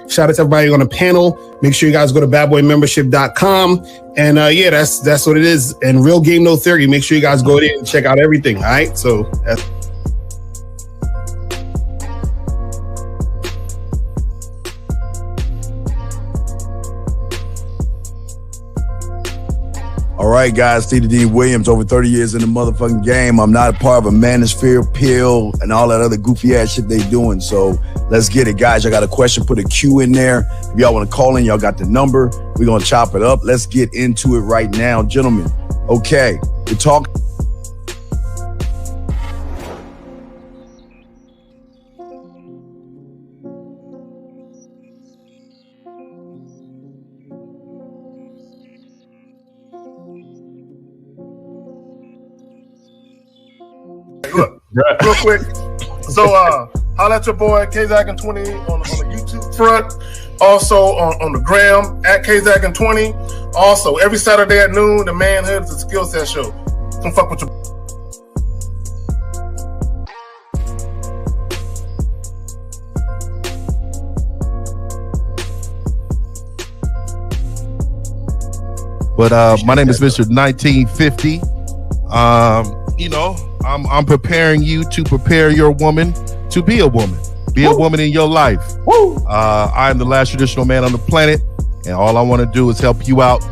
Shout out to everybody on the panel. Make sure you guys go to badboymembership.com. And yeah, that's what it is. And Real Game No Theory. Make sure you guys go there and check out everything. All right. So that's all right, guys, T.D. D. Williams, over 30 years in the motherfucking game. I'm not a part of a manosphere pill and all that other goofy ass shit they doing. So let's get it, guys. I got a question. Put a Q in there. If y'all want to call in, y'all got the number. We're going to chop it up. Let's get into it right now, gentlemen. Okay, we're talking. Look, real quick. So, holla at your boy KZaggin20 on the YouTube front. Also on the gram at KZaggin20. Also, every Saturday at noon, the Manhood is a skill set show. Come fuck with your. But my name is Mr. 1950. You know, I'm preparing you to prepare your woman to be a woman. Be a woman in your life. I am the last traditional man on the planet, and all I want to do is help you out.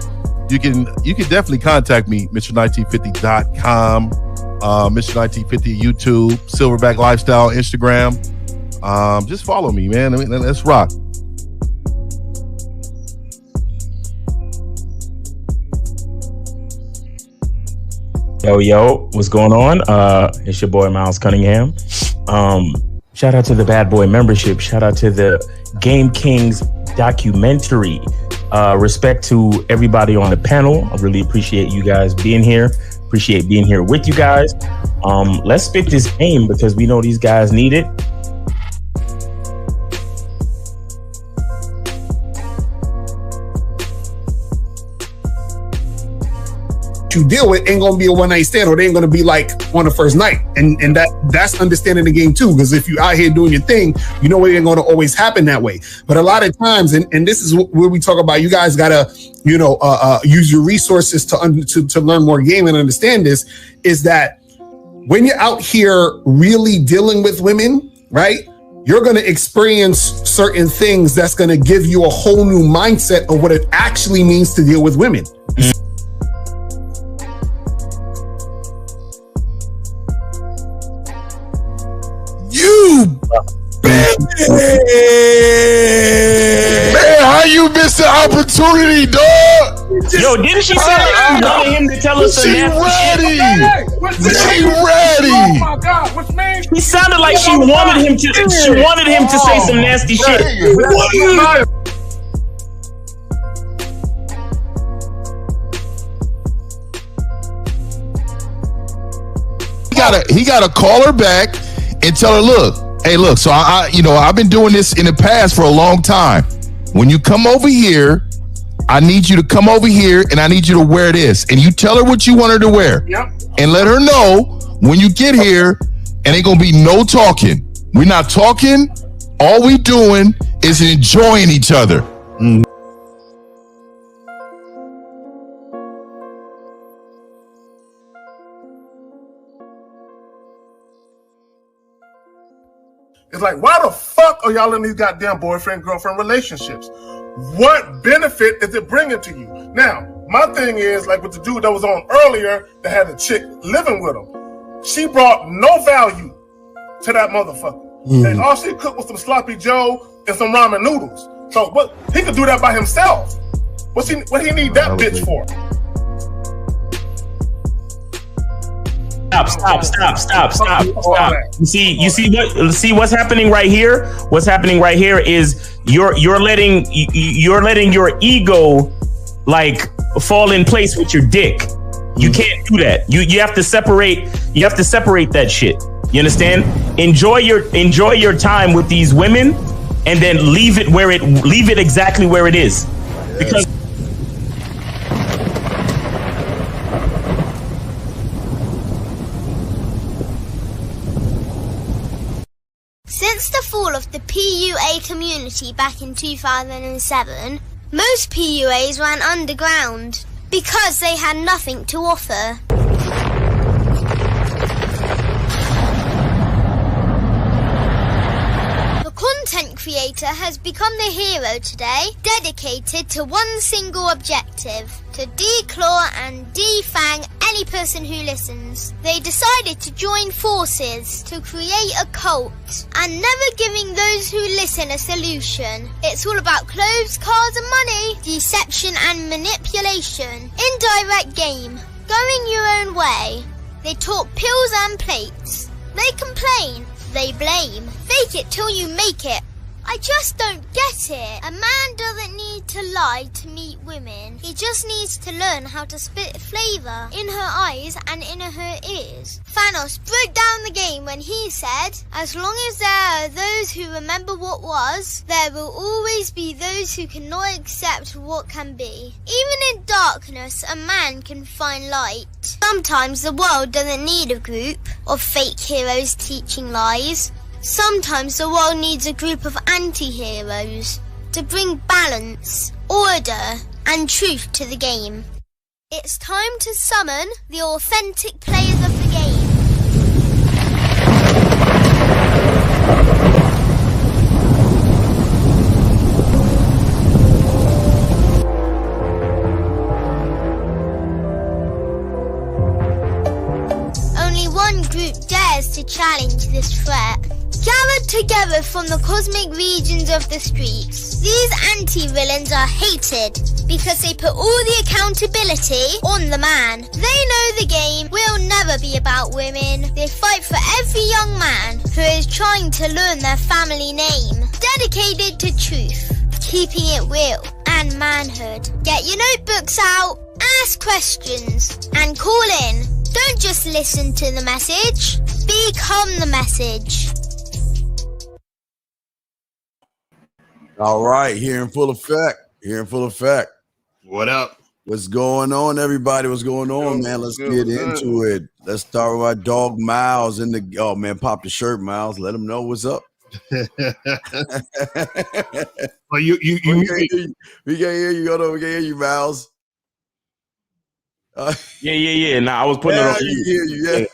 You can definitely contact me, Mr1950.com, Mr1950 YouTube, Silverback Lifestyle, Instagram. Just follow me, man. I mean, let's rock. Yo, what's going on? It's your boy Miles Cunningham. Shout out to the Bad Boy membership. Shout out to the Game Kings documentary. Respect to everybody on the panel. I really appreciate you guys being here. Appreciate being here with you guys. Let's spit this game because we know these guys need it. you deal with ain't gonna be a one-night stand, or they ain't gonna be like on the first night. And that's understanding the game too, because if you out here doing your thing, you know it ain't gonna always happen that way. But a lot of times, and this is where we talk about, you guys gotta use your resources to learn more game and understand this, is that when you're out here really dealing with women, right, you're going to experience certain things that's going to give you a whole new mindset of what it actually means to deal with women. You bitch! Man, how you missed the opportunity, dog? Yo, didn't she say that she wanted him to tell us the nasty shit? She ready. Oh my God, which means He sounded like she wanted him to say some nasty shit. He gotta call her back and tell her, look, so I've been doing this in the past for a long time. When you come over here, I need you to come over here and I need you to wear this. And you tell her what you want her to wear. Yep. And let her know when you get here, and ain't gonna be no talking. We're not talking. All we doing is enjoying each other. Mm. it's like, why the fuck are y'all in these goddamn boyfriend-girlfriend relationships? What benefit is it bringing to you? Now, my thing is, like with the dude that was on earlier that had a chick living with him, she brought no value to that motherfucker. And all she cooked was some sloppy Joe and some ramen noodles. So what, he could do that by himself. What he need that bitch for? Stop. You see what's happening right here? What's happening right here is you're letting your ego like fall in place with your dick. You can't do that. You have to separate that shit. You understand? Enjoy your time with these women and then leave it exactly where it is. Because since the fall of the PUA community, community back in 2007, most PUAs ran underground because they had nothing to offer. The content creator has become the hero today, dedicated to one single objective: to declaw and defang any person who listens. They decided to join forces to create a cult, and never giving those who listen a solution. It's all about clothes, cars and money, deception and manipulation, indirect game, going your own way. They talk pills and plates. They complain. They blame. Fake it till you make it. I just don't get it. A man doesn't need to lie to meet women. He just needs to learn how to spit flavour in her eyes and in her ears. Thanos broke down the game when he said, as long as there are those who remember what was, there will always be those who cannot accept what can be. Even in darkness, a man can find light. Sometimes the world doesn't need a group of fake heroes teaching lies. Sometimes the world needs a group of anti-heroes to bring balance, order, and truth to the game. It's time to summon the authentic players of the game. Only one group dares to challenge this threat. Gathered together from the cosmic regions of the streets, these anti-villains are hated because they put all the accountability on the man. They know the game will never be about women. They fight for every young man who is trying to learn their family name. Dedicated to truth, keeping it real, and manhood. Get your notebooks out, ask questions, and call in. Don't just listen to the message, become the message. All right, here in full effect. Here in full effect. What up? What's going on, everybody? What's going on, man? Let's get into it. Let's start with our dog Miles in the. Oh man, pop the shirt, Miles. Let him know what's up. Well, we can't hear you. Hold on, we can't hear you, Miles. Yeah. Nah, I was putting it on. You hear you,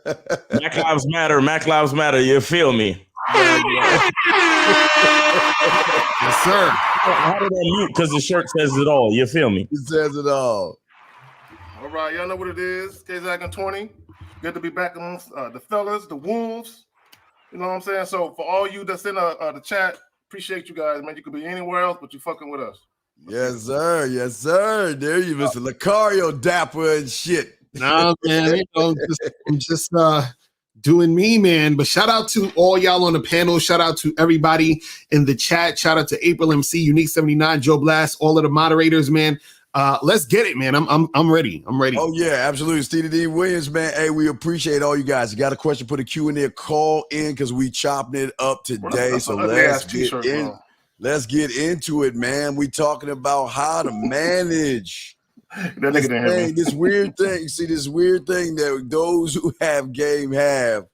yeah. Mac Lives Matter. Mac Lives Matter. You feel me? Yes, sir. How did I mute? Because the shirt says it all. You feel me? It says it all. All right, y'all know what it is. K-Zag and 20. Good to be back amongst the fellas, the wolves. You know what I'm saying? So for all you that's in the chat, appreciate you guys, man. You could be anywhere else, but you fucking with us. Yes, sir. Yes, sir. There you, Mr. Locario, dapper and shit. Nah, man. I'm just doing me, man. But shout out to all y'all on the panel. Shout out to everybody in the chat. Shout out to April MC, Unique 79, Joe Blast, all of the moderators, man. Let's get it, man. I'm ready. I'm ready. Oh yeah, absolutely. Stevie D. Williams, man. Hey, we appreciate all you guys. You got a question? Put a Q in there. Call in because we chopping it up today. So let's get in. Let's get into it, man. We talking about how to manage this weird thing. See, this weird thing that those who have game have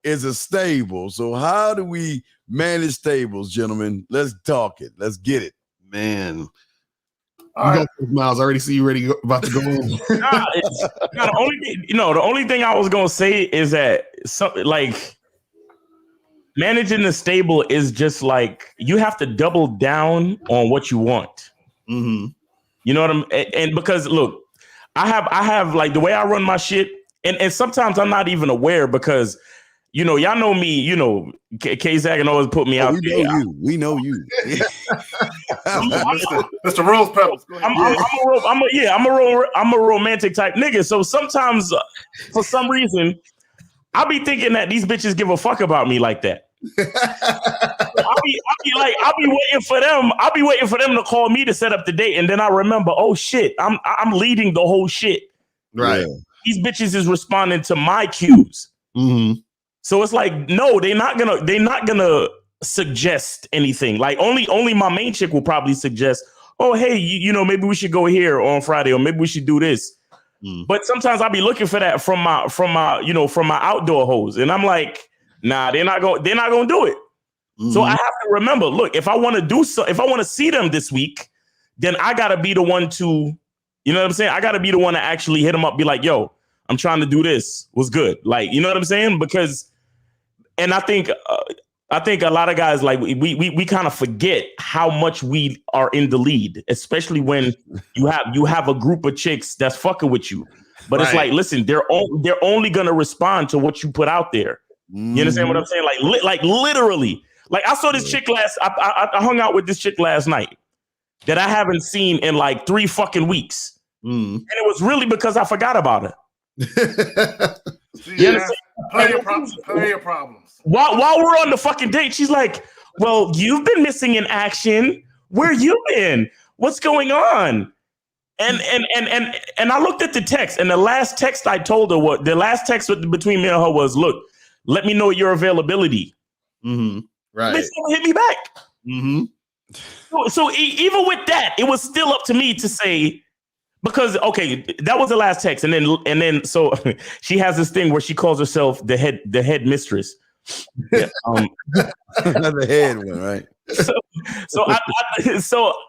is a stable. So how do we manage stables, gentlemen? Let's talk it. Let's get it, man. All right. Miles, I already see you ready about to go in. The only thing I was gonna say is that managing the stable is just like you have to double down on what you want. Mm-hmm. You know what I'm and because look, I have like the way I run my shit, and sometimes I'm not even aware because y'all know me, K-Zag can always put me out there. We know you. Mr. Rose Pebbles. I'm a romantic type nigga. So sometimes for some reason I'll be thinking that these bitches give a fuck about me like that. I'll be waiting for them. I'll be waiting for them to call me to set up the date, and then I remember, oh shit, I'm leading the whole shit. Right. Yeah. These bitches is responding to my cues. Mm-hmm. So it's like, no, they're not gonna suggest anything. Like only my main chick will probably suggest, oh hey, maybe we should go here on Friday, or maybe we should do this. But sometimes I'll be looking for that from my outdoor hoes, and I'm like, nah, they're not gonna do it. So I have to remember, look, if I want to do so, if I want to see them this week, then I got to be the one to, you know what I'm saying? I got to be the one to actually hit them up, be like, yo, I'm trying to do this. What's good? Like, you know what I'm saying? Because, and I think a lot of guys, like we kind of forget how much we are in the lead, especially when you have a group of chicks that's fucking with you. But it's like, listen, they're only going to respond to what you put out there. You understand what I'm saying? Like literally. Like I saw this chick I hung out with this chick last night that I haven't seen in like 3 fucking weeks. And it was really because I forgot about her. Play your problems. While we're on the fucking date, she's like, well, you've been missing in action. Where you been? What's going on? And I looked at the text, and the last text I told her, between me and her was, look, let me know your availability. Right. Hit me back. So even with that, it was still up to me to say, because okay, that was the last text, and then so she has this thing where she calls herself the head mistress. Yeah, the head one, right? So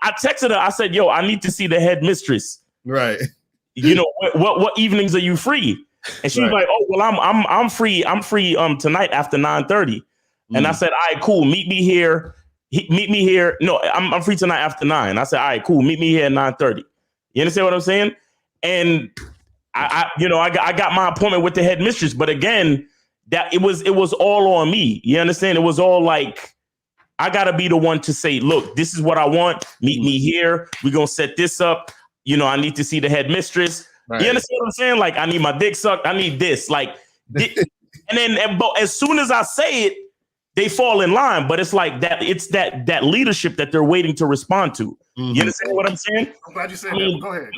I texted her. I said, "Yo, I need to see the head mistress." Right. You know what evenings are you free? And she was like, "Oh, well, I'm free. I'm free tonight after 9:30." And I said, "All right, cool. Meet me here. No, I'm free tonight after 9." I said, "All right, cool. Meet me here at 9:30." You understand what I'm saying? And I got my appointment with the head mistress, but again, that it was all on me. You understand? It was all like, I gotta be the one to say, look, this is what I want. Meet me here. We're gonna set this up. You know, I need to see the head mistress. Right. You understand what I'm saying? Like, I need my dick sucked. I need this. Like, but as soon as I say it, they fall in line. But it's like that. It's that leadership that they're waiting to respond to. You understand what I'm saying? I'm glad you said that. Go ahead.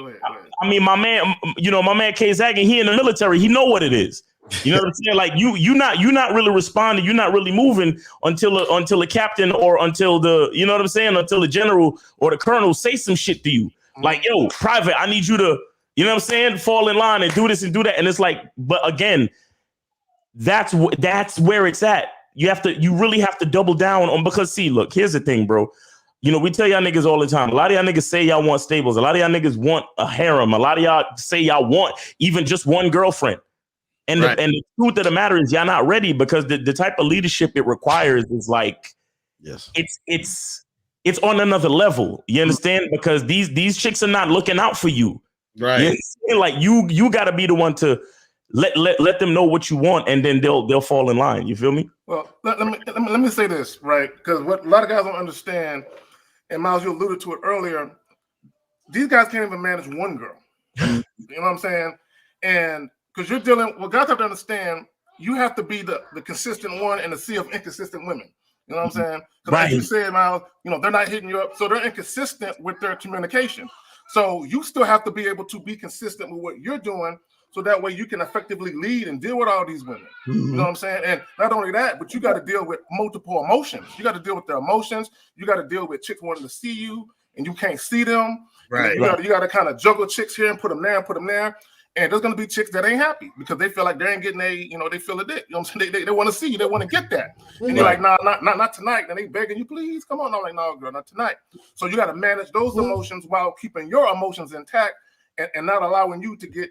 I mean, my man K Zagging, he in the military. He know what it is. You know what I'm saying? Like you're not really responding. You're not really moving until the captain or until the, you know what I'm saying? Until the general or the colonel say some shit to you. Like, yo, private, I need you to, you know what I'm saying? Fall in line and do this and do that. And it's like, but again, that's where it's at. You really have to double down on, because see, look, here's the thing, bro. You know, we tell y'all niggas all the time. A lot of y'all niggas say y'all want stables. A lot of y'all niggas want a harem. A lot of y'all say y'all want even just one girlfriend. And the truth of the matter is y'all not ready, because the type of leadership it requires is like, yes, it's on another level. You understand? Because these chicks are not looking out for you. Right. Like you got to be the one to let them know what you want, and then they'll fall in line. You feel me? Well, let me say this, right? Because what a lot of guys don't understand, and Miles, you alluded to it earlier, these guys can't even manage one girl. You know what I'm saying? And because you're dealing, what guys have to understand, you have to be the consistent one in a sea of inconsistent women. You know what I'm saying? Because like you said, Miles, you know, they're not hitting you up, so they're inconsistent with their communication. So you still have to be able to be consistent with what you're doing, so that way you can effectively lead and deal with all these women. You know what I'm saying? And not only that, but you got to deal with multiple emotions. You got to deal with their emotions. You got to deal with chicks wanting to see you, and you can't see them. Right. You got to kind of juggle chicks here and put them there and put them there. And there's going to be chicks that ain't happy because they feel like they ain't getting they feel a dick. You know what I'm saying? They want to see you. They want to get that. And you're like, nah, not tonight. And they begging you, please, come on. I'm like, no, girl, not tonight. So you got to manage those emotions while keeping your emotions intact and not allowing you to get,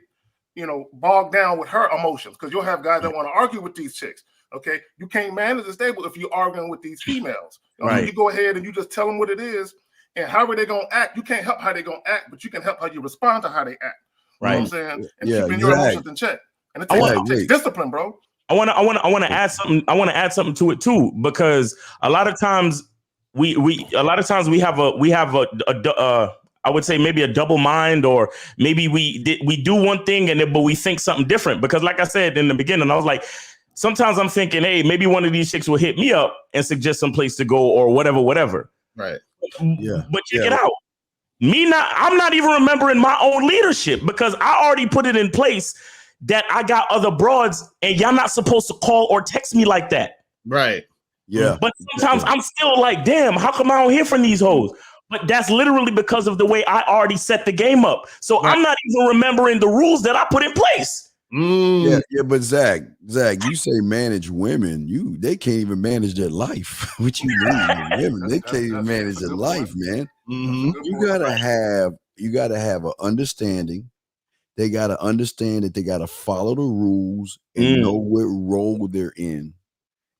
bogged down with her emotions, because you'll have guys that want to argue with these chicks. Okay, you can't manage a stable if you're arguing with these females. You go ahead and you just tell them what it is, and however they're gonna act. You can't help how they're gonna act, but you can help how you respond to how they act. You know what I'm saying? And keeping your emotions in check. And it takes discipline, bro. I want to add something. I want to add something to it too, because a lot of times we have a I would say maybe a double mind, or maybe we do one thing but we think something different. Because like I said in the beginning, I was like, sometimes I'm thinking, hey, maybe one of these chicks will hit me up and suggest some place to go or whatever. Right. Yeah. But check it out. I'm not even remembering my own leadership, because I already put it in place that I got other broads, and y'all not supposed to call or text me like that. Right. Yeah. But sometimes I'm still like, damn, how come I don't hear from these hoes? But that's literally because of the way I already set the game up. So I'm not even remembering the rules that I put in place. Yeah, but Zach, you say manage women. They can't even manage their life. What you mean? Women, they can't even manage their life, man. You gotta have an understanding. They gotta understand that they gotta follow the rules and know what role they're in,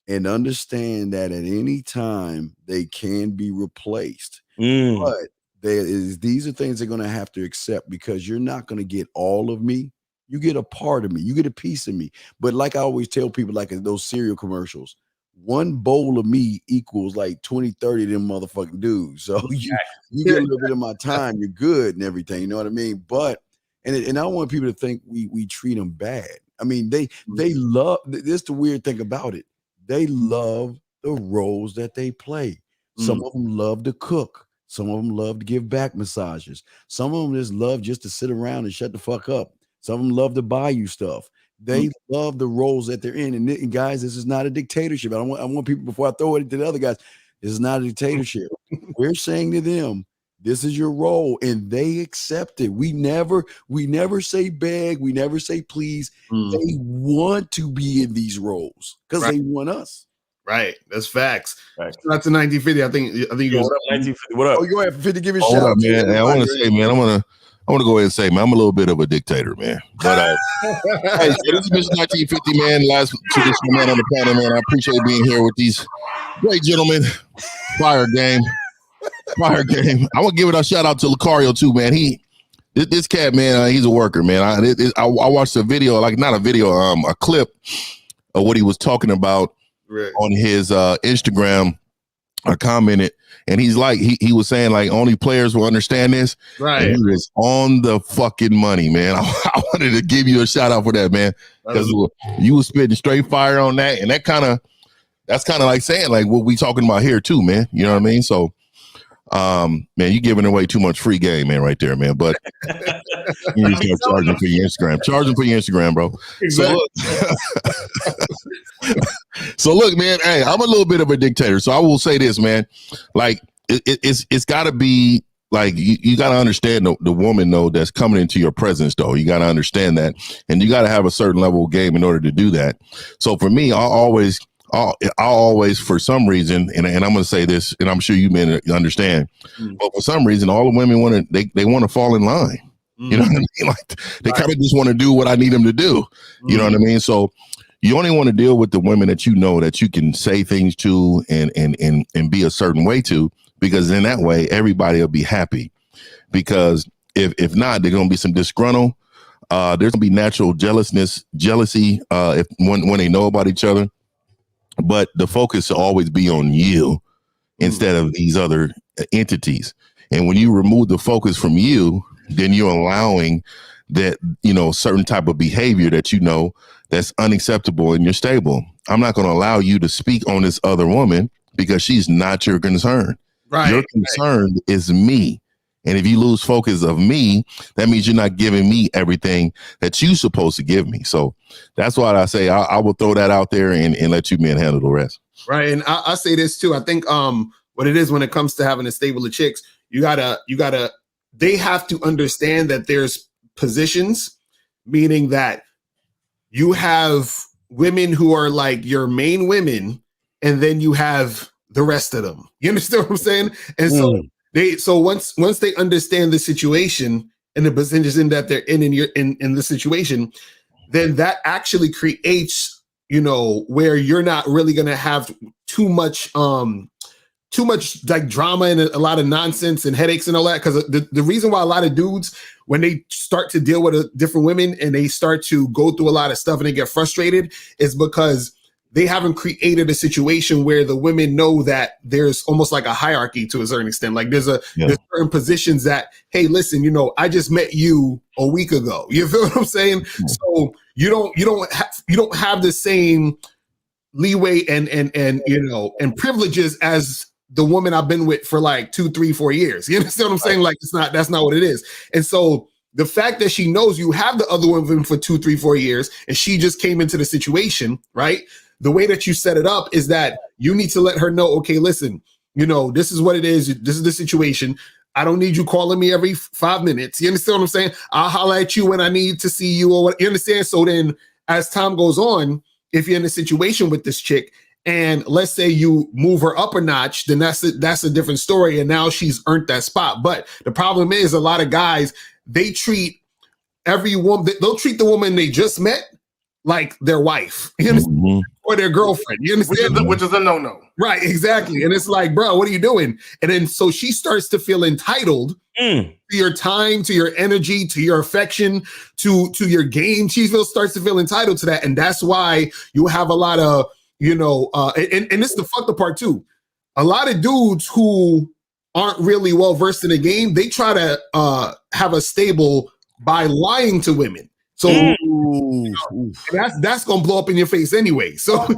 and understand that at any time they can be replaced. But these are things they're gonna have to accept, because you're not gonna get all of me. You get a part of me. You get a piece of me. But like I always tell people, like in those cereal commercials, one bowl of me equals like 20, 30 of them motherfucking dudes. So you get a little bit of my time, you're good and everything. You know what I mean? But and I don't want people to think we treat them bad. I mean, they love this. The weird thing about it, they love the roles that they play. Some of them love to cook. Some of them love to give back massages. Some of them just love just to sit around and shut the fuck up. Some of them love to buy you stuff. They love the roles that they're in. And guys, this is not a dictatorship. I want people, before I throw it to the other guys, this is not a dictatorship. We're saying to them, this is your role, and they accept it. We never say beg. We never say please. They want to be in these roles because they want us. Right. That's facts. Right. That's a 1950. I think you go. What up, 1950? What up? Oh, you go ahead, 50. Give me a shout out, man. I want to say, man, I want to go ahead and say, man, I'm a little bit of a dictator, man. But hey, so this is Mr. 1950, man. Last to this man on the panel, man. I appreciate being here with these great gentlemen. Fire game. I want to give it a shout out to Locario too, man. This cat, man, he's a worker, man. I watched a video, like not a video, a clip of what he was talking about on his Instagram. I commented, and he's like, he was saying like only players will understand this. Right. And he was on the fucking money, man. I wanted to give you a shout out for that, man, because you was spitting straight fire on that, and that's kind of like saying like what we talking about here too, man. You know what I mean? So, man, you giving away too much free game, man, right there, man. But you need to start charging for your Instagram. Charging for your Instagram, bro. Exactly. So look, man, hey, I'm a little bit of a dictator. So I will say this, man. Like it's gotta be like you gotta understand the woman though that's coming into your presence though. You gotta understand that. And you gotta have a certain level of game in order to do that. So for me, I'll always for some reason, and I'm going to say this, and I'm sure you men understand, but for some reason, all the women want to, they want to fall in line. You know what I mean? Like they kind of just want to do what I need them to do. You know what I mean? So you only want to deal with the women that you know that you can say things to and be a certain way to, because in that way, everybody will be happy. Because if not, there's going to be some disgruntled. There's going to be natural jealousy if when they know about each other. But the focus should always be on you instead of these other entities. And when you remove the focus from you, then you're allowing that, certain type of behavior that that's unacceptable in your stable. I'm not going to allow you to speak on this other woman because she's not your concern. Right. Your concern is me. And if you lose focus of me, that means you're not giving me everything that you're supposed to give me. So that's why I say I will throw that out there and let you men handle the rest. Right. And I say this too. I think what it is when it comes to having a stable of chicks, they have to understand that there's positions, meaning that you have women who are like your main women, and then you have the rest of them. You understand what I'm saying? And so once they understand the situation and the position that they're in the situation, then that actually creates, where you're not really going to have too much like drama and a lot of nonsense and headaches and all that. Because the reason why a lot of dudes, when they start to deal with different women and they start to go through a lot of stuff and they get frustrated, is because they haven't created a situation where the women know that there's almost like a hierarchy to a certain extent. Like there's certain positions that, hey, listen, I just met you a week ago. You feel what I'm saying? So you don't have the same leeway and privileges as the woman I've been with for like 2, 3, 4 years. You understand what I'm saying? Like that's not what it is. And so the fact that she knows you have the other woman for 2, 3, 4 years, and she just came into the situation, right? The way that you set it up is that you need to let her know, okay, listen, this is what it is. This is the situation. I don't need you calling me every 5 minutes. You understand what I'm saying? I'll holler at you when I need to see you or what. You understand? So then as time goes on, if you're in a situation with this chick and let's say you move her up a notch, then that's a different story. And now she's earned that spot. But the problem is a lot of guys, they treat every woman, they'll treat the woman they just met like their wife, you understand? Mm-hmm. Or their girlfriend, you understand? Which is a no-no. Right, exactly. And it's like, bro, what are you doing? And then so she starts to feel entitled to your time, to your energy, to your affection, to your game. She starts to feel entitled to that. And that's why you have a lot of, and this is the fucked up part too. A lot of dudes who aren't really well versed in the game, they try to have a stable by lying to women. So that's gonna blow up in your face anyway. So, so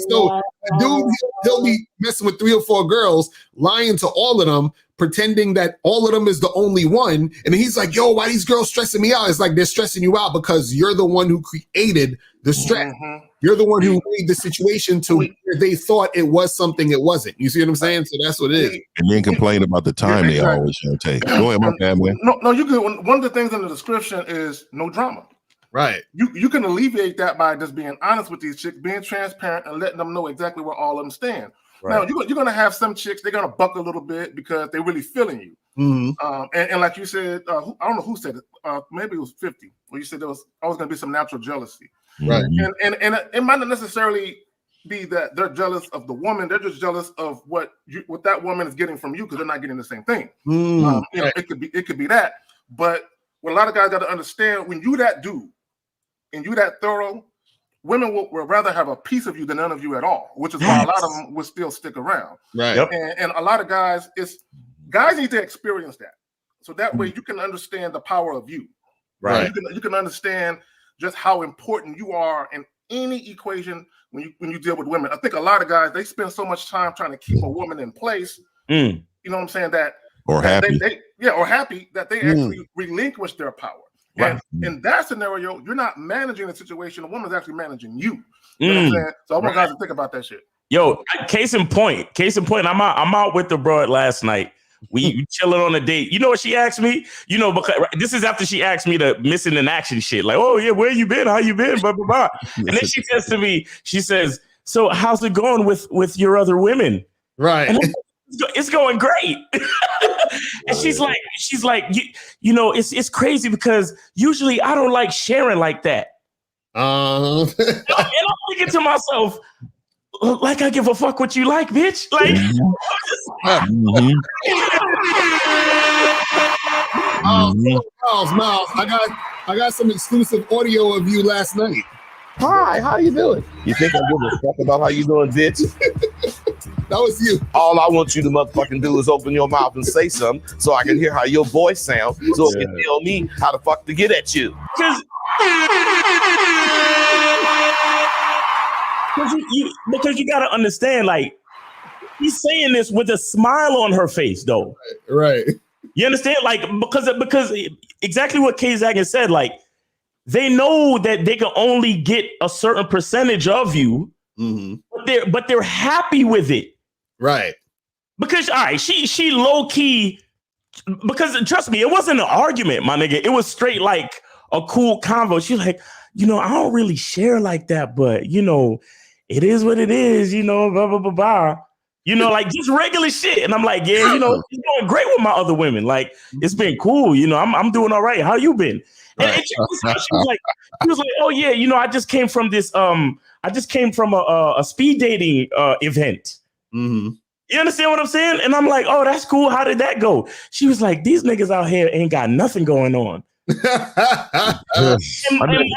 the dude, he'll be messing with 3 or 4 girls, lying to all of them, pretending that all of them is the only one. And he's like, yo, why these girls stressing me out? It's like they're stressing you out because you're the one who created the stress. Mm-hmm. You're the one who made the situation to where they thought it was something it wasn't. You see what I'm saying? So that's what it is. And then complain about the time they always take. Go ahead, my family. No, you can. One of the things in the description is no drama. Right. You can alleviate that by just being honest with these chicks, being transparent, and letting them know exactly where all of them stand. Right. Now, you're going to have some chicks, they're going to buck a little bit because they're really feeling you. Mm-hmm. And like you said, I don't know who said it. Maybe it was 50. Where you said there was always going to be some natural jealousy. Right. And it might not necessarily be that they're jealous of the woman. They're just jealous of what that woman is getting from you because they're not getting the same thing. It could be that. But what a lot of guys got to understand, when you that dude and you that thorough, women will rather have a piece of you than none of you at all, which is why a lot of them will still stick around. Right. Yep. And a lot of guys need to experience that. So that way you can understand the power of you. Right. You can understand just how important you are in any equation when you deal with women. I think a lot of guys, they spend so much time trying to keep a woman in place. You know what I'm saying? Happy that they actually relinquish their power. Right. And in that scenario, you're not managing the situation. The woman's actually managing you. You know what I'm saying? So I want guys to think about that shit. Yo, case in point. I'm out with the broad last night. We chilling on a date. You know what she asked me? Because this is after she asked me the missing in action shit. Like, oh yeah, where you been? How you been? Blah blah blah. And then she says to me, she says, "So how's it going with your other women?" Right. And it's going great. And she's like, it's crazy because usually I don't like sharing like that. And I'm thinking to myself, like I give a fuck what you like, bitch. Like, Miles, I got some exclusive audio of you last night. Hi, how you doing? You think I give a fuck about how you doing, bitch? That was you. All I want you to motherfucking do is open your mouth and say something so I can hear how your voice sounds so it can tell me how the fuck to get at you. Because you got to understand, like, he's saying this with a smile on her face, though. Right. You understand? Like, because exactly what K Zagan said, like, they know that they can only get a certain percentage of you, but they're happy with it. Right. Because, all right, she low key, because trust me, it wasn't an argument, my nigga. It was straight like a cool convo. She's like, I don't really share like that, but, it is what it is, blah, blah, blah, blah. Like just regular shit. And I'm like, yeah, it's going great with my other women. Like, it's been cool. I'm doing all right. How you been? And she was like, oh yeah, I just came from this, a speed dating event. Mm-hmm. You understand what I'm saying? And I'm like, oh, that's cool. How did that go? She was like, these niggas out here ain't got nothing going on. I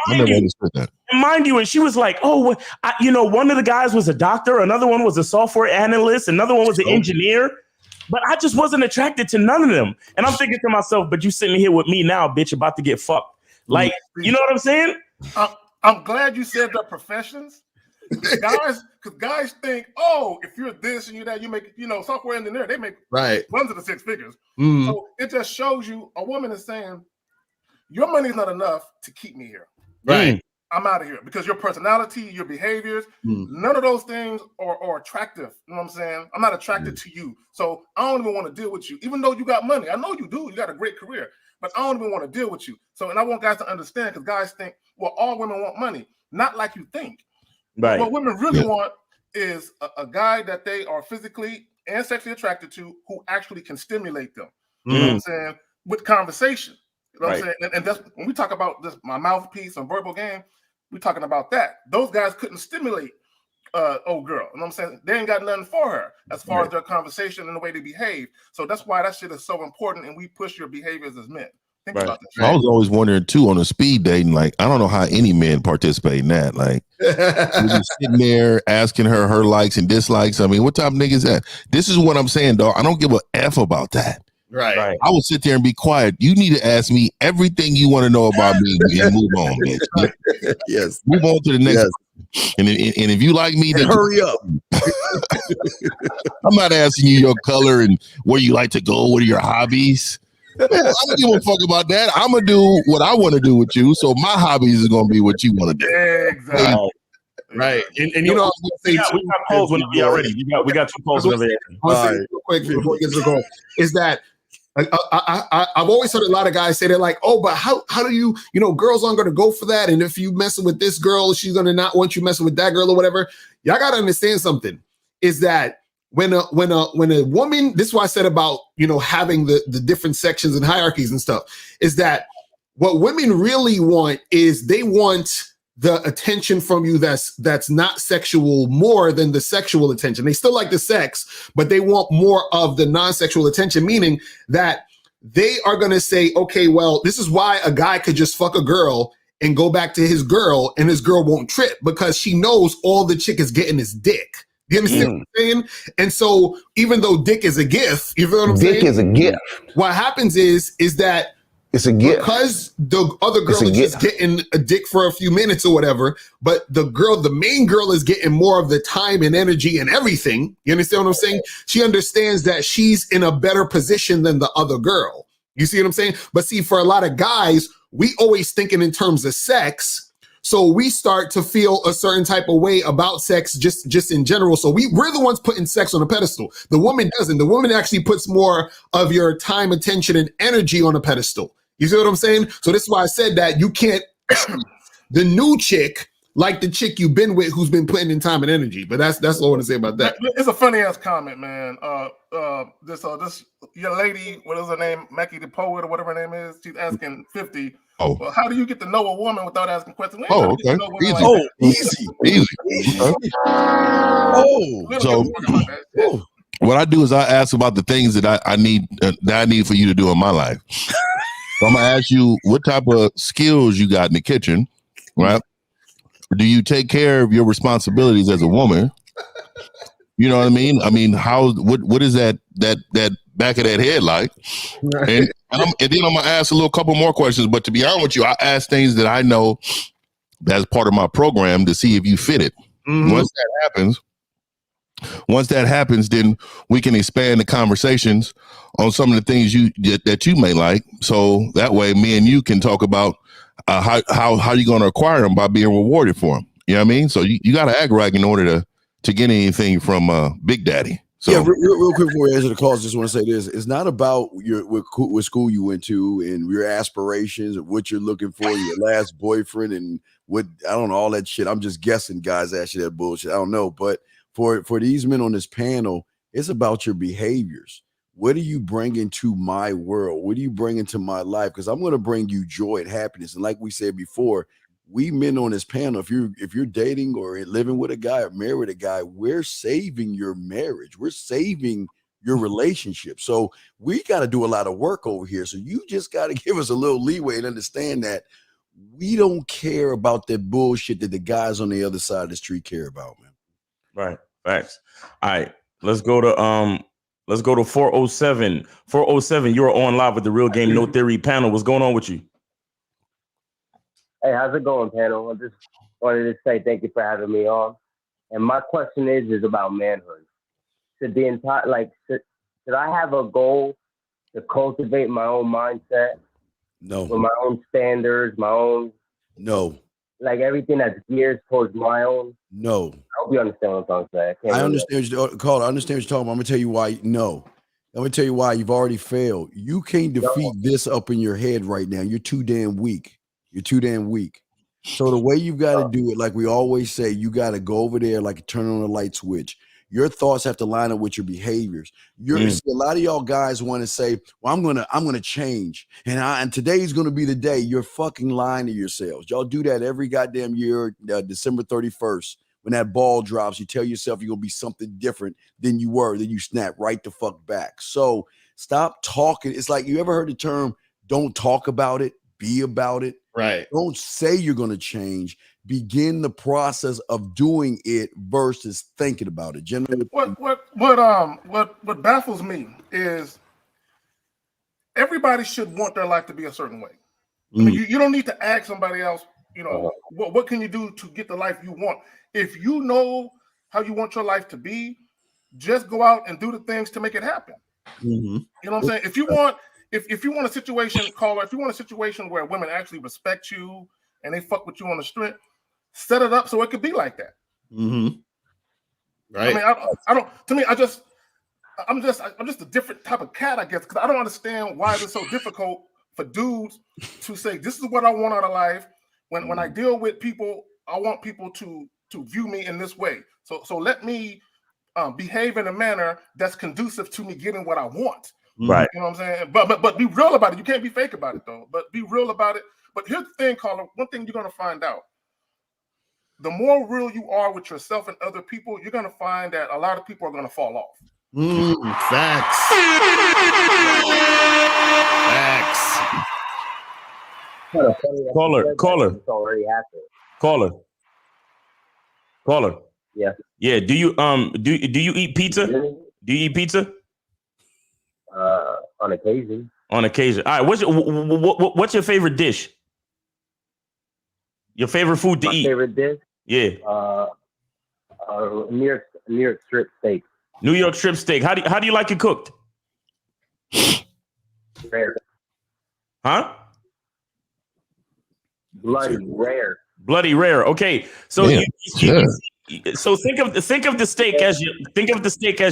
never understood that. Mind you, and she was like, oh, one of the guys was a doctor, another one was a software analyst, another one was an engineer, but I just wasn't attracted to none of them. And I'm thinking to myself, but you sitting here with me now, bitch, about to get fucked. Like, you know what I'm saying? I'm glad you said their professions. Because guys think, oh, if you're this and you're that, you make, software engineer, they make runs of the 6 figures. Mm. So it just shows you a woman is saying, your money is not enough to keep me here. Right. I'm out of here because your personality, your behaviors, none of those things are attractive. You know what I'm saying? I'm not attracted to you. So I don't even want to deal with you, even though you got money. I know you do. You got a great career, but I don't even want to deal with you. So, and I want guys to understand because guys think, well, all women want money. Not like you think. Right. What women really want is a guy that they are physically and sexually attracted to who actually can stimulate them. You know what I'm saying? With conversation. You know what I'm saying? And that's when we talk about this, my mouthpiece and verbal game, we're talking about that. Those guys couldn't stimulate old girl. You know what I'm saying? They ain't got nothing for her as far as their conversation and the way they behave. So that's why that shit is so important, and we push your behaviors as men. Think about that. I was always wondering too on the speed dating, like I don't know how any men participate in that. Like you're just sitting there asking her likes and dislikes. I mean, what type of nigga is that? This is what I'm saying, dog. I don't give a F about that. Right. I will sit there and be quiet. You need to ask me everything you want to know about me and move on, bitch. Yes. Move on to the next. Yes. And if you like me, then hurry up. I'm not asking you your color and where you like to go. What are your hobbies? Man, I don't give a fuck about that. I'm gonna do what I want to do with you. So my hobbies is gonna be what you want to do. Exactly. Right. And you know, we got polls whenever you're ready. We got 2 polls whenever you're ready. I want to say real quick before it gets to go is that I've always heard a lot of guys say they're like, oh, but how do you girls aren't going to go for that, and if you messing with this girl, she's going to not want you messing with that girl or whatever. Y'all got to understand something is that when a woman, this is why I said about having the different sections and hierarchies and stuff, is that what women really want is they want the attention from you that's not sexual more than the sexual attention. They still like the sex, but they want more of the non-sexual attention, meaning that they are going to say, okay, well, this is why a guy could just fuck a girl and go back to his girl and his girl won't trip because she knows all the chick is getting is dick. You understand what I'm saying? And so even though dick is a gift, you feel what I'm saying? Dick is a gift. What happens is that it's a gift because the other girl is just getting a dick for a few minutes or whatever, but the main girl is getting more of the time and energy and everything. You understand what I'm saying? She understands that she's in a better position than the other girl. You see what I'm saying? But see, for a lot of guys, we always thinking in terms of sex. So we start to feel a certain type of way about sex just in general. So we're the ones putting sex on a pedestal. The woman doesn't. The woman actually puts more of your time, attention, and energy on a pedestal. You see what I'm saying? So this is why I said that you can't the new chick like the chick you've been with who's been putting in time and energy. But that's all I want to say about that. It's a funny ass comment, man. This young lady, what is her name? Mackie the poet or whatever her name is. She's asking 50. Oh, well, how do you get to know a woman without asking questions? Oh, okay. Easy. So what I do is I ask about the things that I need for you to do in my life. So I'm gonna ask you what type of skills you got in the kitchen, right? Do you take care of your responsibilities as a woman? You know what I mean? I mean, what is that back of that head like? And then I'm gonna ask a little couple more questions. But to be honest with you, I ask things that I know that's part of my program to see if you fit it. Mm-hmm. Once that happens, then we can expand the conversations on some of the things that you may like. So that way, me and you can talk about how you're going to acquire them by being rewarded for them. You know what I mean? So you got to act right in order to get anything from Big Daddy. So yeah, real quick before we answer the calls, just want to say this: it's not about what school you went to and your aspirations and what you're looking for, your last boyfriend, and what I don't know, all that shit. I'm just guessing, guys. Actually, that bullshit. I don't know, but for these men on this panel, it's about your behaviors. What do you bring into my world? What do you bring into my life? Because I'm going to bring you joy and happiness. And like we said before, we men on this panel, if you're dating or living with a guy or married a guy, we're saving your marriage. We're saving your relationship. So we got to do a lot of work over here. So you just got to give us a little leeway and understand that we don't care about that bullshit that the guys on the other side of the street care about, man. Right. Thanks. All right. Let's go to 407. 407, you're on live with the Real Game No Theory panel. What's going on with you? Hey, how's it going, panel? I just wanted to say thank you for having me on. And my question is about manhood. Should I have a goal to cultivate my own mindset? No. With my own standards, my own. No. like everything that's geared towards my own. No. I hope you understand what I'm saying. I understand what you're calling. I understand what you're talking about. I'm gonna tell you why. No. I'm gonna tell you why you've already failed. You can't defeat this up in your head right now. You're too damn weak. You're too damn weak. So the way you've got to do it, like we always say, you got to go over there like turn on a light switch. Your thoughts have to line up with your behaviors. See, a lot of y'all guys want to say, "Well, I'm gonna change," and today's gonna be the day. You're fucking lying to yourselves. Y'all do that every goddamn year, December 31st. When that ball drops, you tell yourself you're gonna be something different than you were. Then you snap right the fuck back. So stop talking. It's like, you ever heard the term "don't talk about it, be about it"? Right. Don't say you're gonna change. Begin the process of doing it versus thinking about it. Generally, what baffles me is everybody should want their life to be a certain way. I mean, you don't need to ask somebody else, you know, what can you do to get the life you want? If you know how you want your life to be, just go out and do the things to make it happen. You know what I'm saying? If you want a situation, caller, if you want a situation where women actually respect you and they fuck with you on the street, set it up so it could be like that. Right. I mean, I don't. To me, I'm just a different type of cat, I guess, because I don't understand why it's so difficult for dudes to say this is what I want out of life. When I deal with people, I want people to view me in this way. So let me behave in a manner that's conducive to me getting what I want. Right. You know what I'm saying? But be real about it. You can't be fake about it though. But be real about it. But here's the thing, caller. One thing you're gonna find out. The more real you are with yourself and other people, you're going to find that a lot of people are going to fall off. Facts. Caller. Yeah. Yeah. Do you eat pizza? Do you eat pizza? On occasion. On occasion. All right. What's your favorite dish? Your favorite food to eat? Favorite dish? Yeah. New York strip steak. New York strip steak. How do you like it cooked? Rare. Huh? Bloody rare. Bloody rare. Okay. So so think of the steak as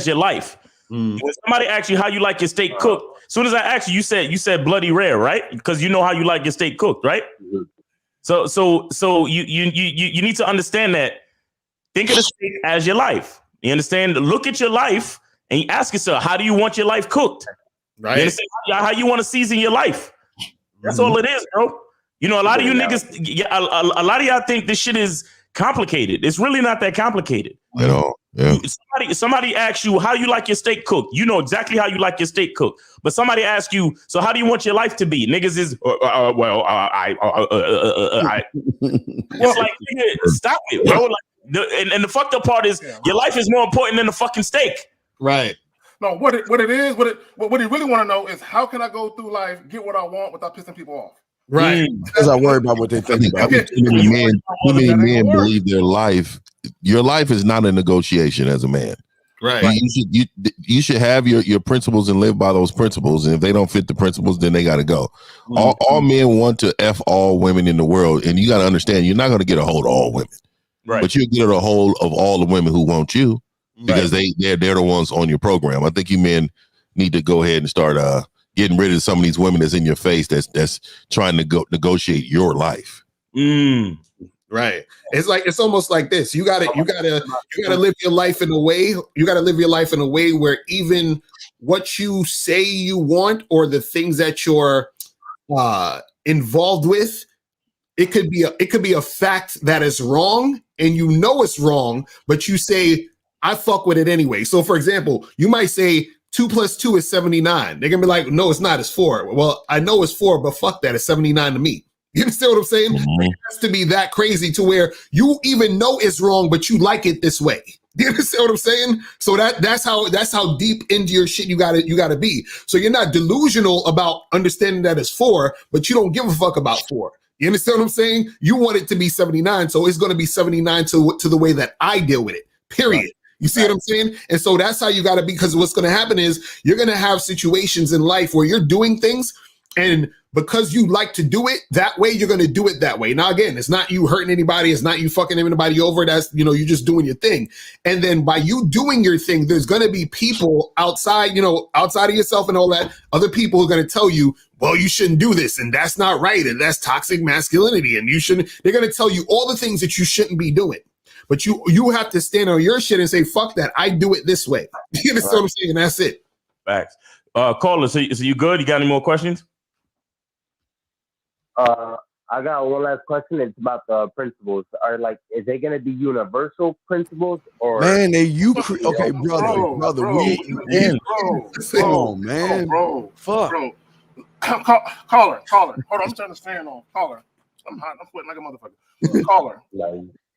your life. When somebody asks you how you like your steak cooked, as soon as I asked you, you said bloody rare, right? Because you know how you like your steak cooked, right? So you need to understand that. Think of the steak as your life. You understand? Look at your life and you ask yourself, how do you want your life cooked? Right. You understand how you want to season your life? That's all it is, bro. You know, a lot of you niggas, a lot of y'all think this shit is complicated. It's really not that complicated. At all. Yeah. Somebody asks you how you like your steak cooked. You know exactly how you like your steak cooked. But somebody asks you, so how do you want your life to be? Niggas is it's like, nigga, stop it, bro. Like, and the fucked up part is your life is more important than the fucking steak. Right. No, what you really want to know is how can I go through life, get what I want without pissing people off? Right. Because I worry about what they think about. Too many men believe your life is not a negotiation as a man. Right. You should have your principles and live by those principles. And if they don't fit the principles, then they got to go. All men want to F all women in the world. And you got to understand, you're not going to get a hold of all women. Right. But you'll get a hold of all the women who want you because they're the ones on your program. I think you men need to go ahead and start getting rid of some of these women that's in your face that's trying to negotiate your life. Right. It's almost like this. You gotta live your life in a way. You gotta live your life in a way where even what you say you want or the things that you're involved with, it could be a fact that is wrong, and you know it's wrong, but you say, I fuck with it anyway. So for example, you might say 2 + 2 is 79. They're gonna be like, no, it's not, it's 4. Well, I know it's 4, but fuck that, it's 79 to me. You understand what I'm saying? It has to be that crazy to where you even know it's wrong, but you like it this way. Do you understand what I'm saying? So that's how deep into your shit you gotta be. So you're not delusional about understanding that it's 4, but you don't give a fuck about 4. You understand what I'm saying? You want it to be 79, so it's gonna be 79 to the way that I deal with it. Period. Right. You see what I'm saying? And so that's how you gotta be, because what's gonna happen is you're gonna have situations in life where you're doing things And because you like to do it that way, you're going to do it that way. Now, again, it's not you hurting anybody. It's not you fucking anybody over. That's, you know, you're just doing your thing. And then by you doing your thing, there's going to be people outside, you know, outside of yourself and all that. Other people are going to tell you, well, you shouldn't do this. And that's not right. And that's toxic masculinity. And you shouldn't. They're going to tell you all the things that you shouldn't be doing. But you have to stand on your shit and say, fuck that. I do it this way. You understand what I'm saying? And that's it. Facts. Caller, so you good? You got any more questions? I got one last question. It's about the principles. Is they gonna be universal principles or man? Okay, brother. Come on, man. Fuck. Caller. Hold on, I'm turning this fan on. Caller, I'm hot. I'm sweating like a motherfucker. Caller,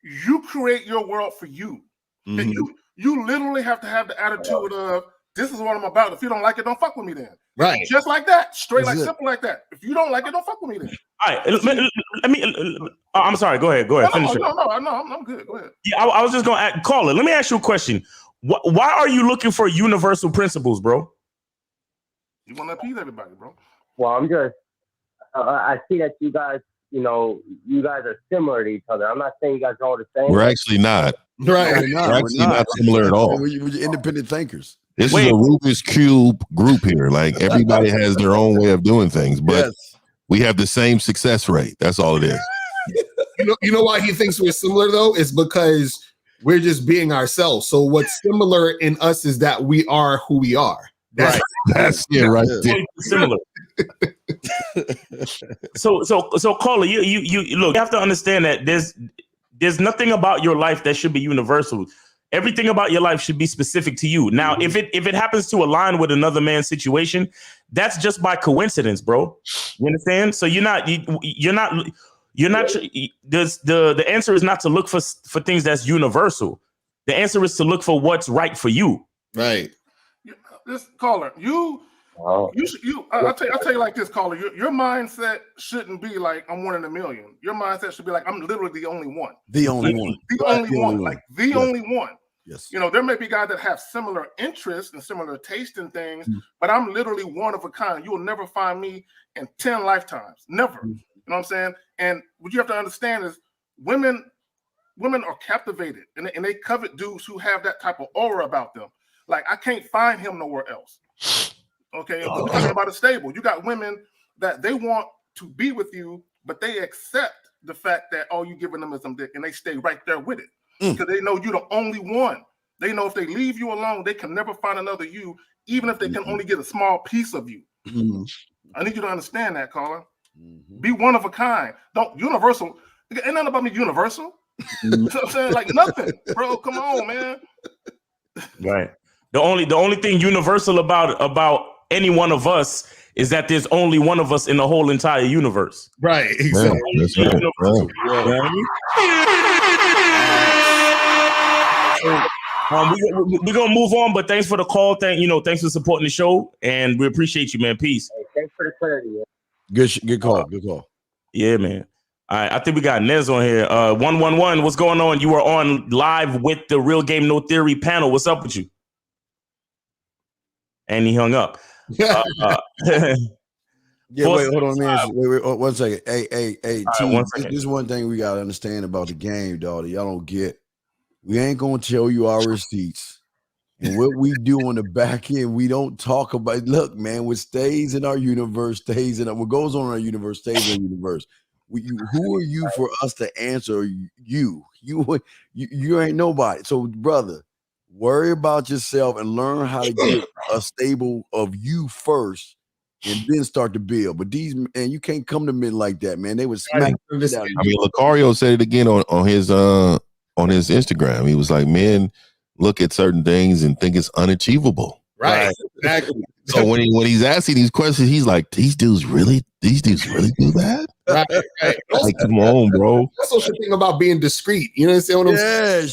you create your world for you. Mm-hmm. And you literally have to have the attitude of, this is what I'm about. If you don't like it, don't fuck with me then. Right. Just like that. Straight like simple like that. If you don't like it, don't fuck with me then. All right. Let me I'm sorry. Go ahead. Finish it. No, I'm good. Go ahead. Yeah, I was just going to call it. Let me ask you a question. Why are you looking for universal principles, bro? You want to appease everybody, bro. Well, I'm just, I see that you guys, you guys are similar to each other. I'm not saying you guys are all the same. We're actually not. Right. We're actually not similar at all. We're independent thinkers. This is a Rubik's Cube group here. Like, everybody has their own way of doing things, but we have the same success rate. That's all it is. You know why he thinks we're similar though? Is because we're just being ourselves. So what's similar in us is that we are who we are. That's it right there. Similar. So caller, you look, you have to understand that there's nothing about your life that should be universal. Everything about your life should be specific to you. Now, if it happens to align with another man's situation, that's just by coincidence, bro. You understand? So the answer is not to look for things that's universal. The answer is to look for what's right for you. Right. This caller, I'll tell you like this, caller. Your mindset shouldn't be like I'm one in a million. Your mindset should be like I'm literally the only one. The only one. The only one. Yes. You know, there may be guys that have similar interests and similar taste in things, but I'm literally one of a kind. You will never find me in 10 lifetimes. Never. You know what I'm saying? And what you have to understand is women are captivated and they covet dudes who have that type of aura about them. Like, I can't find him nowhere else. Okay, we're talking about a stable. You got women that they want to be with you, but they accept the fact that all you giving them is some dick, and they stay right there with it because they know you're the only one. They know if they leave you alone, they can never find another you, even if they can only get a small piece of you. I need you to understand that, caller. Be one of a kind. Don't universal. Ain't nothing about me universal. You know what I'm saying? Like nothing, bro. Come on, man. Right. The only thing universal about any one of us is that there's only one of us in the whole entire universe. Right. Exactly. That's right. We're gonna move on, but thanks for the call. Thanks for supporting the show, and we appreciate you, man. Peace. Hey, thanks for the clarity. Man. Good call. Good call. Yeah, man. All right, I think we got Nez on here. 111, what's going on? You are on live with the Real Game No Theory panel. What's up with you? And he hung up. Yeah, wait, hold on, man. Wait, 1 second. Hey, T, this is one thing we gotta understand about the game, dog. Y'all don't get. We ain't gonna tell you our receipts. And what we do on the back end, we don't talk about. Look, man, what stays in our universe stays in what goes on in our universe stays in our universe. Who are you for us to answer you? You ain't nobody. So, brother, worry about yourself and learn how to get a stable of you first, and then start to build. But you can't come to men like that, man. They would smack you down. I mean, Locario said it again on his Instagram. He was like, men look at certain things and think it's unachievable. Right. Exactly. So when he's asking these questions, he's like, these dudes really do that? Right. Like, come on, bro. That's also the thing about being discreet. You know what I'm saying?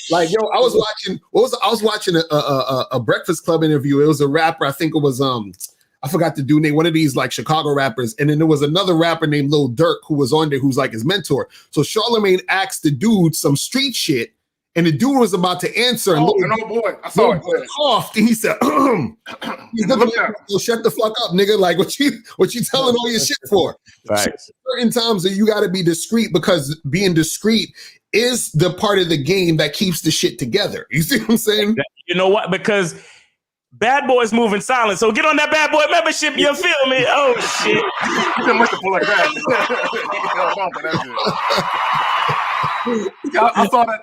Like, yo, I was watching a Breakfast Club interview. It was a rapper. I think it was I forgot the dude name. One of these like Chicago rappers, and then there was another rapper named Lil Durk who was on there, who's like his mentor. So Charlemagne asked the dude some street shit. and the dude was about to answer. And I saw it. Coughed, and he said, he's looking at him, shut the fuck up, nigga. Like, what you telling all your shit for? Right. So certain times that you got to be discreet, because being discreet is the part of the game that keeps the shit together. You see what I'm saying? You know what? Because bad boys move in silence. So get on that bad boy membership. You feel me? Oh shit! Like that.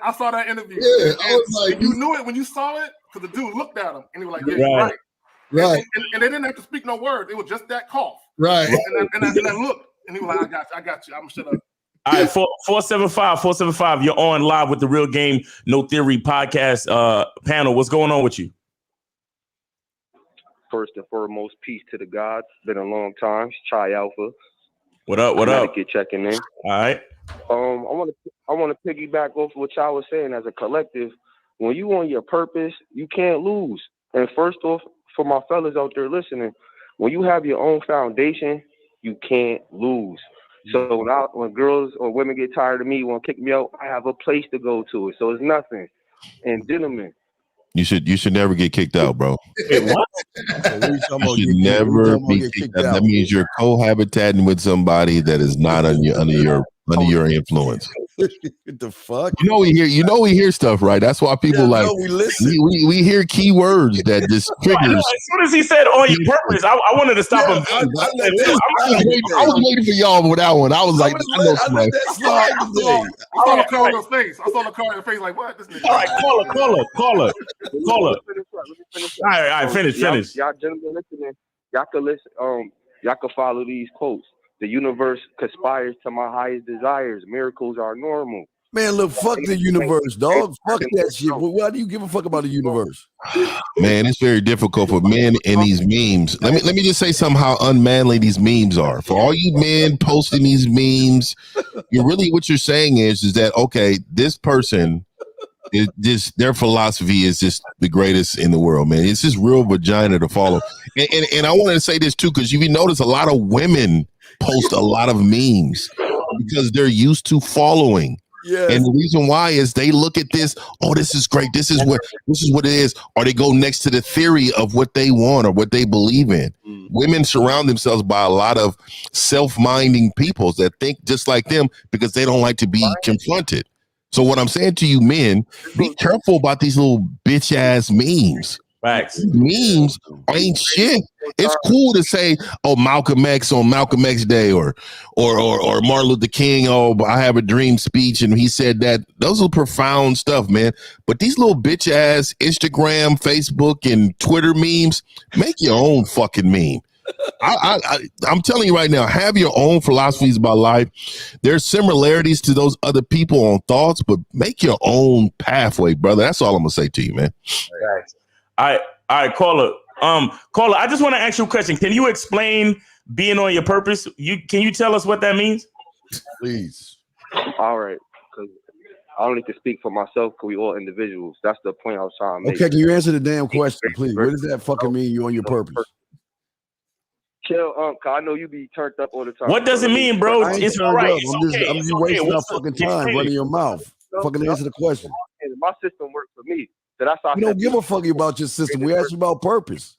I saw that interview. Yeah, I was like, you knew it when you saw it, because the dude looked at him and he was like, "Yeah, right. you're right." And they didn't have to speak no words. It was just that cough. Right. And that look. And he was like, I got you. I'm shut up. All right, 475. You're on live with the Real Game No Theory podcast panel. What's going on with you? First and foremost, peace to the gods. Been a long time. Chai Alpha. What up? What up? Get checking in. All right. I want to piggyback off what y'all was saying. As a collective, when you on your purpose, you can't lose. And first off, for my fellas out there listening, when you have your own foundation, you can't lose. So when girls or women get tired of me, want to kick me out, I have a place to go to. So it's nothing. And gentlemen, you should never get kicked out, bro. Wait, what? You should never be kicked out. That means you're cohabitating with somebody that is not under your influence. What the fuck? We hear stuff, right? That's why people we listen. We hear keywords that just triggers. As soon as he said on your purpose, I wanted to stop him. I was waiting for y'all with that one. I was like, I know somebody. I saw the car in his face. Like, what? This nigga. All right, caller. All right, finish. Y'all gentlemen listening, y'all can listen. Y'all can follow these quotes. The universe conspires to my highest desires. Miracles are normal. Man, look, fuck the universe, dog. Fuck that shit. Why do you give a fuck about the universe? Man, it's very difficult for men in these memes. Let me just say somehow how unmanly these memes are. For all you men posting these memes, what you're saying is that, okay, this person is just, their philosophy is just the greatest in the world, man. It's just real vagina to follow. And I wanted to say this too, because you notice a lot of women post a lot of memes because they're used to following. Yes. And the reason why is they look at this, oh, this is great. This is what it is. Or they go next to the theory of what they want or what they believe in. Women surround themselves by a lot of self-minding people that think just like them because they don't like to be confronted. So what I'm saying to you men, be careful about these little bitch ass memes. Facts. Memes ain't shit. It's cool to say, oh, Malcolm X on Malcolm X Day or Martin Luther King, oh, I have a dream speech and he said that. Those are profound stuff, man. But these little bitch ass Instagram, Facebook, and Twitter memes, make your own fucking meme. I'm telling you right now, have your own philosophies about life. There's similarities to those other people on thoughts, but make your own pathway, brother. That's all I'm gonna say to you, man. All right, caller. Caller, I just want to ask you a question. Can you explain being on your purpose? Can you tell us what that means? Please. All right, because I don't need to speak for myself because we all individuals. That's the point I was trying to make. Okay, can you answer the damn question, please? What does that fucking mean? You on your purpose? Chill, cause I know you be turned up all the time. What does it mean, bro? It's all right. I'm just wasting our fucking time running your mouth. Fucking answer the question. My system works for me. So that's we don't give a fuck about your system. We asked you about purpose.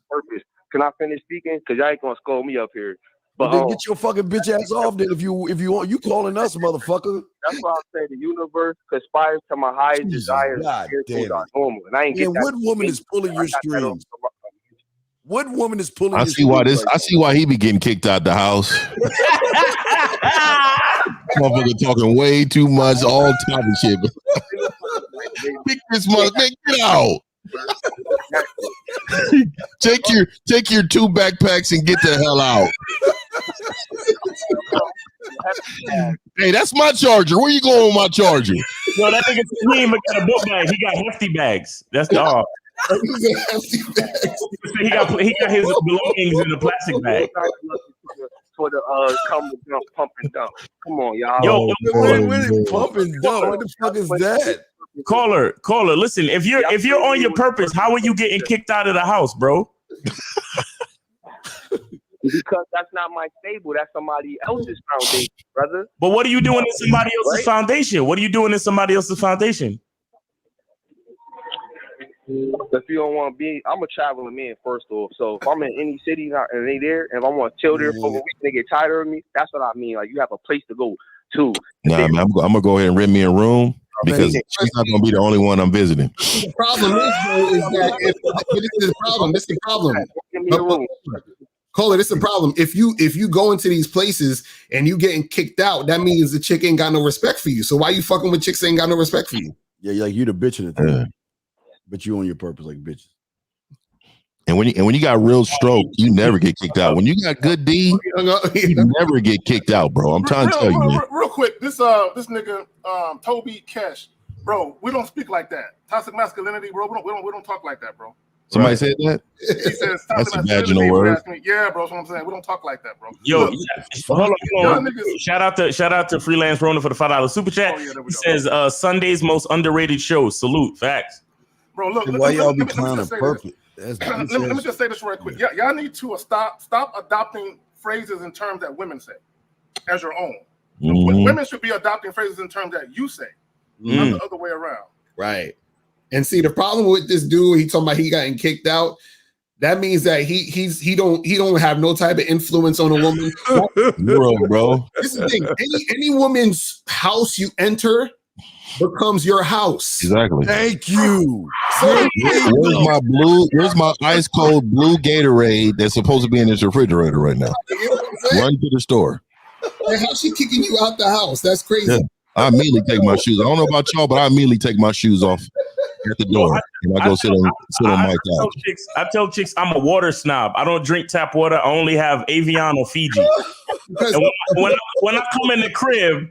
Can I finish speaking? Cause y'all ain't gonna scold me up here. But then get your fucking bitch ass off. Then if you want, you calling us, motherfucker. That's why I say the universe conspires to my highest desires. Miracles are normal, and I ain't get that. What woman is pulling your strings? What woman is pulling? I see why he be getting kicked out the house. Motherfucker talking way too much, all type of shit. Pick this motherfucker, get out. take your 2 backpacks and get the hell out. Hey, that's my charger. Where you going with my charger? No, that nigga he ain't got a book bag. He got hefty bags. That's the all. He got his belongings in a plastic bag. For the pump and dump. Come on, y'all. Yo, pump and dump. What the fuck is that? Caller, listen. If you're on your purpose, how are you getting kicked out of the house, bro? Because that's not my stable. That's somebody else's foundation, brother. But what are you doing in somebody else's foundation? What are you doing in somebody else's foundation? If you don't want to be, I'm a traveling man first off. So if I'm in any city and they there, and if I want to chill there for a week and they get tired of me, that's what I mean. Like you have a place to go to. Nah, man, I'm gonna go ahead and rent me a room because she's not gonna be the only one I'm visiting. The problem is, though, is that this is the problem. This is the problem. Give me a room. Kohler, this is the problem. If you go into these places and you getting kicked out, that means the chick ain't got no respect for you. So why you fucking with chicks that ain't got no respect for you? Yeah, like you the bitch in the thing, but you on your purpose like bitches. And when you got real stroke, you never get kicked out. When you got good D, you never get kicked out, bro. I'm trying to tell you. Real quick, this nigga Toby Cash, bro. We don't speak like that. Toxic masculinity, bro. We don't talk like that, bro. Somebody said that? He says that's a vaginal word. Yeah, bro. That's what I'm saying. We don't talk like that, bro. Yo, hold on. Shout out to Freelance Rona for the $5 super chat. He says Sunday's most underrated show. Salute. Facts. Bro, look. Why y'all be clowning perfect? Let me just say this right quick. Y'all need to stop adopting phrases and terms that women say as your own. Women should be adopting phrases and terms that you say, not the other way around. Right. And see, the problem with this dude, he talking about he gotten kicked out. That means that he don't have no type of influence on a woman. bro. This is the thing. Any woman's house you enter becomes your house. Exactly. Thank you. Where's my ice cold blue Gatorade that's supposed to be in this refrigerator right now? Run to the store. And how's she kicking you out the house? That's crazy. Yeah. I immediately take my shoes. I don't know about y'all, but I immediately take my shoes off at the door and I go sit on my couch. I tell chicks I'm a water snob. I don't drink tap water. I only have Evian or Fiji. And when I come in the crib,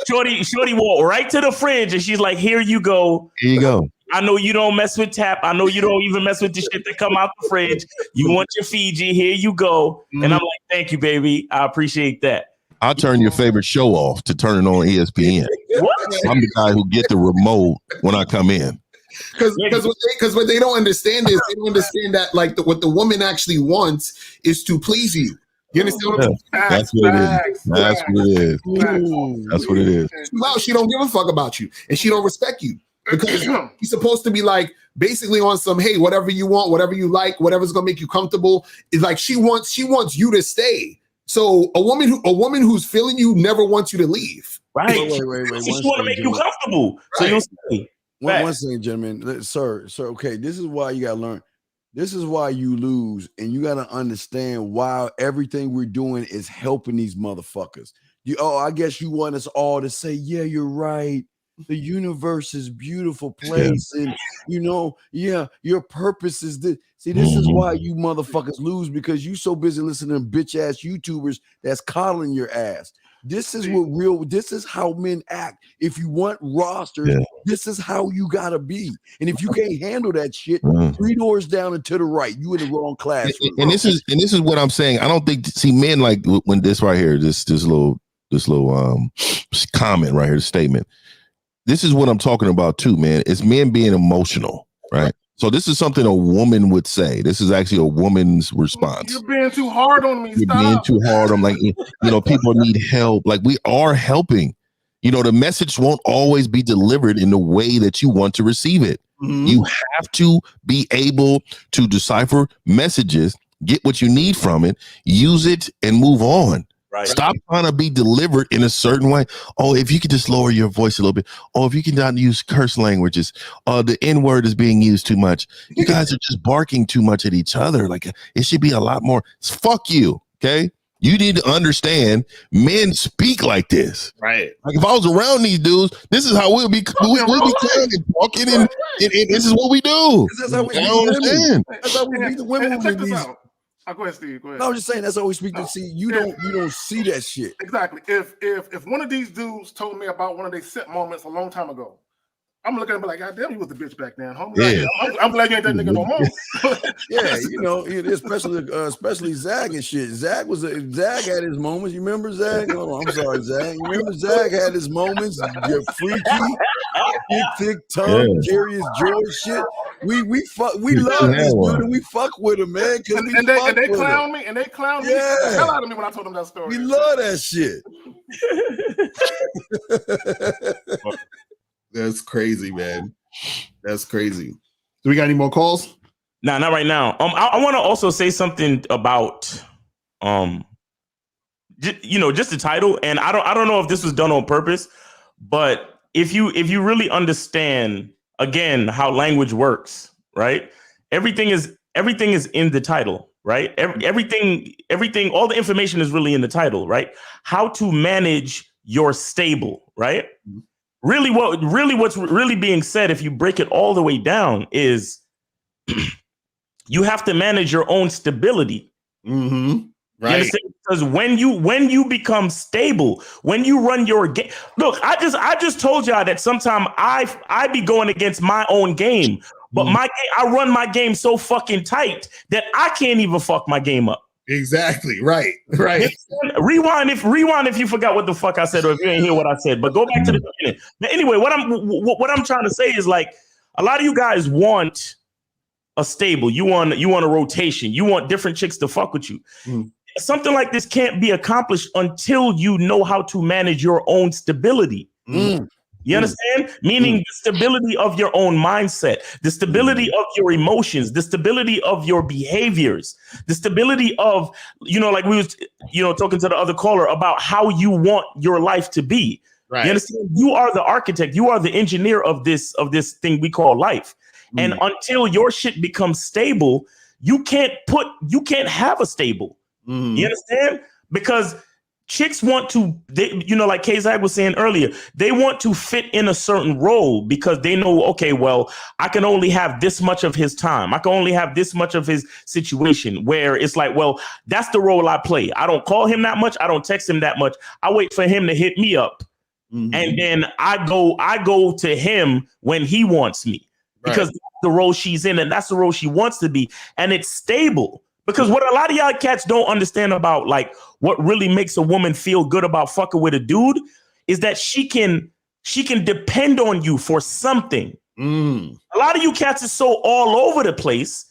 Shorty walk right to the fridge and she's like, "Here you go. Here you go. I know you don't mess with tap. I know you don't even mess with the shit that come out the fridge. You want your Fiji? Here you go." And I'm like, "Thank you, baby. I appreciate that." I'll turn your favorite show off to turn it on ESPN. What? I'm the guy who get the remote when I come in. Because what they don't understand is they don't understand that like what the woman actually wants is to please you. You understand what I'm saying? That's what it is. That's what it is. That's what it is. Well, she don't give a fuck about you and she don't respect you because she's supposed to be like basically on some, hey, whatever you want, whatever you like, whatever's gonna make you comfortable. It's like she wants you to stay. So a woman who's feeling you never wants you to leave. Right. Wait. She want to make you comfortable. So right. you'll stay. One second, gentlemen. Sir, okay, this is why you gotta learn. This is why you lose, and you gotta understand why everything we're doing is helping these motherfuckers. I guess you want us all to say, yeah, you're right. The universe is a beautiful place, and your purpose is this. See, this is why you motherfuckers lose because you so busy listening to bitch ass YouTubers that's coddling your ass. This is this is how men act. If you want rosters, this is how you gotta be. And if you can't handle that shit, 3 doors down and to the right, you in the wrong class. And this is what I'm saying. I don't think men like when this right here, this little comment right here, statement. This is what I'm talking about too, man. It's men being emotional, right? So this is something a woman would say. This is actually a woman's response. You're being too hard on me. You're being too hard. I'm like, people need help. Like we are helping. The message won't always be delivered in the way that you want to receive it. You have to be able to decipher messages, get what you need from it, use it, and move on. Right. Stop trying to be delivered in a certain way. Oh, if you could just lower your voice a little bit. Oh, if you can not use curse languages. The N-word is being used too much. You guys are just barking too much at each other. Like it should be a lot more. Fuck you. Okay. You need to understand men speak like this. Right. Like if I was around these dudes, this is how we'll be talking and this is what we do. That's how we beat the women. That's how we beat the women with these. Go ahead, Steve. Go ahead. No, I'm just saying that's how we speak to see. You don't see that shit. Exactly. If one of these dudes told me about one of their set moments a long time ago, I'm looking at him like, God damn, you was the bitch back then, homie. Yeah. I'm glad you ain't that nigga no more. Especially Zach and shit. Zach had his moments. You remember Zach? Oh, I'm sorry, Zach. You remember Zach had his moments? You're freaky, thick tongue, curious joy shit. We love this dude and we fuck with him, man. And they clown me the hell out of me when I told them that story. We love that shit. That's crazy, man. That's crazy. Do we got any more calls? Nah, not right now. I want to also say something about, just the title. And I don't know if this was done on purpose, but if you really understand again how language works, right? Everything is in the title, right? Everything, all the information is really in the title, right? How to manage your stable, right? What's really being said, if you break it all the way down, is you have to manage your own stability. Mm-hmm. Right. Because when you become stable, when you run your game, look, I just told y'all that sometimes I be going against my own game, but I run my game so fucking tight that I can't even fuck my game up. Exactly. Right. Rewind if you forgot what the fuck I said, or if you ain't hear what I said. But go back to the beginning. But anyway, what I'm trying to say is, like, a lot of you guys want a stable. You want a rotation. You want different chicks to fuck with you. Something like this can't be accomplished until you know how to manage your own stability. You understand? Meaning the stability of your own mindset, the stability of your emotions, the stability of your behaviors, the stability of, like we was, talking to the other caller about how you want your life to be. Right. You understand? You are the architect. You are the engineer of this thing we call life. And until your shit becomes stable, you can't have a stable. You understand? Because chicks want to, like K-Zag was saying earlier, they want to fit in a certain role because they know, okay, well, I can only have this much of his time. I can only have this much of his situation, where it's like, well, that's the role I play. I don't call him that much. I don't text him that much. I wait for him to hit me up. And then I go to him when he wants me, because that's the role she's in and that's the role she wants to be. And it's stable. Because what a lot of y'all cats don't understand about, like, what really makes a woman feel good about fucking with a dude is that she can depend on you for something. A lot of you cats is so all over the place.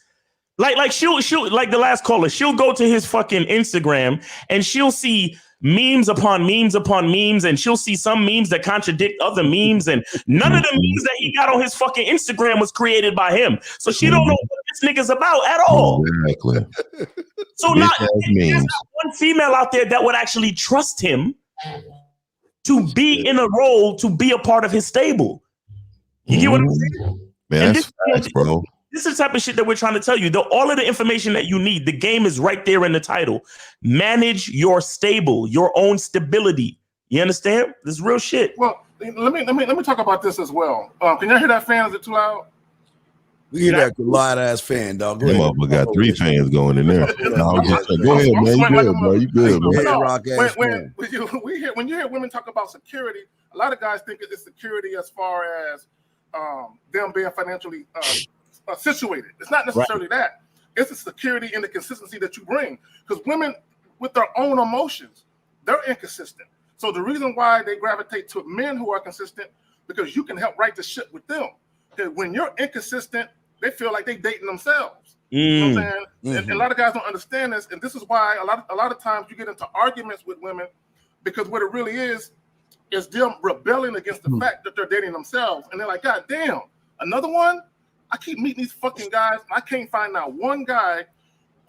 Like she'll like the last caller, she'll go to his fucking Instagram and she'll see memes upon memes upon memes, and she'll see some memes that contradict other memes, and none of the memes that he got on his fucking Instagram was created by him. So she don't know what this nigga's about at all. Exactly. So there's not one female out there that would actually trust him to be in a role, to be a part of his stable. You get what I'm saying? Man, that's facts, bro. This is the type of shit that we're trying to tell you. All of the information that you need, the game is right there in the title. Manage your stable, your own stability. You understand? This is real shit. Well, let me talk about this as well. Can y'all hear that fan? Is it too loud? We hear that loud ass fan, dog. Go ahead. We got 3 fans going in there. No, go ahead, man. You good, bro? You good, man? When you hear women talk about security, a lot of guys think it's security as far as them being financially situated. It's not necessarily that. It's the security and the consistency that you bring. Because women, with their own emotions, they're inconsistent. So the reason why they gravitate to men who are consistent, because you can help right the ship with them. Because when you're inconsistent, they feel like they're dating themselves. You know what I'm saying? And a lot of guys don't understand this, and this is why a lot of times you get into arguments with women, because what it really is them rebelling against the fact that they're dating themselves. And they're like, God damn, another one? I keep meeting these fucking guys. I can't find now one guy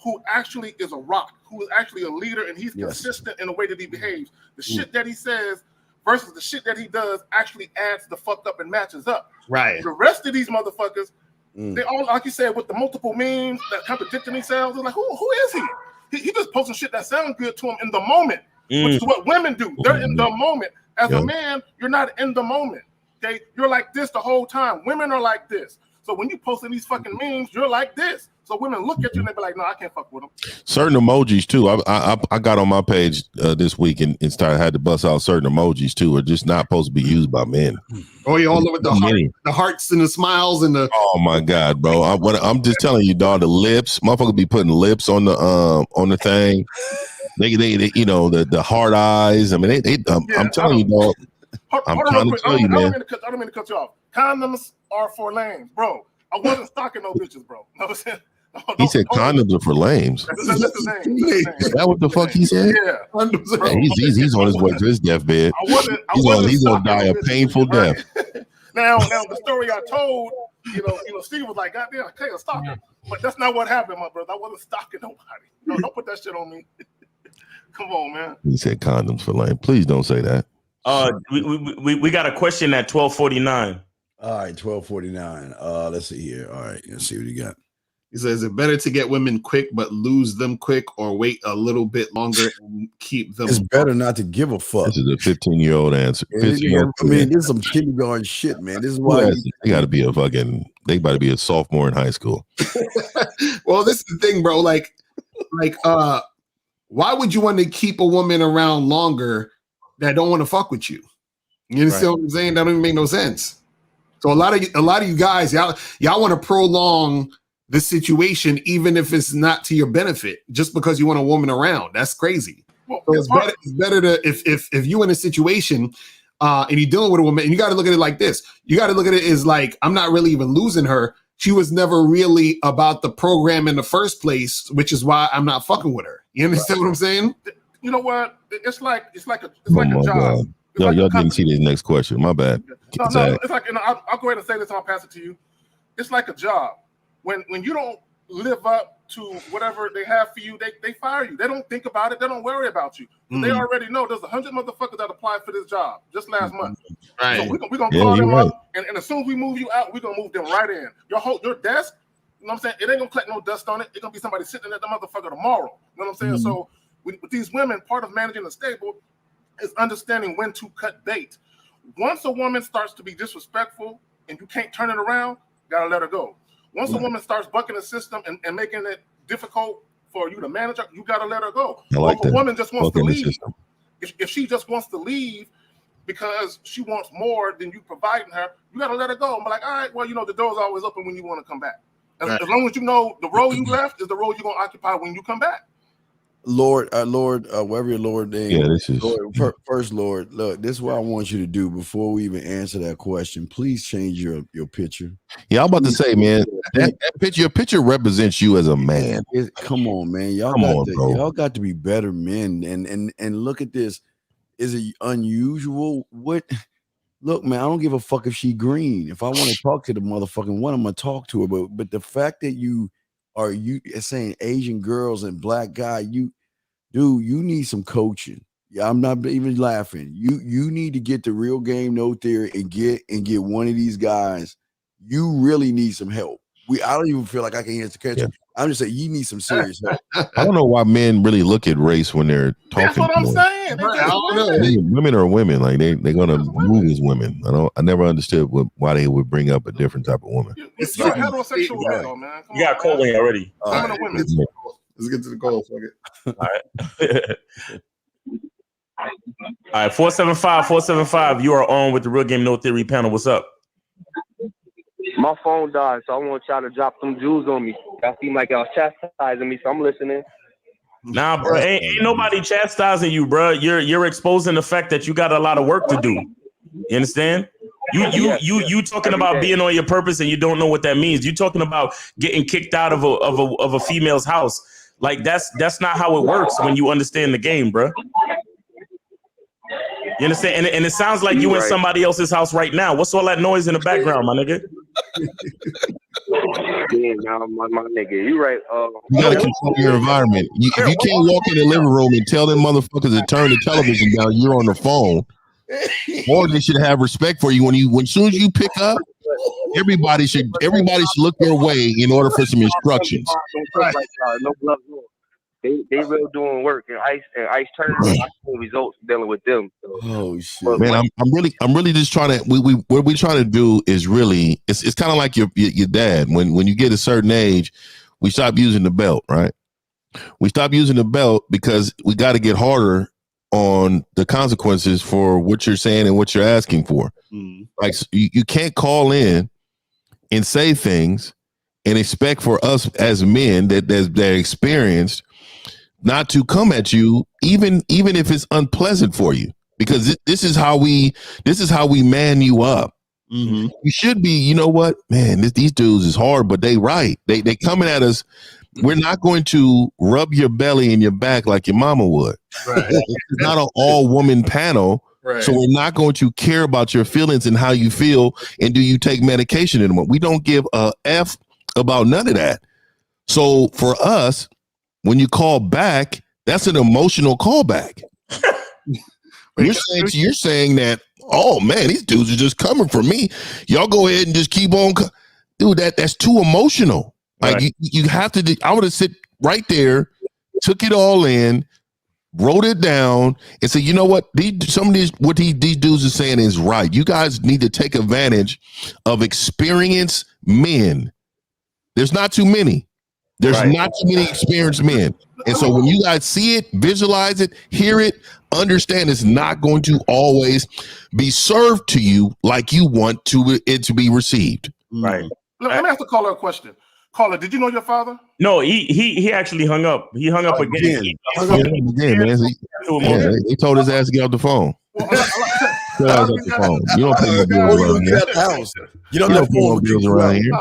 who actually is a rock, who is actually a leader, and he's consistent in the way that he behaves. The shit that he says versus the shit that he does actually adds the fuck up and matches up. Right. The rest of these motherfuckers, they all, like you said, with the multiple memes that contradicting themselves, they're like, who is he? He just posting shit that sounds good to him in the moment, which is what women do. They're in the moment. As a man, you're not in the moment. Okay, you're like this the whole time. Women are like this. So when you posting these fucking memes, you're like this. So women look at you and they be like, no, I can't fuck with them. Certain emojis too. I got on my page this week and had to bust out certain emojis too. Are just not supposed to be used by men. Oh, you all over the hearts and the smiles and the. Oh my god, bro! I'm just telling you, dog. The lips, motherfucker, be putting lips on the thing. They the hard eyes. I mean, I'm telling you, dog. I'm trying to tell you, man. I don't mean to cut you off. Condoms are for lames, bro. I wasn't stalking no bitches, bro. You know what I'm saying? He said condoms are for lames. That's his name. Is that what the fuck he said? Yeah. He's on his way to his deathbed. He's gonna die a painful death. Now the story I told Steve was like, "Goddamn, I can't stop it." But that's not what happened, my brother. I wasn't stalking nobody. No, don't put that shit on me. Come on, man. He said condoms for lame. Please don't say that. We got a question at 12:49. All right, 12:49. Let's see here. All right, let's see what you got. He says, "Is it better to get women quick but lose them quick, or wait a little bit longer and keep them?" It's better not to give a fuck. This is a 15-year-old answer. I mean, this is some kindergarten shit, man. This is why they got to be they about to be a sophomore in high school. Well, this is the thing, bro. Like, why would you want to keep a woman around longer that don't want to fuck with you? You understand what I'm saying? That don't even make no sense. So a lot of you guys, y'all want to prolong the situation, even if it's not to your benefit, just because you want a woman around. That's crazy. So it's better to if you in a situation and you're dealing with a woman, and you got to look at it like this. You got to look at it as like, I'm not really even losing her. She was never really about the program in the first place, which is why I'm not fucking with her. You understand what I'm saying? You know what? It's like a job. Y'all didn't see this next question. My bad. No, it's like, I'll go ahead and say this and I'll pass it to you. It's like a job. When you don't live up to whatever they have for you, they fire you. They don't think about it. They don't worry about you. They already know there's 100 motherfuckers that applied for this job just last month. Right. So we're going to call them up, and as soon as we move you out, we're going to move them right in. Your desk, you know what I'm saying? It ain't going to collect no dust on it. It's going to be somebody sitting at the motherfucker tomorrow. You know what I'm saying? So with these women, part of managing a stable is understanding when to cut bait. Once a woman starts to be disrespectful and you can't turn it around, you got to let her go. Once a woman starts bucking the system and making it difficult for you to manage her, you got to let her go. If a woman just wants to leave, if she just wants to leave because she wants more than you providing her, you got to let her go. I'm like, all right, well, the door's always open when you want to come back. As long as you know the role you left is the role you're going to occupy when you come back. Lord, wherever your Lord name. Yeah, this is first, Lord. Look, this is what I want you to do before we even answer that question. Please change your picture. Yeah, I'm about to say, man, that picture, your picture represents you as a man. Come on, man, y'all got to be better men. And look at this. Is it unusual? What? Look, man, I don't give a fuck if she green. If I want to talk to the motherfucking one, I'm gonna talk to her. But the fact that you saying Asian girls and black guy, you need some coaching. Yeah, I'm not even laughing. You need to get the Real Game No Theory and get one of these guys. You really need some help. I don't even feel like I can answer the question. I'm just saying you need some serious help. I don't know why men really look at race when they're talking. That's what I'm saying. Women are women. Like they're gonna move as women. I never understood why they would bring up a different type of woman. You're a heterosexual male, man. You got Coley already. Let's get to the goal. All right. All right, 475. You are on with the Real Game No Theory panel. What's up? My phone died, so I want y'all to drop some jewels on me. I seem like y'all chastising me, so I'm listening. Nah, bro, ain't nobody chastising you, bro. You're exposing the fact that you got a lot of work to do. You understand? You talking about being on your purpose and you don't know what that means. You talking about getting kicked out of a female's house. Like that's not how it works when you understand the game, bro. You understand? And it sounds like you in somebody else's house right now. What's all that noise in the background, my nigga? Yeah, my nigga, you right. You gotta control your environment. If you can't walk in the living room and tell them motherfuckers to turn the television down, you're on the phone. Or they should have respect for you when soon as you pick up. Everybody should look your way in order for some instructions. No gloves on. They real doing work, and Ice Turner. I see results dealing with them. So. Oh shit, man! I'm really just trying to. What we trying to do is really. It's kind of like your dad. When you get a certain age, we stop using the belt, right? We stop using the belt because we got to get harder on the consequences for what you're saying and what you're asking for. Like you can't call in and say things and expect for us as men that experienced not to come at you, even if it's unpleasant for you, because this is how we man you up. You should be, you know what, man, these dudes is hard, but they right. They coming at us. We're not going to rub your belly and your back like your mama would. Right. It's not an all woman panel Right. So we're not going to care about your feelings and how you feel and do you take medication anymore. We don't give a F about none of that. So for us, when you call back, that's an emotional callback. You're saying that, oh man, these dudes are just coming for me. Y'all go ahead and just keep on. Dude, that's too emotional. Like you have to, I would have sit right there, took it all in, wrote it down, and said, you know what? What these dudes are saying is right. You guys need to take advantage of experienced men. There's not too many. There's not too many experienced men. And so when you guys see it, visualize it, hear it, understand it's not going to always be served to you like you want it to be received. Right. Let me ask the caller a question. Caller, did you know your father? No, he actually hung up. He hung up again. They told his ass to get off the phone. You don't pay no bills around here. You don't pay no bills around here.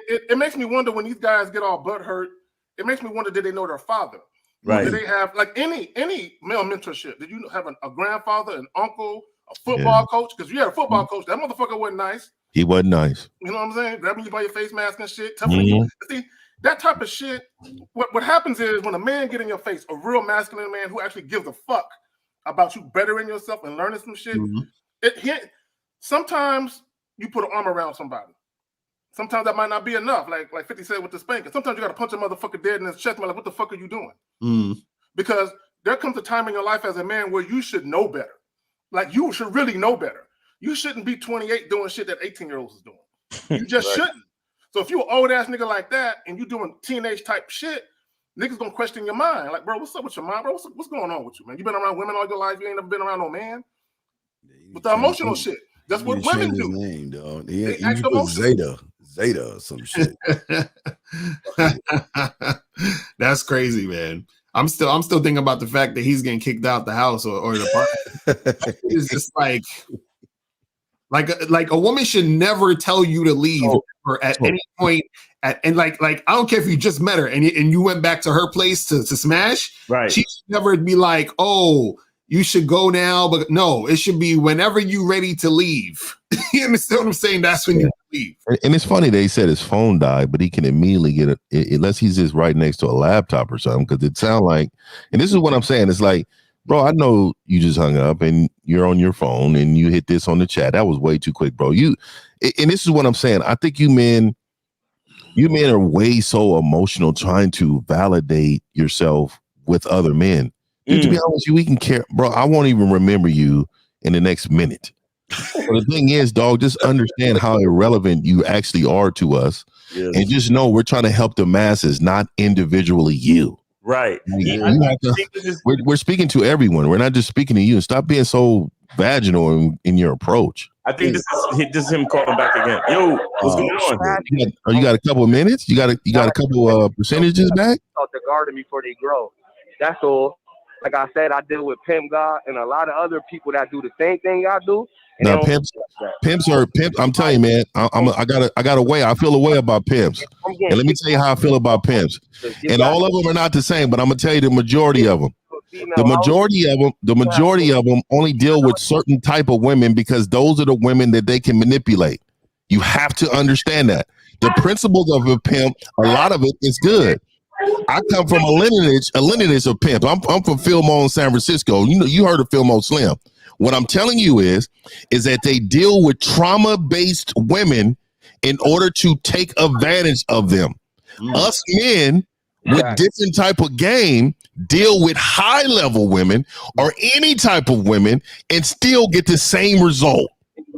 It makes me wonder when these guys get all butthurt. It makes me wonder, did they know their father? Right. Did they have like any male mentorship? Did you have a grandfather, an uncle, a football coach? Because you had a football coach. That motherfucker wasn't nice. He wasn't nice. You know what I'm saying? Grabbing you by your face mask and shit. See, that type of shit. What happens is when a man get in your face, a real masculine man who actually gives a fuck about you bettering yourself and learning some shit. Sometimes you put an arm around somebody. Sometimes that might not be enough. Like 50 said with the spanking. Sometimes you got to punch a motherfucker dead in his chest. Like, what the fuck are you doing? Because there comes a time in your life as a man where you should know better. Like you should really know better. You shouldn't be 28 doing shit that 18-year-olds is doing. You just shouldn't. So if you an old ass nigga like that and you doing teenage type shit, niggas gonna question your mind. Like, bro, what's up with your mind, bro? What's going on with you, man? You been around women all your life. You ain't never been around no man. With the emotional shit. That's what women do. His name, dog. He put Zeta or some shit. That's crazy, man. I'm still thinking about the fact that he's getting kicked out the house or the apartment. It's just like a woman should never tell you to leave or at any point. And like I don't care if you just met her and you went back to her place to smash. Right. She should never be like, oh, you should go now. But no, it should be whenever you ready to leave. You understand what I'm saying? That's when you leave. And it's funny they said his phone died, but he can immediately get it unless he's just right next to a laptop or something. Because it sounds like, and this is what I'm saying. It's like, bro, I know you just hung up and you're on your phone and you hit this on the chat. That was way too quick, bro. And this is what I'm saying. I think you men are way so emotional trying to validate yourself with other men. Dude, to be honest with you, we can care, bro. I won't even remember you in the next minute. So the thing is, dog, just understand how irrelevant you actually are to us. Yes. And just know we're trying to help the masses, not individually you. Right. We're speaking to everyone. We're not just speaking to you. Stop being so vaginal in your approach. I think this is him calling back again. Yo, what's going on? You got a couple of minutes? You got a couple percentages back? To garden before they grow. That's all. Like I said, I deal with Pimp God and a lot of other people that do the same thing I do. Now pimps. I'm telling you, man. I got a way. I feel a way about pimps, and let me tell you how I feel about pimps. And all of them are not the same, but I'm gonna tell you the majority of them. The majority of them only deal with certain type of women because those are the women that they can manipulate. You have to understand that the principles of a pimp, a lot of it is good. I come from a lineage of pimps. I'm from Fillmore, San Francisco. You heard of Fillmore Slim. What I'm telling you is that they deal with trauma-based women in order to take advantage of them. Us men with different type of game deal with high-level women or any type of women and still get the same result.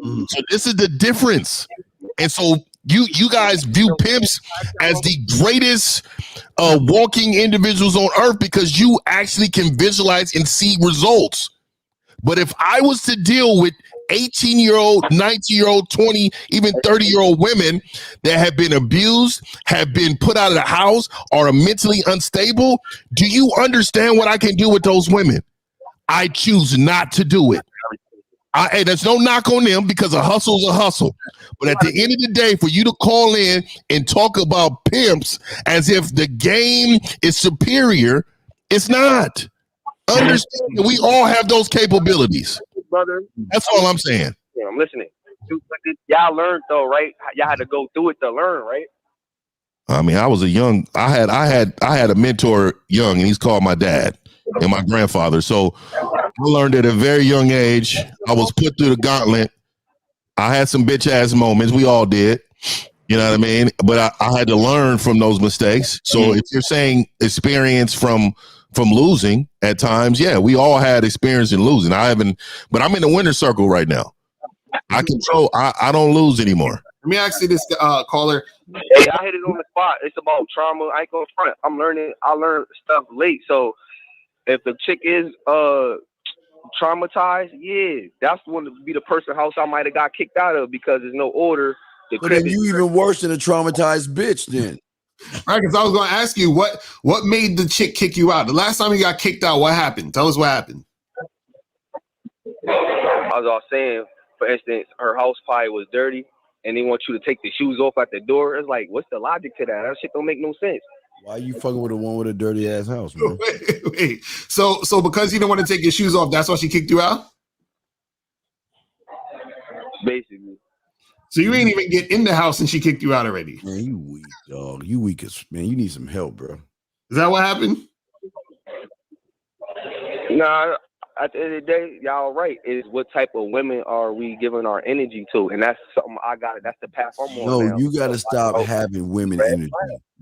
So this is the difference. And so you guys view pimps as the greatest walking individuals on earth because you actually can visualize and see results. But if I was to deal with 18-year-old, 19-year-old, 20, even 30-year-old women that have been abused, have been put out of the house, or are mentally unstable, do you understand what I can do with those women? I choose not to do it. And there's no knock on them because a hustle is a hustle. But at the end of the day, for you to call in and talk about pimps as if the game is superior, it's not. Understand that we all have those capabilities. brother. That's all I'm saying. Yeah, I'm listening. Y'all learned though, right? Y'all had to go through it to learn, right? I mean, I was I had a mentor young, and he's called my dad and my grandfather. So I learned at a very young age. I was put through the gauntlet. I had some bitch ass moments. We all did. You know what I mean? But I had to learn from those mistakes. So if you're saying experience from losing at times, yeah, we all had experience in losing. I haven't, but I'm in the winner circle right now. I don't lose anymore. Let me ask you this, caller. Hey, I hit it on the spot. It's about trauma. I ain't going front. I learned stuff late. So if the chick is traumatized, yeah, that's one to be the person house I might have got kicked out of because there's no order. But then you even worse than a traumatized bitch then. Right, because I was going to ask you what made the chick kick you out. The last time you got kicked out, what happened? Tell us what happened. As I was saying, for instance, her house pie was dirty, and they want you to take the shoes off at the door. It's like, what's the logic to that? That shit don't make no sense. Why you fucking with the one with a dirty ass house, man? Wait. So because you don't want to take your shoes off, that's why she kicked you out? Basically. So you ain't even get in the house and she kicked you out already. Man, you weak, dog. You weak as man. You need some help, bro. Is that what happened? Nah, at the end of the day, y'all right. Is what type of women are we giving our energy to? And that's something I got. That's the path I'm on. No, now. you got to stop having women energy.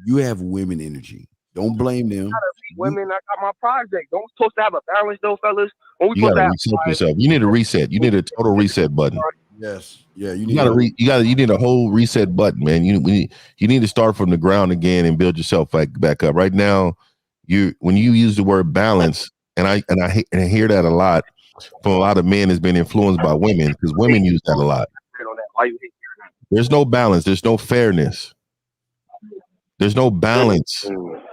You have women energy. Don't blame them. Women, I got my project. Don't supposed to have a balance though, fellas. When we You gotta reset yourself. You need a reset. You need a total reset button. Yes. Yeah. You need a whole reset button, man. You need to start from the ground again and build yourself back up. Right now, when you use the word balance, and I hear that a lot from a lot of men has been influenced by women because women use that a lot. There's no balance. There's no fairness. There's no balance.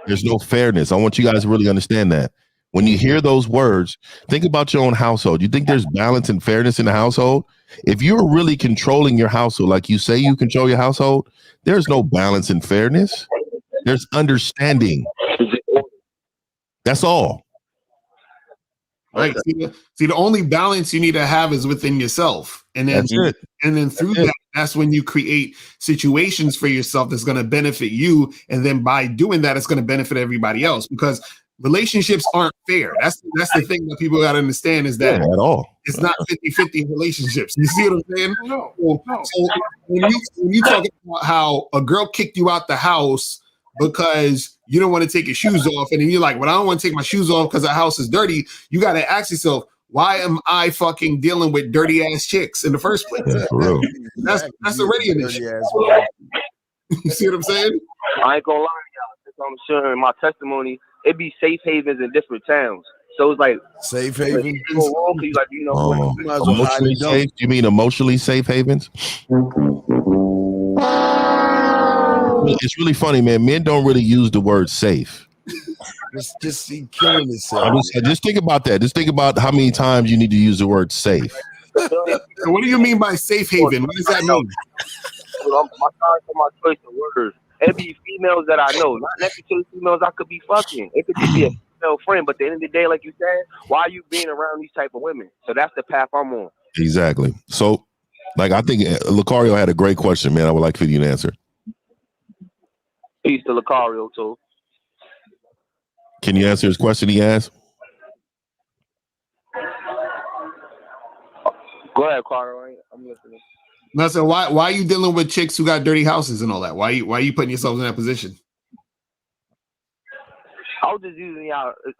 There's no fairness. I want you guys to really understand that. When you hear those words, think about your own household. You think there's balance and fairness in the household? If you're really controlling your household, like you say you control your household, there's no balance and fairness. There's understanding. That's all. Right. See, the only balance you need to have is within yourself. And then, That's it. And then through that, that's when you create situations for yourself that's going to benefit you. And then by doing that, it's going to benefit everybody else because relationships aren't fair. That's the thing that people got to understand is that at all. It's not 50-50 relationships. You see what I'm saying? No. So when you talk about how a girl kicked you out the house because you don't want to take your shoes off, and then you're like, well, I don't want to take my shoes off because the house is dirty. You got to ask yourself, why am I fucking dealing with dirty ass chicks in the first place? Yeah, for real. That's already an issue. You see what I'm saying? I ain't gonna lie to y'all. I'm sure in my testimony, it be safe havens in different towns. So it's like safe havens. Like, emotionally safe? You mean emotionally safe havens? It's really funny, man. Men don't really use the word safe. Just killing itself. Just think about that. Just think about how many times you need to use the word safe. What do you mean by safe haven? What does that mean? My choice of words. It be females that I know, not necessarily females I could be fucking. It could just be a female friend, but at the end of the day, like you said, why are you being around these type of women? So that's the path I'm on. Exactly. So, like, I think Locario had a great question, man. I would like for you to answer. Peace to Locario, too. Can you answer his question he asked? Go ahead, Carter. I'm listening. No, so why are you dealing with chicks who got dirty houses and all that? Why are you putting yourself in that position? I was just using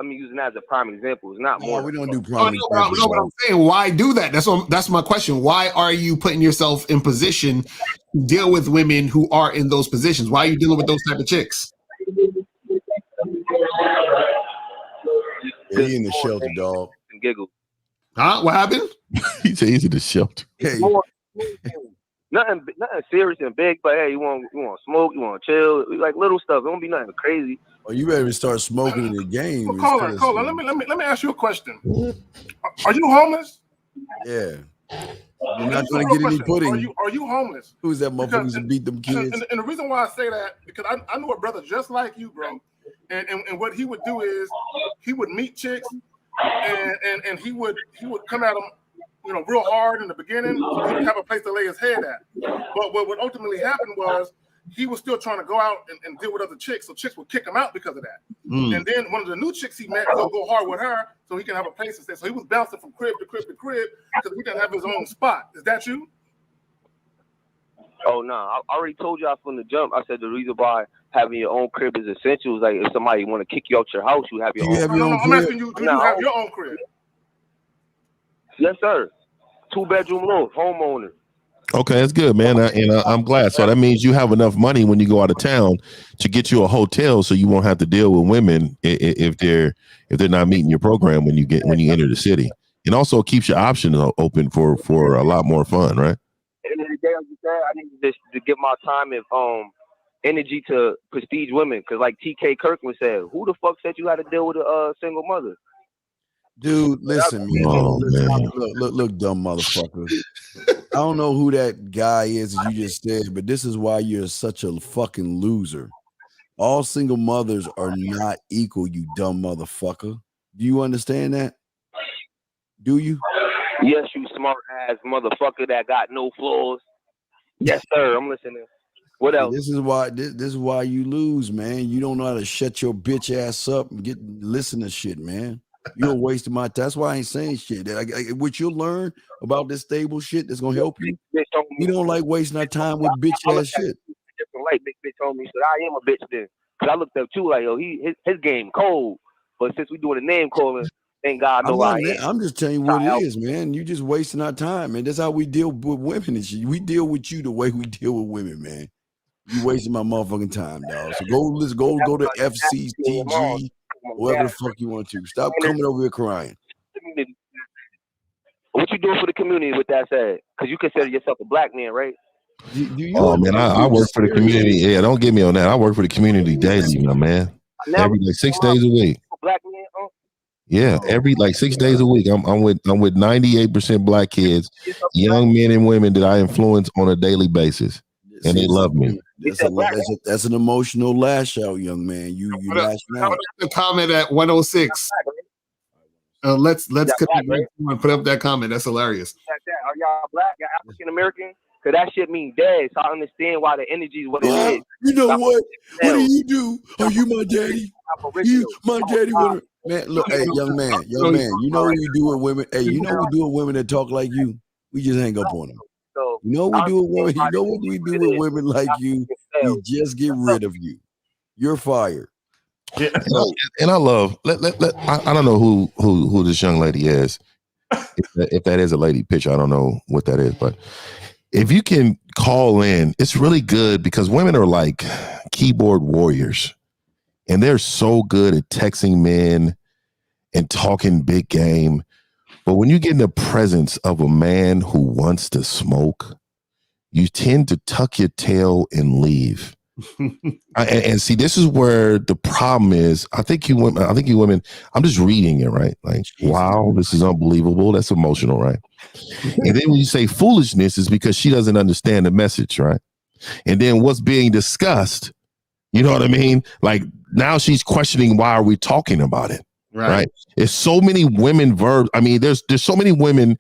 using that as a prime example. It's not more. We don't do prime examples. No, but I'm saying, why do that? That's my question. Why are you putting yourself in position to deal with women who are in those positions? Why are you dealing with those type of chicks? Yeah, he in the shelter, dog. Giggle. Huh? What happened? He said he's in the shelter. Hey. Nothing serious and big, but hey, you want to smoke, you want to chill, like little stuff. It won't be nothing crazy. Oh, you better start smoking in the game. Well, caller, let me ask you a question. Are you homeless? Yeah. You're not going to get any pudding. Are you homeless? Who's that motherfucker who beat them kids? And the reason why I say that, because I knew a brother just like you, bro. And what he would do is he would meet chicks and he would come at them real hard in the beginning, he didn't have a place to lay his head at. But what ultimately happened was he was still trying to go out and deal with other chicks, so chicks would kick him out because of that. And then one of the new chicks he met, he'll go hard with her so he can have a place to stay. So he was bouncing from crib to crib to crib because he didn't have his own spot. Is that you? Oh no, I already told y'all from the jump. I said the reason why having your own crib is essential is like if somebody want to kick you out your house, you have your own. No, I'm asking you, do you have your own crib? Yes, sir. 2-bedroom roof, homeowner. Okay, that's good, man. I'm glad. So that means you have enough money when you go out of town to get you a hotel, so you won't have to deal with women if they're not meeting your program when you enter the city. And also keeps your options open for a lot more fun, right? At the end of the day, like you said, I need to give my time and energy to prestige women, because like T.K. Kirkman said, who the fuck said you had to deal with a single mother? Dude, listen, man. Look, dumb motherfucker. I don't know who that guy is, as you just said, but this is why you're such a fucking loser. All single mothers are not equal, you dumb motherfucker. Do you understand that? Do you? Yes, you smart ass motherfucker that got no flaws. Yes, sir. I'm listening. What else? This is why you lose, man. You don't know how to shut your bitch ass up and listen to shit, man. You're wasting my time. That's why I ain't saying shit. What you'll learn about this stable shit that's gonna help you. We don't like wasting our time with bitch ass shit. Different light, big bitch told me, so I am a bitch then. Cause I looked up too, like, yo, his game cold. But since we doing the name calling, thank God I know I am. I'm just telling you what it is, man. You just wasting our time, man. That's how we deal with women and shit. We deal with you the way we deal with women, man. You wasting my motherfucking time, dog. So let's go to FCTG, whatever the fuck you want to. Stop coming over here crying. What you doing for the community with that said? Because you consider yourself a black man, right? I work for the community. Yeah, don't get me on that. I work for the community daily, my man. Every 6 days a week. Black man, yeah, every 6 days a week. I'm with 98% black kids, young men and women that I influence on a daily basis, and they love me. That's an emotional lash out, young man. You lash out. The comment at 106. Let's put up that comment. That's hilarious. Are y'all black? Y'all African American? Cause that shit mean dead. So I understand why the energy is what it is. You know what? What do you do? Are you my daddy? My daddy wanna. Man, look, hey, young man. You know what we do with women? Hey, you know what we do with women that talk like you? We just hang up on them. You know what we do with women? You know what we do with women like you? We just get rid of you. You're fired. Yeah. And I love. I don't know who this young lady is. If that is a lady picture, I don't know what that is, but if you can call in, it's really good because women are like keyboard warriors, and they're so good at texting men and talking big game. But when you get in the presence of a man who wants to smoke, you tend to tuck your tail and leave. and see, this is where the problem is. I think you women, I'm just reading it, right? Like, wow, this is unbelievable. That's emotional, right? And then when you say foolishness, is because she doesn't understand the message, right? And then what's being discussed, you know what I mean? Like, now she's questioning, why are we talking about it? Right. There's so many women verbs. I mean, there's so many women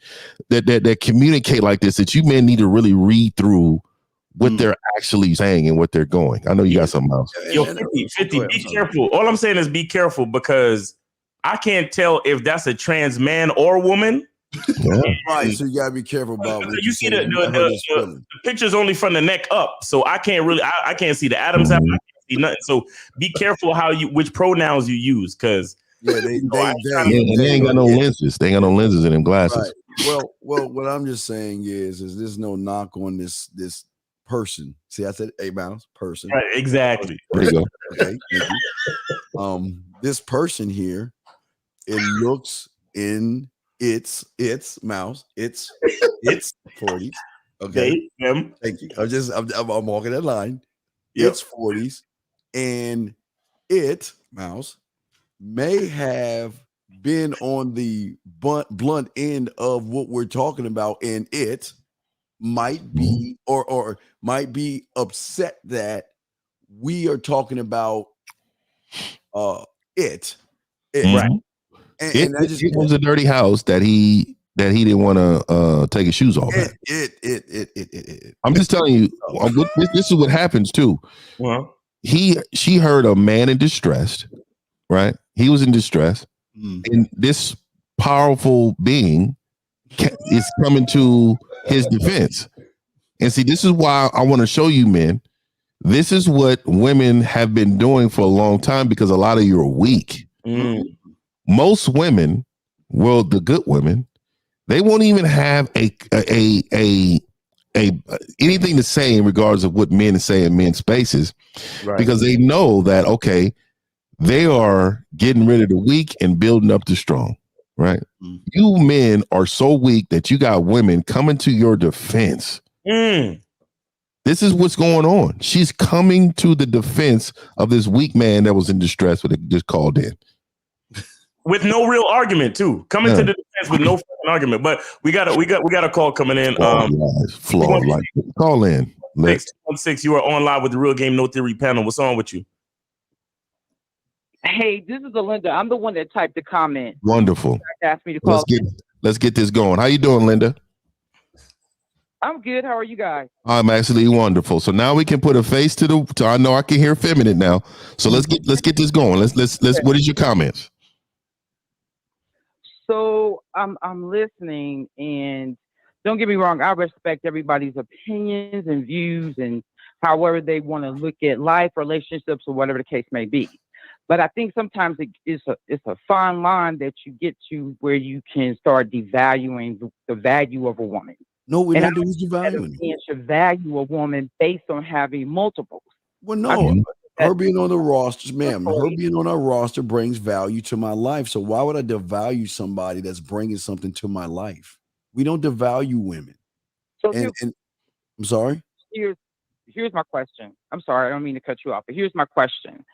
that communicate like this that you men need to really read through what they're actually saying and what they're going. I know you got something else. Yo, 50, be careful. All I'm saying is be careful, because I can't tell if that's a trans man or woman. Yeah. Right, so you gotta be careful about what you see the picture's only from the neck up, so I can't really I can't see the Adam's apple. I can't see nothing. So be careful which pronouns you use, because they ain't got no lenses. They ain't got no lenses in them glasses. Right. Well, what I'm just saying is there's no knock on this person. See, I said a mouse person. Right, exactly. There you go. Okay. This person here, it looks in its mouse. It's 40s. Okay. Thank you. I'm walking that line. Yep. It's 40s, and it mouse may have been on the blunt end of what we're talking about, and it might be or might be upset that we are talking about it. Right. And that just was a dirty house that he that he didn't want to take his shoes off. I'm just telling you, this is what happens too. Well, she heard a man in distress, right? He was in distress, and this powerful being is coming to his defense. And see, this is why I want to show you, men. This is what women have been doing for a long time because a lot of you are weak. Most women, well, the good women, they won't even have anything to say in regards of what men say in men's spaces, because they know that, okay, they are getting rid of the weak and building up the strong, right? You men are so weak that you got women coming to your defense. This is what's going on. She's coming to the defense of this weak man that was in distress, but it just called in. With no real argument, too. Coming to the defense with no fucking argument. But we got a call coming in. Flawed life. Call in. 616, you are on live with the Real Game No Theory panel. What's on with you? Hey, this is Linda. I'm the one that typed the comment. Wonderful. Asked me to call. Let's get this going. How you doing, Linda? I'm good. How are you guys? I'm actually wonderful. So now we can put a face to I know I can hear feminine now. So let's get this going. Let's what is your comments? So I'm listening, and don't get me wrong, I respect everybody's opinions and views and however they want to look at life, relationships, or whatever the case may be. But I think sometimes it's a fine line that you get to where you can start devaluing the value of a woman. No, we're not doing devaluing. You should value a woman based on having multiples. Well, no, her being on the roster, ma'am, her being on our roster brings value to my life. So why would I devalue somebody that's bringing something to my life? We don't devalue women. So and I'm sorry. Here's my question. I'm sorry, I don't mean to cut you off, but here's my question.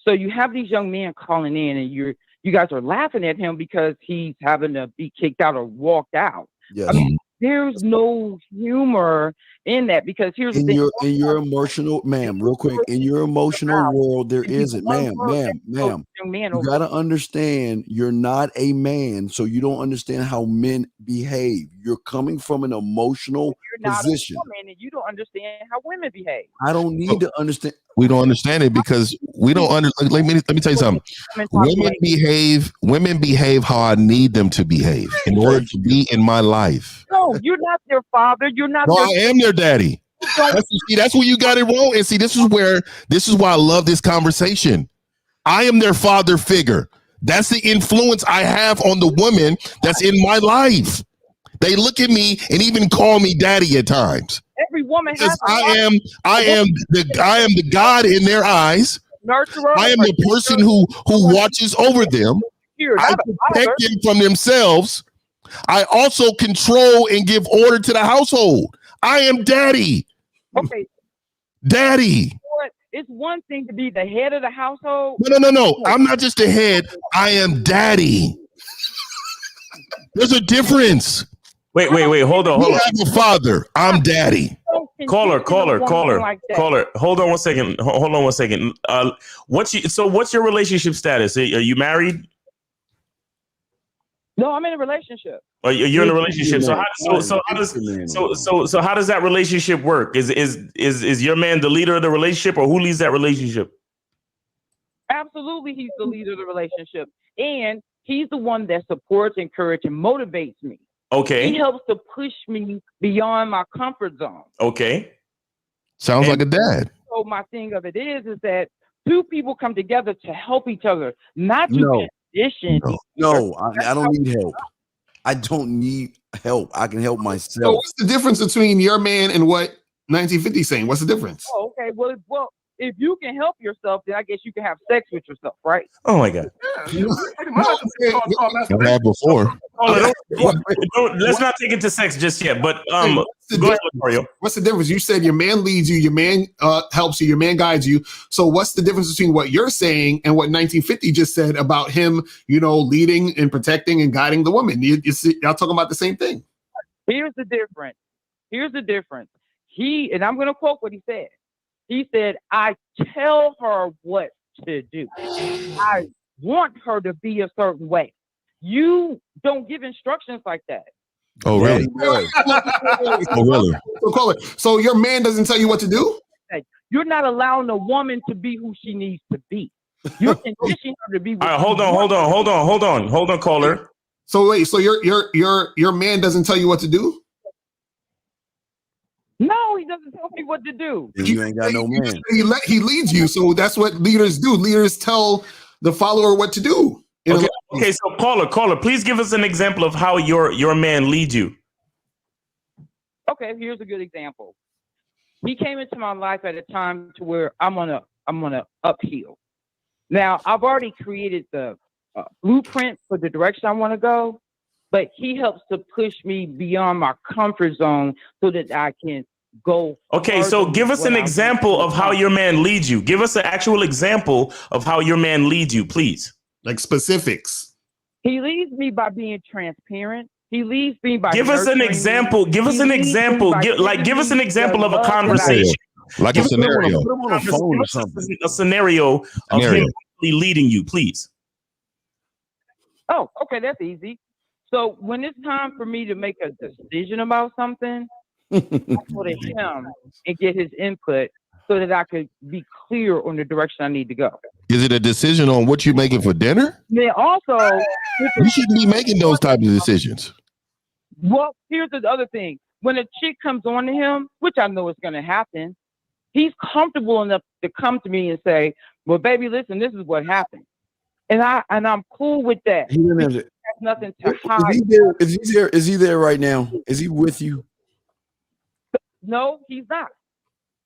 So you have these young men calling in, and you guys are laughing at him because he's having to be kicked out or walked out. Yes. I mean, there's no humor in that, because here's the thing. In your emotional, ma'am, real quick, in your emotional world, there isn't, ma'am. You gotta understand, you're not a man, so you don't understand how men behave. You're coming from an emotional position. You're not a woman, and you don't understand how women behave. I don't need to understand. We don't understand it because we don't let me tell you something. Women behave how I need them to behave in order to be in my life. No, you're not their father. You're not. No, I am their daddy. That's where you got it wrong. And see, this is why I love this conversation. I am their father figure. That's the influence I have on the women that's in my life. They look at me and even call me daddy at times. Every woman has I am the God in their eyes. Nurturer. I am the person who watches over them. I protect them from themselves. I also control and give order to the household. I am daddy. Okay. Daddy. It's one thing to be the head of the household. No. I'm not just the head. I am daddy. There's a difference. Wait. Hold on. You have a father. I'm daddy. Caller. Hold on one second. What's your relationship status? Are you married? No, I'm in a relationship. Oh, you're in a relationship. So how does that relationship work? Is your man the leader of the relationship, or who leads that relationship? Absolutely, he's the leader of the relationship, and he's the one that supports, encourages, and motivates me. Okay. He helps to push me beyond my comfort zone. Okay. Sounds like a dad. So my thing of it is that two people come together to help each other, not to condition. No, I don't need help. I don't need help. I can help myself. So what's the difference between your man and what 1950 is saying? What's the difference? Oh, okay. Well, if you can help yourself, then I guess you can have sex with yourself, right? Oh my God. I've had before. Let's not take it to sex just yet. But go ahead, Locario. What's the difference? You said your man leads you, your man helps you, your man guides you. So what's the difference between what you're saying and what 1950 just said about him, leading and protecting and guiding the woman? Y'all talking about the same thing. Here's the difference. And I'm going to quote what he said. He said, I tell her what to do. I want her to be a certain way. You don't give instructions like that. Oh, really? Oh, really? So, caller, so your man doesn't tell you what to do? You're not allowing a woman to be who she needs to be. You're conditioning her to be. All right, hold on, caller. So wait, so your man doesn't tell you what to do? No, he doesn't tell me what to do. You ain't got no man. He leads you, so that's what leaders do. Leaders tell the follower what to do. Okay, so caller, please give us an example of how your man leads you. Okay, here's a good example. He came into my life at a time to where I'm on a uphill. Now I've already created the blueprint for the direction I want to go, but he helps to push me beyond my comfort zone so that I can go. Okay, so give us an example of how your man leads you. Give us an actual example of how your man leads you, please. Like specifics. He leads me by being transparent. He leads me by give us an example. Give us an example. Give us an example of a conversation. Like a scenario. Put him on a phone or something. A scenario of him leading you, please. Oh, okay, that's easy. So when it's time for me to make a decision about something, I go to him and get his input so that I could be clear on the direction I need to go. Is it a decision on what you're making for dinner? Then also, you shouldn't be making those types of decisions. Well, here's the other thing. When a chick comes on to him, which I know is going to happen, he's comfortable enough to come to me and say, well, baby, listen, this is what happened. And I'm cool with that. He doesn't have to, nothing to hide. Is he there right now? Is he with you? No, he's not.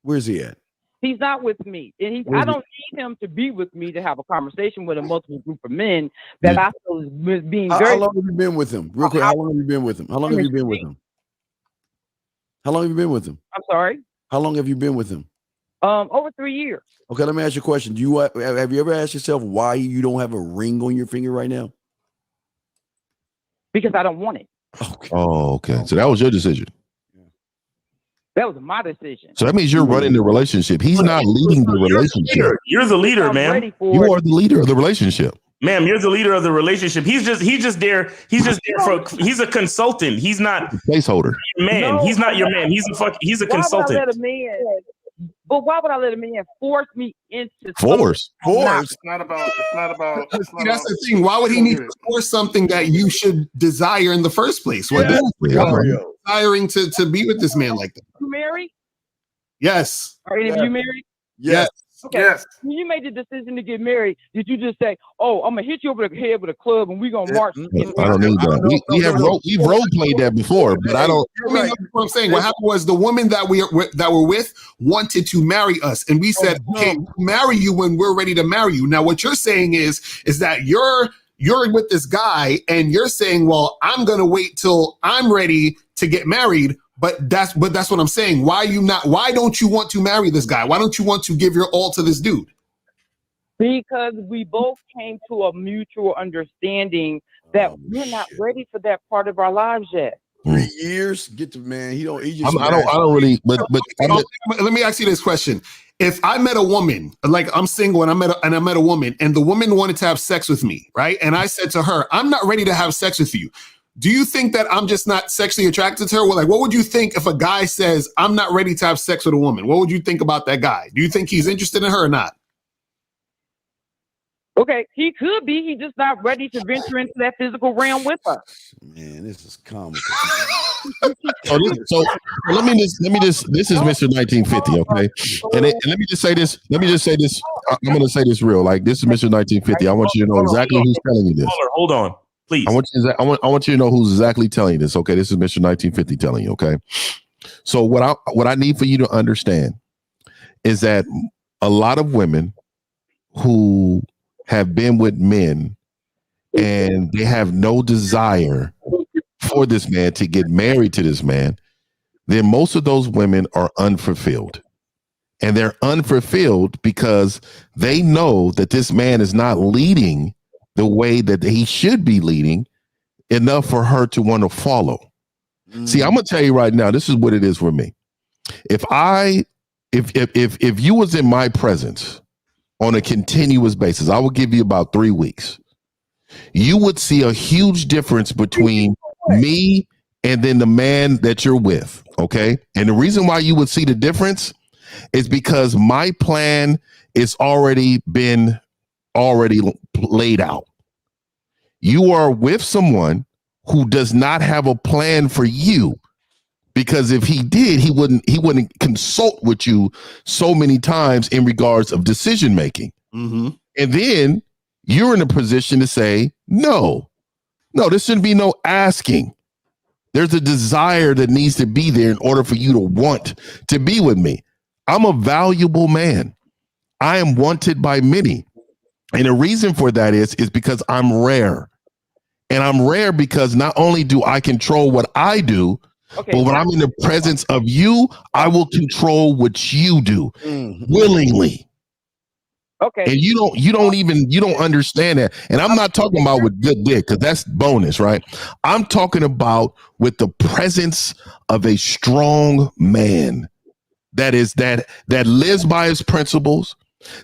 Where's he at? He's not with me. And I don't need him to be with me to have a conversation with a multiple group of men that I feel is being very. How long have you been with him? Real quick, how long have you been with him? How long have you been with him? How long have you been with him? I'm sorry? How long have you been with him? Over 3 years. Okay, let me ask you a question. Have you ever asked yourself why you don't have a ring on your finger right now? Because I don't want it. Okay. Oh, okay. So that was your decision. That was my decision. So that means you're running the relationship. He's not leading the relationship. You're the leader, man. You are the leader of the relationship. Ma'am, you're the leader of the relationship. He's just there. He's a consultant. He's not a placeholder. Man, no, he's not your man. He's a consultant. But why would I let a man force me into force? It's not about. That's the thing. Why would he need to force something that you should desire in the first place? What desiring to be with this man like that? You married? Yes. Are any of you married? Yes. Okay. Yes. When you made the decision to get married, did you just say, "Oh, I'm gonna hit you over the head with a club and we're gonna march"? I don't need that. We've role played that before, but I don't. That's what I'm saying. What happened was the woman that we're with wanted to marry us, and we said, "Okay, we'll marry you when we're ready to marry you." Now, what you're saying is that you're with this guy, and you're saying, "Well, I'm gonna wait till I'm ready to get married." But that's what I'm saying. Why don't you want to marry this guy? Why don't you want to give your all to this dude? Because we both came to a mutual understanding that we're not ready for that part of our lives yet. 3 years, get the man. He just. I don't really. But let me ask you this question: if I met a woman, like I'm single, and I met a woman, and the woman wanted to have sex with me, right? And I said to her, "I'm not ready to have sex with you." Do you think that I'm just not sexually attracted to her? Well, like, what would you think if a guy says, I'm not ready to have sex with a woman? What would you think about that guy? Do you think he's interested in her or not? Okay, he could be. He's just not ready to venture into that physical realm with us. Man, this is comical. so let me just. This is Mr. 1950, okay? And let me just say this. I'm going to say this real. Like, this is Mr. 1950. I want you to know exactly who's telling you this. Hold on. Please. I want you to know who's exactly telling you this. Okay, this is Mr. 1950 telling you. Okay, so what I need for you to understand is that a lot of women who have been with men and they have no desire for this man to get married to this man, then most of those women are unfulfilled, and they're unfulfilled because they know that this man is not leading the way that he should be leading enough for her to want to follow. See, I'm gonna tell you right now, this is what it is for me. If you was in my presence on a continuous basis, I would give you about 3 weeks. You would see a huge difference between me and then the man that you're with. Okay. And the reason why you would see the difference is because my plan is already laid out. You are with someone who does not have a plan for you, because if he did, he wouldn't consult with you so many times in regards of decision making. Mm-hmm. And then you're in a position to say, no, there shouldn't be no asking. There's a desire that needs to be there in order for you to want to be with me. I'm a valuable man. I am wanted by many. And the reason for that is because I'm rare. And I'm rare because not only do I control what I do, but when I'm in the presence of you, I will control what you do willingly. Okay. And you don't understand that. And I'm not talking about with good dick, because that's bonus, right? I'm talking about with the presence of a strong man that lives by his principles,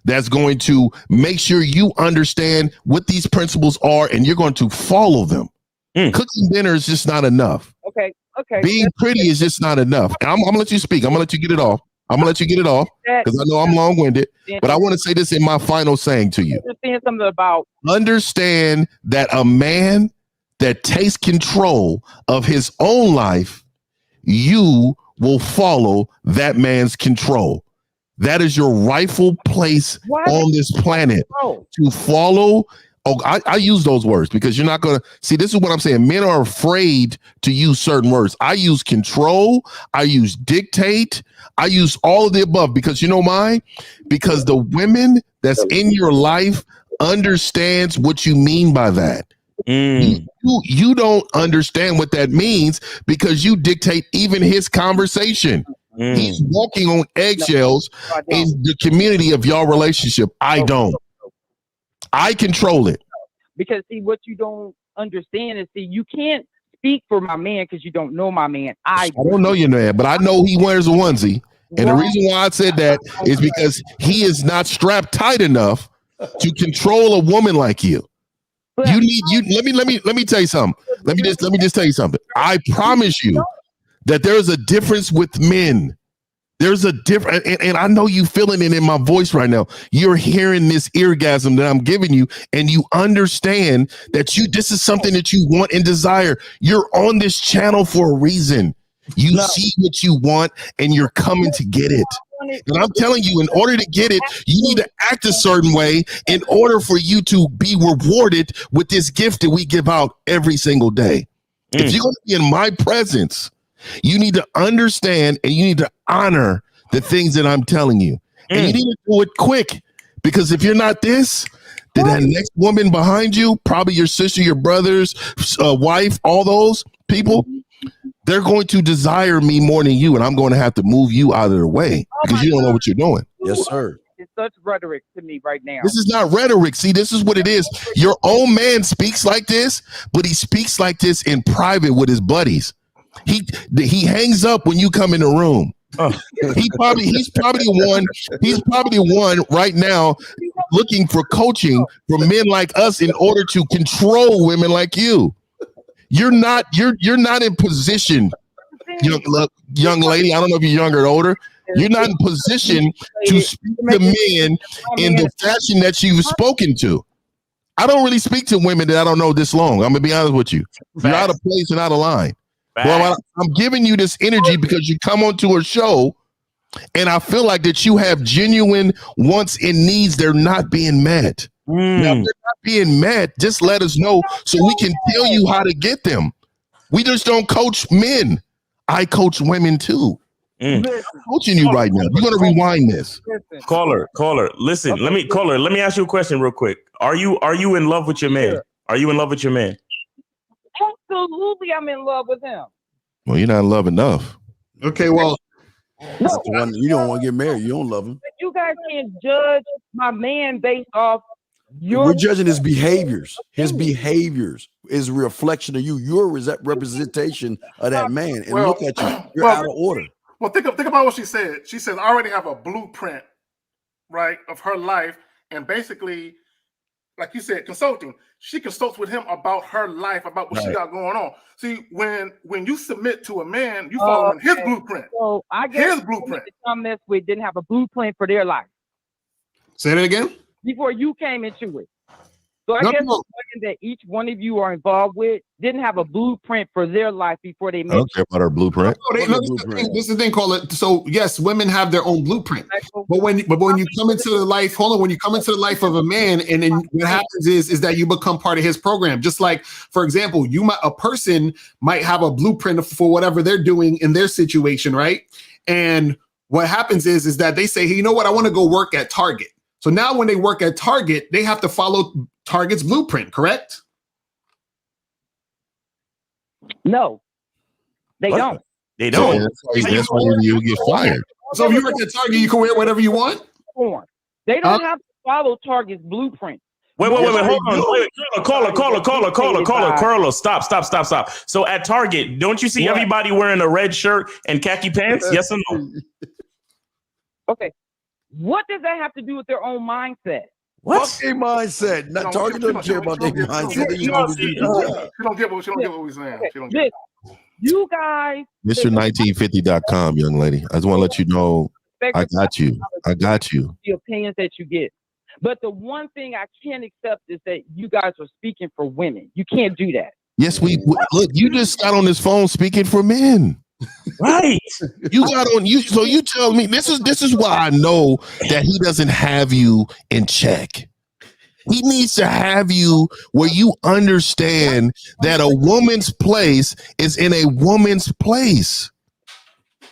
that's going to make sure you understand what these principles are and you're going to follow them. Cooking dinner is just not enough. Okay. Being pretty is just not enough. And I'm gonna let you speak. I'm gonna let you get it off. Because I know I'm long-winded, but I want to say this in my final saying to you. Understand that a man that takes control of his own life, you will follow that man's control. That is your rightful place on this planet to follow. Oh, I use those words because you're not going to see. This is what I'm saying. Men are afraid to use certain words. I use control. I use dictate. I use all of the above because you know why? Because the women that's in your life understands what you mean by that. You don't understand what that means because you dictate even his conversation. He's walking on eggshells in the community of your relationship. I don't. I control it. Because see, what you don't understand is, see, you can't speak for my man because you don't know my man. I don't know your man, but I know he wears a onesie. And the reason why I said that is because he is not strapped tight enough to control a woman like you. Let me tell you something. Let me just tell you something. I promise you that there's a difference with men. There's a different, and I know you feeling it in my voice right now. You're hearing this eargasm that I'm giving you, and you understand that this is something that you want and desire. You're on this channel for a reason. You see what you want, and you're coming to get it. And I'm telling you, in order to get it, you need to act a certain way in order for you to be rewarded with this gift that we give out every single day. If you're going to be in my presence, you need to understand and you need to honor the things that I'm telling you. And you need to do it quick, because if you're not this, then that next woman behind you, probably your sister, your brother's wife, all those people, they're going to desire me more than you, and I'm going to have to move you out of the way because you don't know what you're doing. Yes, sir. It's such rhetoric to me right now. This is not rhetoric. See, this is what it is. Your own man speaks like this, but he speaks like this in private with his buddies. He hangs up when you come in the room. He's probably the one right now looking for coaching from men like us in order to control women like you. You're not in position, young lady. I don't know if you're younger or older. You're not in position to speak to men in the fashion that you've spoken to. I don't really speak to women that I don't know this long. I'm gonna be honest with you. You're out of place and out of line. Well, I'm giving you this energy because you come onto a show and I feel like that you have genuine wants and needs. They're not being met. Now, if they're not being met, just let us know so we can tell you how to get them. We just don't coach men. I coach women too. I'm coaching you right now. You're going to rewind this. Caller, listen, let me ask you a question real quick. Are you in love with your man? Are you in love with your man? Absolutely, I'm in love with him. Well, you're not in love enough. Okay, well, you don't want to get married. You don't love him. But you guys can't judge my man based off your. We're judging his behaviors. His behaviors is a reflection of you. You're a representation of that man. And look at you. You're out of order. Well, think about what she said. She said, I already have a blueprint, right, of her life, and basically like you said, consulting. She consults with him about her life, about what she got going on. See, when you submit to a man, you following his blueprint. So I guess his blueprint. Some mess with didn't have a blueprint for their life. Say that again? Before you came into it. So I guess the women that each one of you are involved with didn't have a blueprint for their life before they met. I don't care about our blueprint. This is the thing, call it. So yes, women have their own blueprint. But when you come into the life, when you come into the life of a man, and then what happens is that you become part of his program. Just like, for example, a person might have a blueprint for whatever they're doing in their situation, right? And what happens is that they say, hey, you know what, I want to go work at Target. So now when they work at Target, they have to follow Target's blueprint, correct? No, they don't. They don't. That's why you get fired. So if you work at Target, you can wear whatever you want? They don't have to follow Target's blueprint. Wait, hold on. Wait, caller, stop. So at Target, don't you see everybody wearing a red shirt and khaki pants? Yes or no? Okay. What does that have to do with their own mindset? What? Fuck their mindset. Not Target doesn't care about their mindset. She don't get what we're saying. She don't get you guys. Mr1950.com, young lady. I just want to let you know I got you. The opinions that you get. But the one thing I can't accept is that you guys are speaking for women. You can't do that. Yes, look, you just got on this phone speaking for men. Right. You got on you. So you tell me this is why I know that he doesn't have you in check. He needs to have you where you understand that a woman's place is in a woman's place.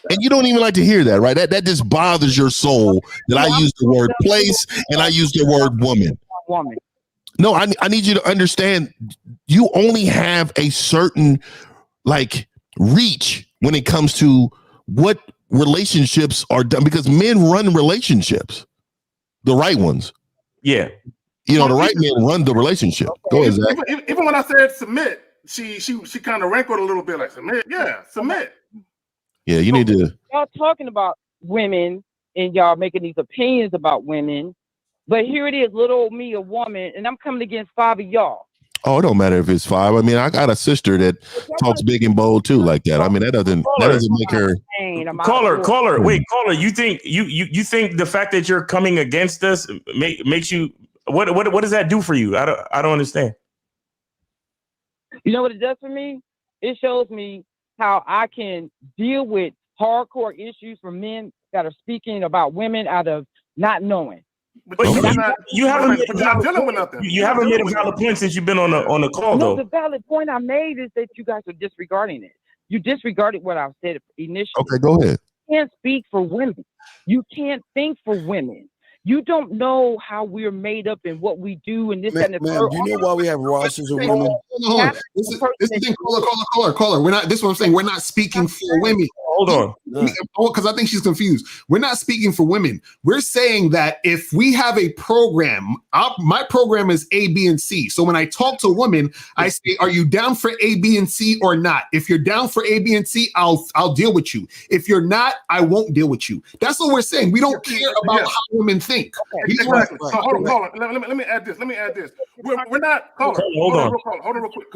And you don't even like to hear that, right? That just bothers your soul that I use the word place and I use the word woman. No, I need you to understand you only have a certain reach when it comes to what relationships are done, because men run relationships, the right ones. Yeah. The right men run the relationship. Go ahead, Zach. Even when I said submit, she kind of rankled a little bit, like submit. Yeah, submit. Yeah, you need to. Y'all talking about women and y'all making these opinions about women, but here it is, little old me, a woman, and I'm coming against 5 of y'all. Oh, it don't matter if it's 5. I mean, I got a sister that talks big and bold too, like that. I mean, that doesn't make her. Caller. Wait, caller. You think you think the fact that you're coming against us makes you what does that do for you? I don't understand. You know what it does for me? It shows me how I can deal with hardcore issues for men that are speaking about women out of not knowing. But you haven't made a valid point since you've been on the call, though. The valid point I made is that you guys are disregarding it. You disregarded what I said initially. Okay, go ahead. You can't speak for women. You can't think for women. You don't know how we're made up and what we do and this and the third. Do you know why we have rosters of women? Hold on. This is the thing. Caller. We're not. This is what I'm saying. We're not speaking for women. Hold on. Because I think she's confused. We're not speaking for women. We're saying that if we have a program, my program is A, B, and C. So when I talk to women, I say, "Are you down for A, B, and C or not?" If you're down for A, B, and C, I'll deal with you. If you're not, I won't deal with you. That's what we're saying. We don't care about how women think. Exactly. So hold on. Let me add this. We're not. Hold on real quick.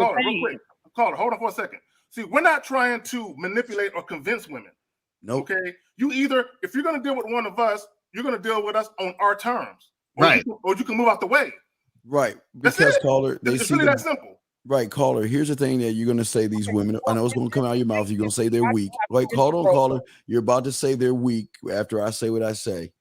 Hold on for a second. See, we're not trying to manipulate or convince women. Nope. Okay. If you're going to deal with one of us, you're going to deal with us on our terms. Right. Or you can move out the way. Right. Because caller, it's really that simple. Right, caller. Here's the thing that you're going to say these women. I know it's going to come out of your mouth. You're going to say they're weak. Like, hold on, caller. You're about to say they're weak after I say what I say.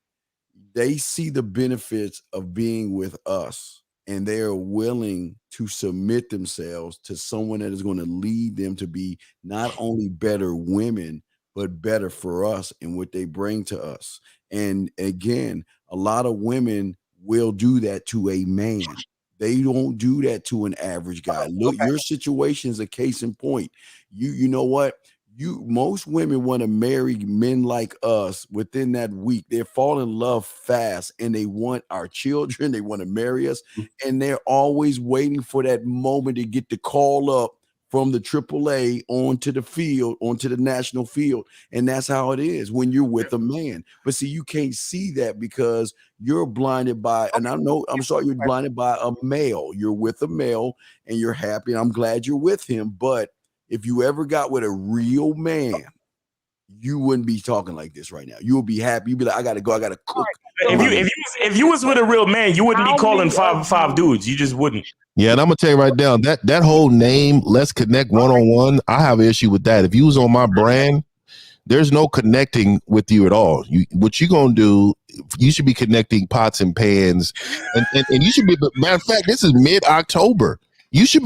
They see the benefits of being with us, and they are willing to submit themselves to someone that is going to lead them to be not only better women, but better for us and what they bring to us. And again, a lot of women will do that to a man. They don't do that to an average guy. Look, your situation is a case in point. You know what? Most women want to marry men like us within that week. They fall in love fast and they want our children. They want to marry us. And they're always waiting for that moment to get the call up from the AAA onto the field, onto the national field. And that's how it is when you're with a man. But see, you can't see that because you're blinded by, and I'm sorry, you're blinded by a male. You're with a male and you're happy. And I'm glad you're with him. But if you ever got with a real man, you wouldn't be talking like this right now. You would be happy. You'd be like, I gotta go, I gotta cook. If you was with a real man, you wouldn't be calling five dudes. You just wouldn't. Yeah, and I'm gonna tell you right now, that whole name, let's connect one-on-one, I have an issue with that. If you was on my brand, there's no connecting with you at all. What you gonna do, you should be connecting pots and pans. And you should be, matter of fact, this is mid-October. You should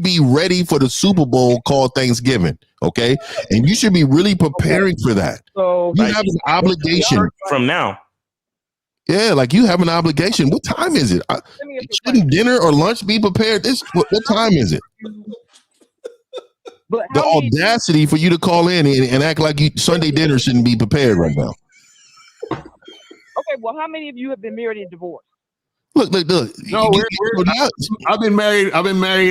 be ready for the Super Bowl called Thanksgiving, okay? And you should be really preparing for that. So you have an obligation from now. Yeah, like you have an obligation. What time is it? Shouldn't dinner or lunch be prepared? What time is it? The audacity for you to call in and act like Sunday dinner shouldn't be prepared right now. Okay, well, how many of you have been married and divorced? Look. No, I've been married,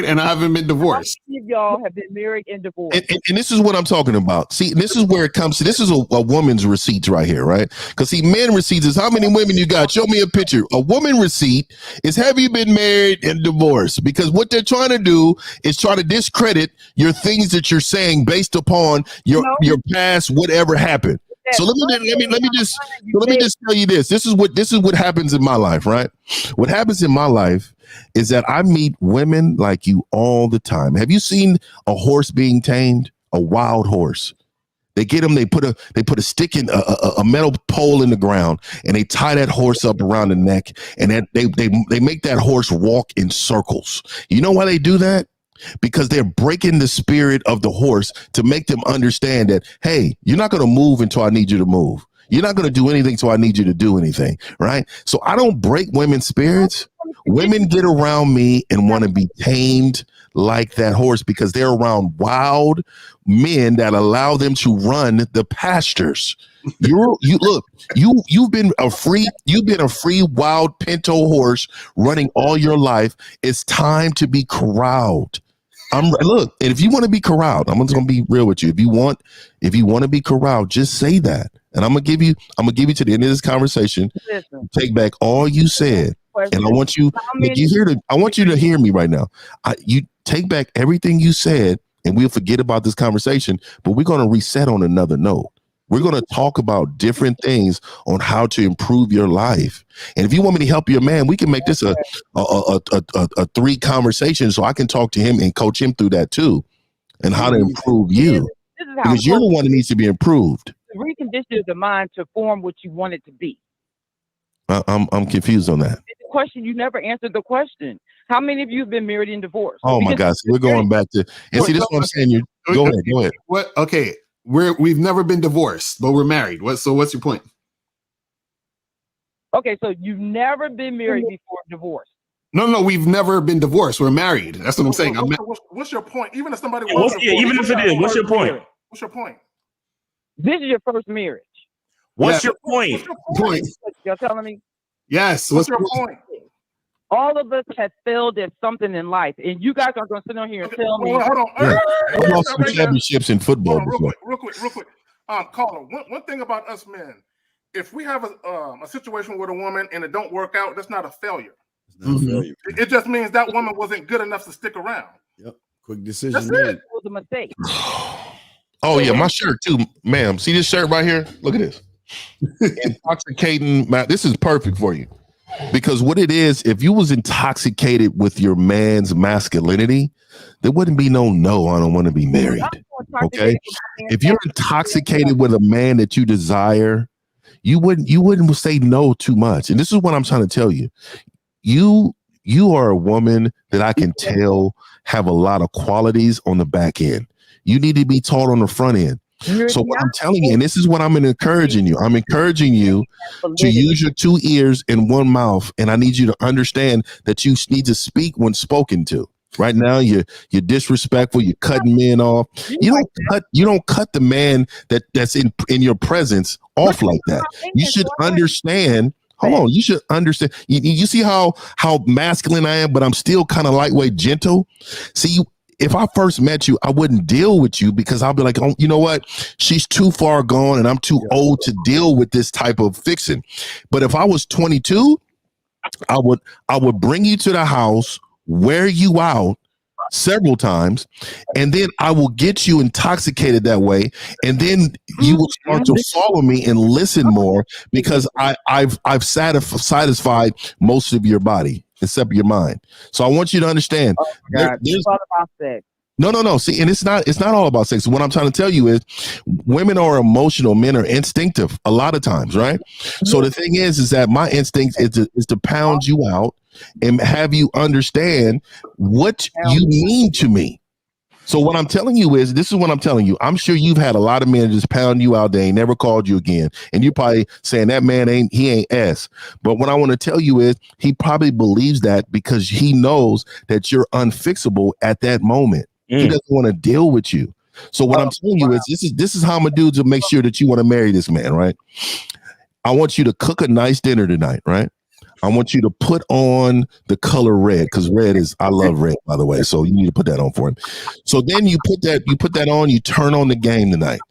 and I haven't been divorced. How many of y'all have been married and divorced? And this is what I'm talking about. See, this is where it comes to. This is a woman's receipts right here, right? Because see, men receipts is how many women you got. Show me a picture. A woman receipt is have you been married and divorced? Because what they're trying to do is try to discredit your things that you're saying based upon your past, whatever happened. So let me just tell you this. This is what happens in my life, right? What happens in my life is that I meet women like you all the time. Have you seen a horse being tamed? A wild horse. They get them. They put a stick in a metal pole in the ground, and they tie that horse up around the neck, and then they make that horse walk in circles. You know why they do that? Because they're breaking the spirit of the horse to make them understand that, hey, you're not going to move until I need you to move. You're not going to do anything until I need you to do anything, right? So I don't break women's spirits. Women get around me and want to be tamed like that horse because they're around wild men that allow them to run the pastures. You've been a free wild pinto horse running all your life. It's time to be corralled. And if you want to be corralled, I'm just gonna be real with you. If you want to be corralled, just say that. And I'm gonna give you to the end of this conversation. Take back all you said. And I want you to hear me right now. You take back everything you said, and we'll forget about this conversation, but we're gonna reset on another note. We're going to talk about different things on how to improve your life. And if you want me to help your man, we can make this a 3 conversation so I can talk to him and coach him through that too, and how to improve you. Because you're the one that needs to be improved. Recondition the mind to form what you want it to be. I'm confused on that. The question, you never answered the question. How many of you have been married and divorced? Oh my God. So we're going back to, and see, this is what I'm saying. Go ahead. What? Okay. We've never been divorced, but we're married. What's your point? Okay, so you've never been married before divorce. No, we've never been divorced. We're married. That's what I'm saying. What's your point? Even if somebody even if it is, what's your point? What's your point? This is your first marriage. What's your point? You're telling me? Yes. What's your point? All of us have failed at something in life, and you guys are going to sit on here and tell me. Hold on. Yeah. I lost some championships in football before. Real quick. Caller, one thing about us men, if we have a situation with a woman and it don't work out, that's not a failure. It's not a failure. It just means that woman wasn't good enough to stick around. Yep. Quick decision. That's it. It was a mistake. Oh yeah, my shirt too, ma'am. See this shirt right here? Look at this. Intoxicating. This is perfect for you. Because what it is, if you was intoxicated with your man's masculinity, there wouldn't be no, I don't want to be married. Okay. If you're intoxicated with a man that you desire, you wouldn't say no too much. And this is what I'm trying to tell you. You are a woman that I can tell have a lot of qualities on the back end. You need to be taught on the front end. So what I'm telling you, and this is what I'm encouraging you. I'm encouraging you to use your 2 ears and 1 mouth, and I need you to understand that you need to speak when spoken to. Right now, you're disrespectful. You're cutting men off. You don't cut the man that's in your presence off like that. You should understand. Hold on. You should understand. You see how masculine I am, but I'm still kind of lightweight, gentle. See, if I first met you, I wouldn't deal with you because I'll be like, oh, you know what? She's too far gone and I'm too old to deal with this type of fixing. But if I was 22, I would bring you to the house, wear you out several times, and then I will get you intoxicated that way, and then you will start to follow me and listen more because I've satisfied most of your body except your mind. So I want you to understand. It's all about sex. No. See, and it's not all about sex. What I'm trying to tell you is women are emotional, men are instinctive a lot of times, right? So the thing is that my instinct is to pound you out and have you understand what you mean to me. So what I'm telling you is, this is what I'm telling you. I'm sure you've had a lot of men just pound you out. They ain't never called you again. And you're probably saying that man ain't S. But what I want to tell you is he probably believes that because he knows that you're unfixable at that moment. He doesn't want to deal with you. So what I'm telling you is this is how I'm gonna do to make sure that you want to marry this man, right? I want you to cook a nice dinner tonight, right? I want you to put on the color red because I love red, by the way. So you need to put that on for him. So then you put that on, you turn on the game tonight.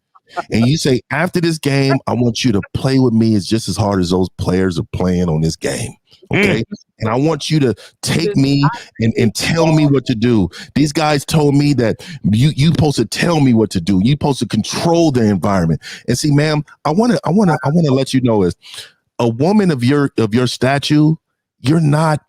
And you say, after this game, I want you to play with me as just as hard as those players are playing on this game. Okay. And I want you to take me and tell me what to do. These guys told me that you supposed to tell me what to do. You supposed to control the environment. And see, ma'am, I want to let you know is a woman of your stature, you're not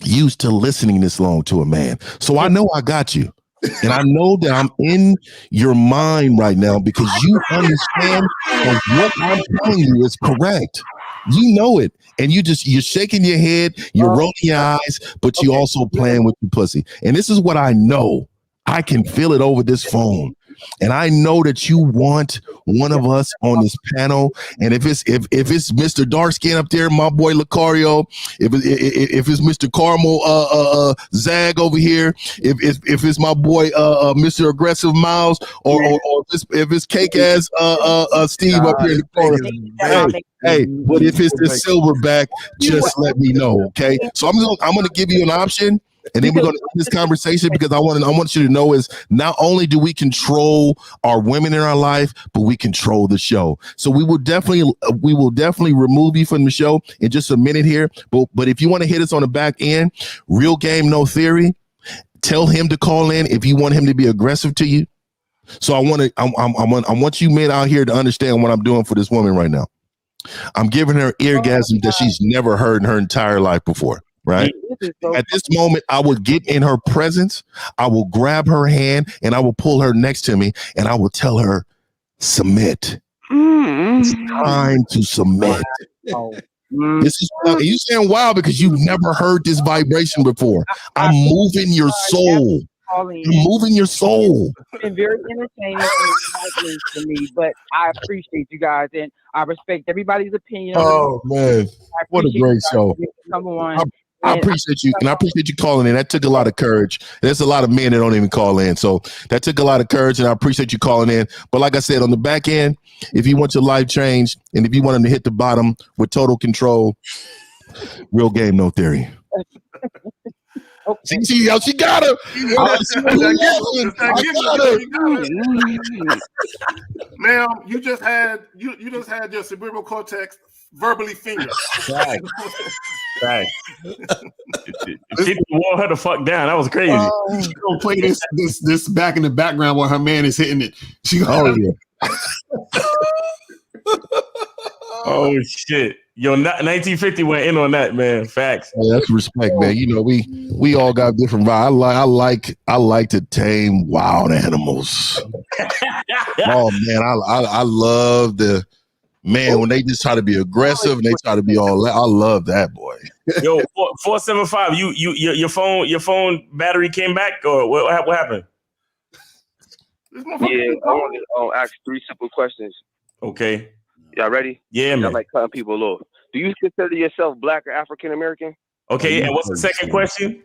used to listening this long to a man. So I know I got you. And I know that I'm in your mind right now because you understand that what I'm telling you is correct. You know it. And you're shaking your head, you're rolling your eyes, but you also playing with your pussy. And this is what I know. I can feel it over this phone. And I know that you want one of us on this panel. And if it's Mr. Darkskin up there, my boy Locario, if it's Mr. Carmel Zag over here, if it's my boy Mr. Aggressive Miles, or if it's cake ass Steve up here in the corner. Hey, but if it's the Silverback, just let me know, okay? So I'm gonna give you an option. And then we're going to end this conversation because I want you to know is not only do we control our women in our life, but we control the show. So we will definitely remove you from the show in just a minute here. But if you want to hit us on the back end, Real Game No Theory, tell him to call in if you want him to be aggressive to you. So I want you men out here to understand what I'm doing for this woman right now. I'm giving her orgasm that she's never heard in her entire life before. Right at this moment, I would get in her presence. I will grab her hand and I will pull her next to me and I will tell her, submit. It's time to submit. This is you sound wild because you've never heard this vibration before. I'm moving your soul. I'm moving your soul. It's been very entertaining and enlightening for me, but I appreciate you guys and I respect everybody's opinion. Oh man, what a great show! Come on. I appreciate you, and I appreciate you calling in. That took a lot of courage. There's a lot of men that don't even call in, so that took a lot of courage, and I appreciate you calling in. But like I said, on the back end, if you want your life changed, and if you want them to hit the bottom with total control, Real Game No Theory. Okay. See, she got her. Ma'am, you just had your cerebral cortex verbally fingered. Right. She wore her the fuck down. That was crazy. She's gonna play this back in the background while her man is hitting it. Oh shit. Yo, 1950 went in on that, man. Facts. Yeah, that's respect, man. You know, we all got different vibes. I like to tame wild animals. Oh man, I love the man when they just try to be aggressive and they try to be all. I love that, boy. Yo, 475. Your phone battery came back, or what happened? Yeah, I want to ask 3 simple questions. Okay. Y'all ready? Yeah, man. I like cutting people off. Do you consider yourself Black or African American? Okay, and what's the second question?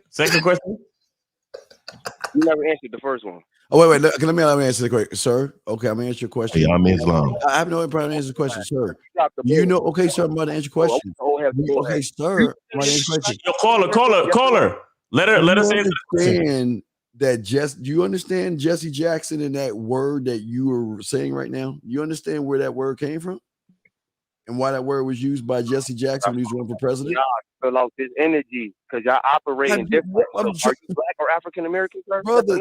You never answered the first one. Oh, wait. Let me answer the question, sir. Okay, I'm gonna answer your question. Yeah, I'm Islam. I have no problem answering the question, sir. You know, okay, sir, I'm about to answer your question. Okay, sir, I'm about to answer your question. Yo, caller. Let her say understand that do you understand Jesse Jackson and that word that you were saying right now? You understand where that word came from? And why that word was used by Jesse Jackson when he was running for president? Nah, I feel like this energy because y'all operating different. So are you black or African American, sir? Brother,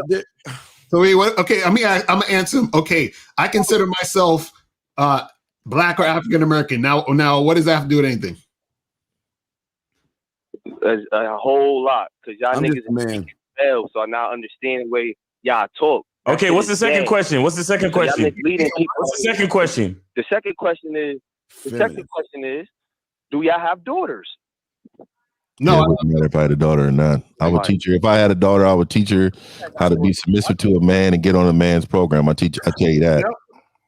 so wait, what? Okay, I'm gonna answer him. Okay, I consider myself black or African American. Now, what does that have to do with anything? A whole lot because y'all I'm niggas man. fail, so I now understand the way y'all talk. Okay, what's the second question? What's the second question? What's the second question? The second question is, do y'all have daughters? No, it doesn't matter if I had a daughter or not. I would teach her. If I had a daughter, I would teach her how to be submissive to a man and get on a man's program. I tell you that. Yep.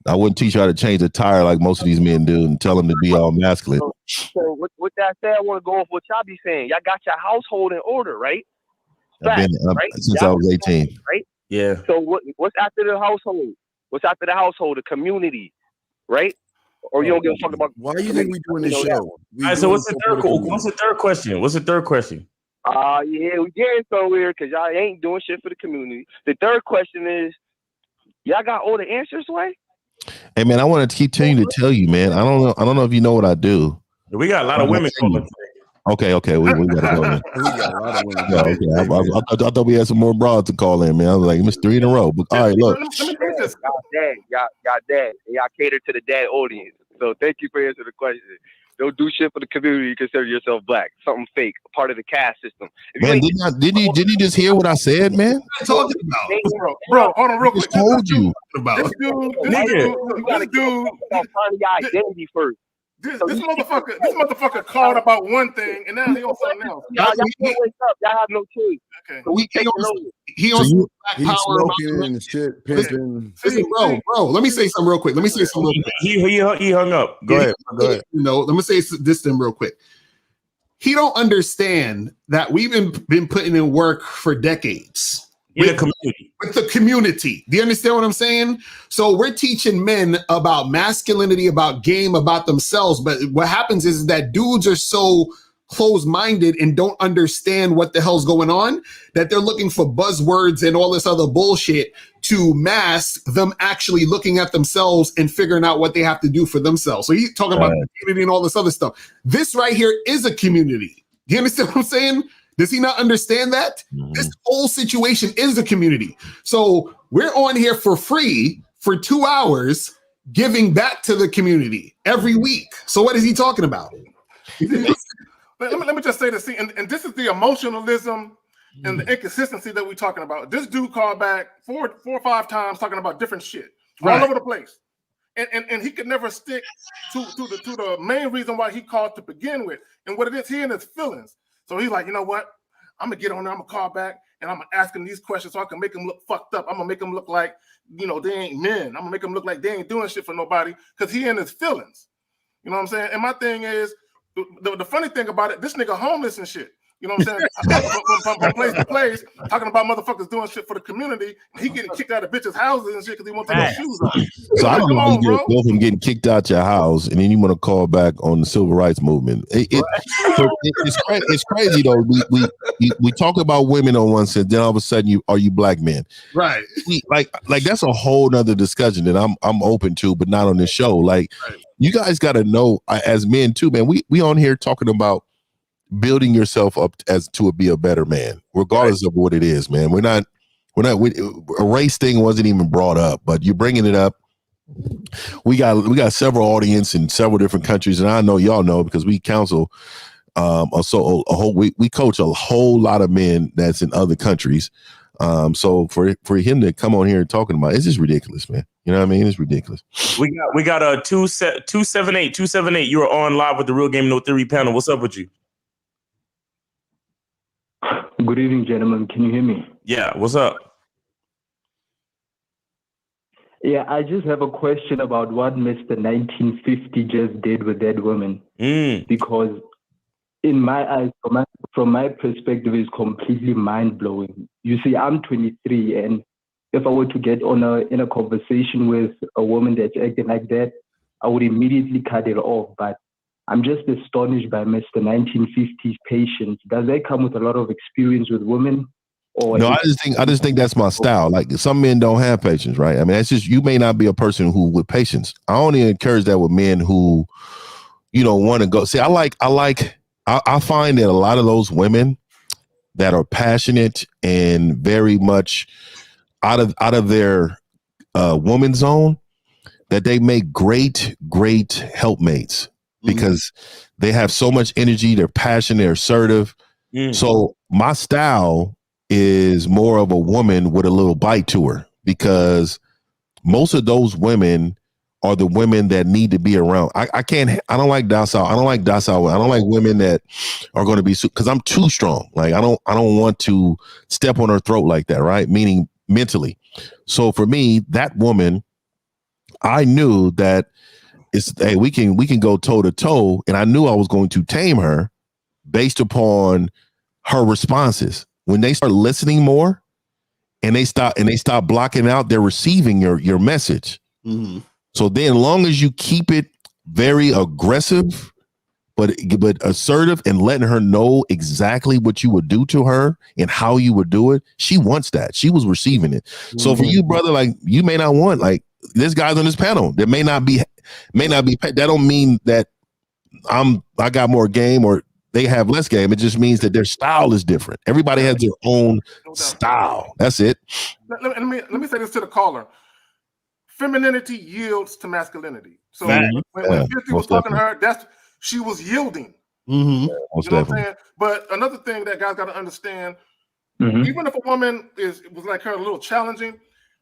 I wouldn't teach her how to change a tire like most of these men do and tell them to be all masculine. So with that said, I want to go off what y'all be saying. Y'all got your household in order, right? I've been right? Since I was 18. Right? Yeah. So what's after the household? What's after the household? The community, right? Or you don't give a fuck about? Why do you think we doing this show? All right, so what's the third question? What's the third question? Yeah, we getting somewhere because y'all ain't doing shit for the community. The third question is, y'all got all the answers, Sway? Hey man, I want to keep telling you to tell you, man. I don't know if you know what I do. We got a lot of women calling. Okay, we gotta go. Man. We got a lot of women. I thought we had some more broads to call in, man. I was like, it's 3 in a row. But all right, look. Y'all dad. Y'all cater to the dad audience. So thank you for answering the question. Don't do shit for the community. You consider yourself black. Something fake. Part of the caste system. Man, didn't you just hear what I said, man? What are you talking about? Bro, hold on real quick. I told you. This dude, you gotta find your identity first. This motherfucker called about one thing and now he on something else. Y'all can't wake up. Y'all have no choice. Okay. He on he's black power and shit, pimping. Listen, bro. Let me say something real quick. He hung up. Go ahead. You know, let me say this to him real quick. He don't understand that we've been putting in work for decades. With the community. Do you understand what I'm saying? So we're teaching men about masculinity, about game, about themselves. But what happens is that dudes are so closed-minded and don't understand what the hell's going on that they're looking for buzzwords and all this other bullshit to mask them actually looking at themselves and figuring out what they have to do for themselves. So he's talking about community and all this other stuff. This right here is a community. Do you understand what I'm saying? Does he not understand that? This whole situation is a community. So we're on here for free for 2 hours, giving back to the community every week. So what is he talking about? Let me just say this. See, and this is the emotionalism and the inconsistency that we're talking about. This dude called back four or five times talking about different shit all over the place. And he could never stick to the main reason why he called to begin with. And what it is, he and his feelings. So he's like, you know what? I'm gonna get on there, I'm gonna call back, and I'm gonna ask him these questions so I can make him look fucked up. I'm gonna make him look like, you know, they ain't men. I'm gonna make him look like they ain't doing shit for nobody because he in his feelings. You know what I'm saying? And my thing is, the funny thing about it, this nigga homeless and shit. You know what I'm saying? From place to place, talking about motherfuckers doing shit for the community. He getting kicked out of bitches' houses and shit because he wants to take his shoes off. So I don't know how you go from getting kicked out your house and then you want to call back on the civil rights movement. It's crazy though. We talk about women on one side, then all of a sudden are you black men? Right. Like that's a whole nother discussion that I'm open to, but not on this show. Like you guys got to know as men too, man. We on here talking about building yourself up to be a better man, regardless of what it is, man. We're not a race thing wasn't even brought up, but you're bringing it up. We got several audience in several different countries, and I know y'all know because we counsel we coach a whole lot of men that's in other countries. So for him to come on here and talking about it's just ridiculous, man. You know what I mean? It's ridiculous. We got a 278. You are on live with the Real Game No Theory panel. What's up with you? Good evening, gentlemen. Can you hear me? Yeah, what's up? Yeah, I just have a question about what Mr. 1950 just did with that woman. Because in my eyes, from my perspective, it's completely mind-blowing. You see, I'm 23, and if I were to get in a conversation with a woman that's acting like that, I would immediately cut it off. But I'm just astonished by Mr. 1950's patience. Does that come with a lot of experience with women, No, I just think that's my style. Like some men don't have patience, right? I mean, that's just you may not be a person who with patience. I only encourage that with men who, want to go. See, I find that a lot of those women that are passionate and very much out of their woman zone, that they make great helpmates because they have so much energy. They're passionate, they're assertive. So my style is more of a woman with a little bite to her, because most of those women are the women that need to be around. I don't like docile. I don't like docile. I don't like women that are going to be, because I'm too strong. Like I don't want to step on her throat like that. Right. Meaning mentally. So for me, that woman, I knew that hey, we can go toe to toe. And I knew I was going to tame her based upon her responses. When they start listening more and they stop blocking out, they're receiving your message. So then, as long as you keep it very aggressive, but assertive, and letting her know exactly what you would do to her and how you would do it, she wants that. She was receiving it. So for you, brother, like you may not want, like this guy's on this panel that may not be, that don't mean that I got more game or they have less game. It just means that their style is different. Everybody has their own style. That's it. Let me say this to the caller. Femininity yields to masculinity. So when 50 was talking to her, she was yielding. You know what I'm saying? But another thing that guys got to understand, even if a woman was like her a little challenging,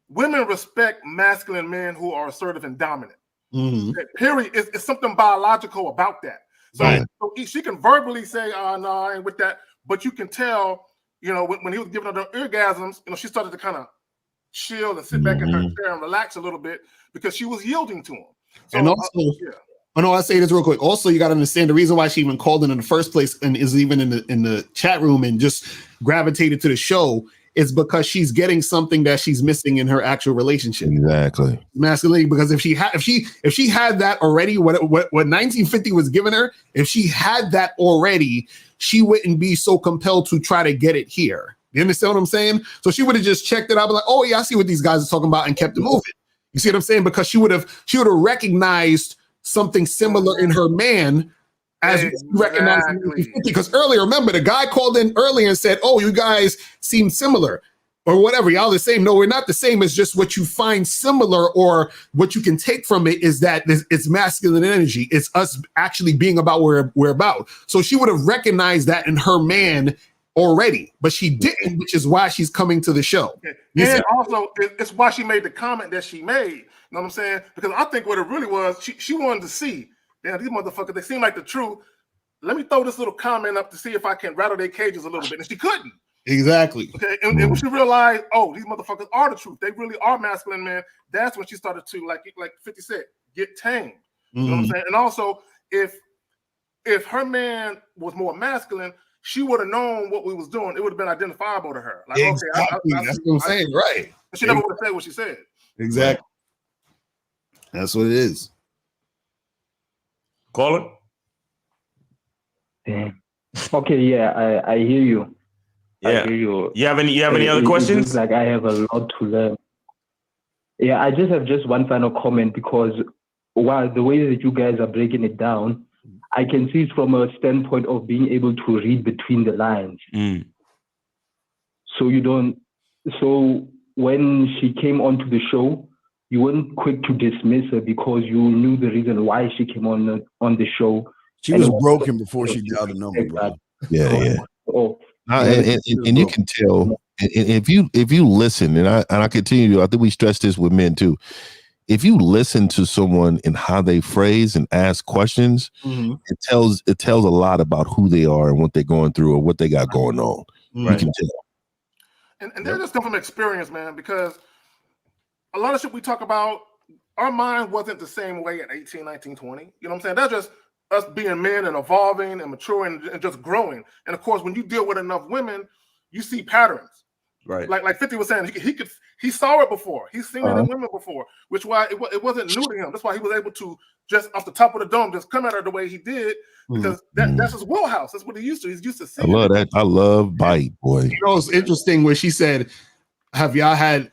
women respect masculine men who are assertive and dominant. Period. It's something biological about that. So she can verbally say, no, I ain't with that. But you can tell, when he was giving her the orgasms, she started to kind of chill and sit back in her chair and relax a little bit because she was yielding to him. So, and also, I know I say this real quick. Also, you got to understand the reason why she even called in the first place and is even in the chat room and just gravitated to the show is because she's getting something that she's missing in her actual relationship. Exactly. Masculinity. Because if she had that already, what 1950 was giving her, if she had that already, she wouldn't be so compelled to try to get it here. You understand what I'm saying? So she would have just checked it out, be like, oh yeah, I see what these guys are talking about, and kept it moving. You see what I'm saying? Because she would have recognized something similar in her man as we recognize, because earlier, remember, the guy called in earlier and said, oh, you guys seem similar or whatever. Y'all the same. No, we're not the same. It's just what you find similar, or what you can take from it is that it's masculine energy. It's us actually being about what we're about. So she would have recognized that in her man already, but she didn't, which is why she's coming to the show. And also, it's why she made the comment that she made. You know what I'm saying? Because I think what it really was, she wanted to see, damn, these motherfuckers, they seem like the truth. Let me throw this little comment up to see if I can rattle their cages a little bit. And she couldn't. Exactly. Okay. And when she realized, oh, these motherfuckers are the truth. They really are masculine, man. That's when she started to, like 50 said, get tamed. You know what I'm saying? And also, if her man was more masculine, she would have known what we was doing. It would have been identifiable to her. Like, exactly. Okay, that's what I'm saying, right? She never would have said what she said. Exactly. That's what it is. Call it. Damn. Okay, yeah, I hear you. Yeah. I hear you. You have any other questions? It's like I have a lot to learn. Yeah, I just have one final comment, because while the way that you guys are breaking it down, I can see it from a standpoint of being able to read between the lines. So when she came onto the show, you weren't quick to dismiss her because you knew the reason why she came on the show. She was broken before she dialed the number, bro. Yeah. And you can tell, and if you listen, and I continue to, I think we stress this with men too. If you listen to someone and how they phrase and ask questions, it tells a lot about who they are and what they're going through or what they got going on. You can tell. And that just comes from experience, man, because a lot of shit we talk about, our mind wasn't the same way at 18, 19, 20. You know what I'm saying? That's just us being men and evolving and maturing and just growing. And of course, when you deal with enough women, you see patterns. Right. Like 50 was saying, he saw it before. He's seen it in women before, which why it wasn't new to him. That's why he was able to just off the top of the dome just come at her the way he did, because that's his wheelhouse. That's what he used to. He's used to seeing. I love that. I love bite, boy. You know, it's interesting where she said, "Have y'all had?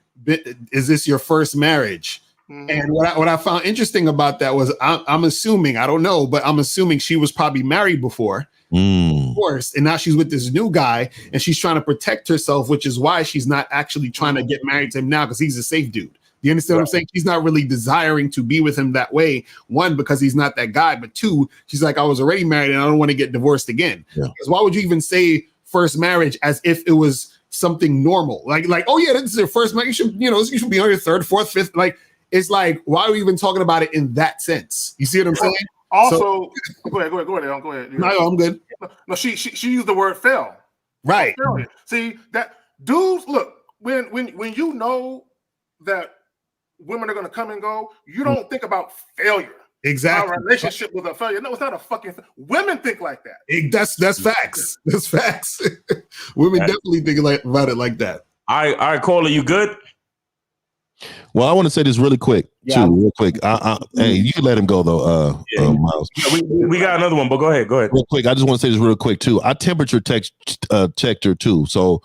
Is this your first marriage?" And what I found interesting about that was I'm assuming, I don't know, but I'm assuming she was probably married before. Of course, and now she's with this new guy and she's trying to protect herself, which is why she's not actually trying to get married to him now, because he's a safe dude. You understand what I'm saying? She's not really desiring to be with him that way. One, because he's not that guy, but two, she's like, I was already married and I don't want to get divorced again. Because why would you even say first marriage as if it was something normal? Like, oh yeah, this is your first marriage. You should be on your third, fourth, fifth. Like, it's like, why are we even talking about it in that sense? You see what I'm saying? Also, go ahead. No, I'm good. No, she used the word fail. Right. See that dudes, look, when you know that women are gonna come and go, you don't think about failure. Exactly. My relationship with a failure. No, it's not a fucking women think like that. That's facts. That's facts. Women definitely think about it like that. All right, Caller, you good? Well, I want to say this really quick, real quick. Hey, you can let him go though, Miles. We got another one, but go ahead. Real quick, I just want to say this real quick too. I temperature checked her too. So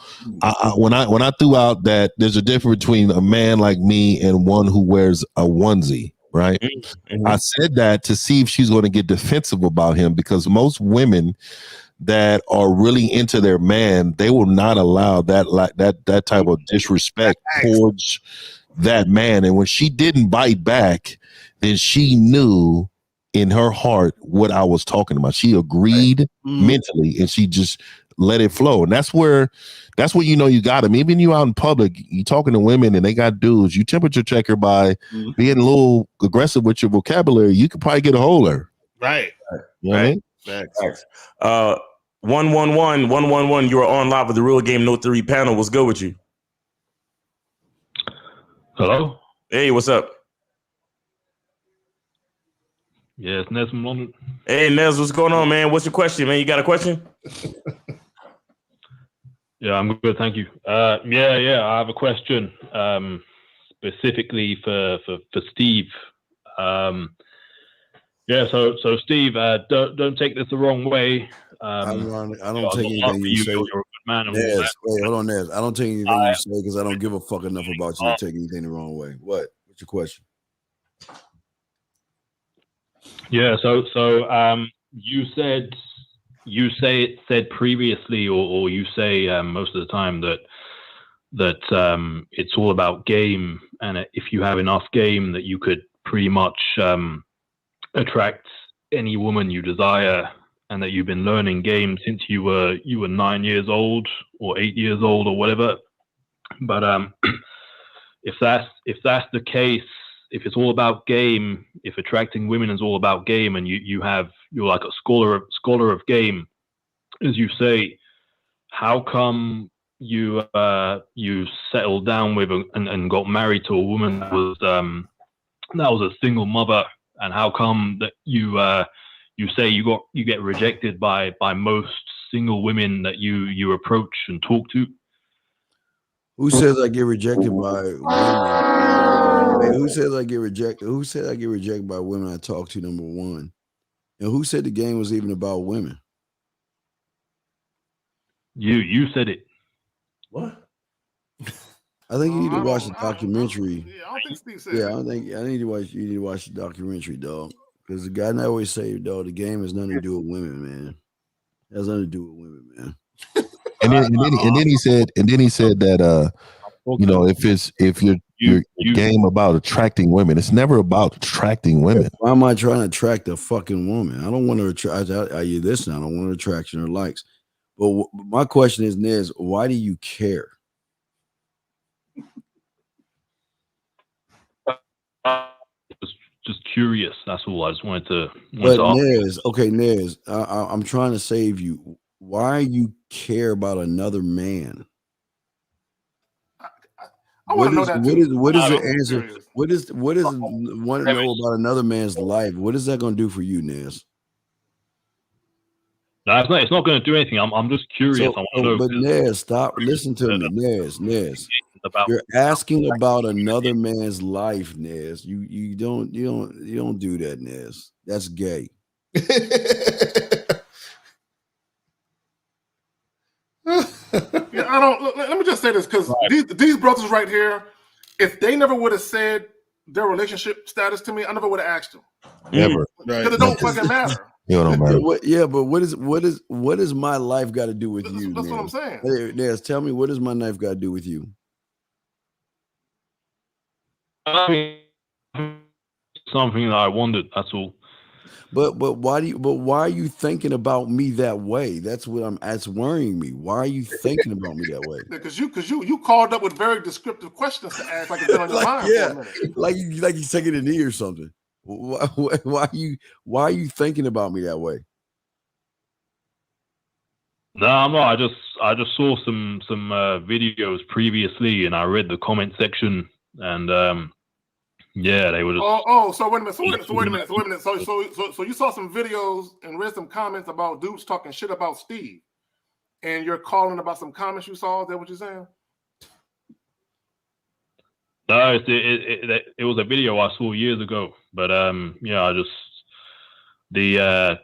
when I threw out that there's a difference between a man like me and one who wears a onesie, right? I said that to see if she's going to get defensive about him, because most women that are really into their man, they will not allow that type of disrespect towards that man. And when she didn't bite back, then she knew in her heart what I was talking about. She agreed mentally and she just let it flow. And that's when you know you got him. Even you out in public, you talking to women and they got dudes, you temperature check her by being a little aggressive with your vocabulary, you could probably get a hold of her. Right. You know what I mean? Facts. 111. You are on live with the Real Game No 3 panel. What's good with you? Hello. Hey, what's up? Yeah, it's Nez from London. Hey, Nez, what's going on, man? What's your question, man? You got a question? Yeah, I'm good, thank you. Yeah, I have a question specifically for Steve. So Steve, don't take this the wrong way. I don't take anything you say. You're a good man. Nez, wait, hold on, Nez. I don't take anything you say because I don't give a fuck enough about you to take anything the wrong way. What's your question? Yeah, so you said previously, or you say most of the time that it's all about game, and if you have enough game, that you could pretty much attract any woman you desire, and that you've been learning game since you were 9 years old or 8 years old or whatever. But if that's the case, if it's all about game, if attracting women is all about game, and you're like a scholar of game, as you say, how come you settled down with and got married to a woman that was a single mother, and how come that you say you get rejected by most single women that you approach and talk to? Who says I get rejected by women? Hey, who says I get rejected? Who said I get rejected by women I talk to, number one? And who said the game was even about women? You said it. What? I think you need to watch the documentary. I don't think Steve said I need to watch. You need to watch the documentary, dog. Because the guy always say, dog, the game has nothing to do with women, man. It has nothing to do with women, man. And then he said that if your game about attracting women, it's never about attracting women. Why am I trying to attract a fucking woman? I don't want to attract. Are you listening? I don't want to attraction or likes. But my question is, Nez, why do you care? Just curious. That's all. I just wanted to. But Nez, I'm trying to save you. Why you care about another man? I want to know that too. What is the answer? What is want to know about another man's life? What is that going to do for you, Nez? No, it's not going to do anything. I'm just curious. I want to know. But Nez, stop. Listen to me, Nez. You're asking about another man's life, Nez. You don't do that, Nez. That's gay. Yeah, I don't. Let me just say this, because these brothers right here, if they never would have said their relationship status to me, I never would have asked them. Never. Because it don't fucking matter. Don't matter. But what is my life got to do with you? That's what I'm saying. Hey, Nez, tell me, what does my life got to do with you? I mean, something that I wondered. That's all. But why are you thinking about me that way? That's worrying me. Why are you thinking about me that way? Because you called up with very descriptive questions to ask, like it's been on your mind for a minute. like he's taking a knee or something. Why are you thinking about me that way? No, I'm not. I just saw some videos previously, and I read the comment section, and yeah, they were just. So wait a minute. So you saw some videos and read some comments about dudes talking shit about Steve, and you're calling about some comments you saw. Is that what you're saying? No, it was a video I saw years ago, but yeah, I just the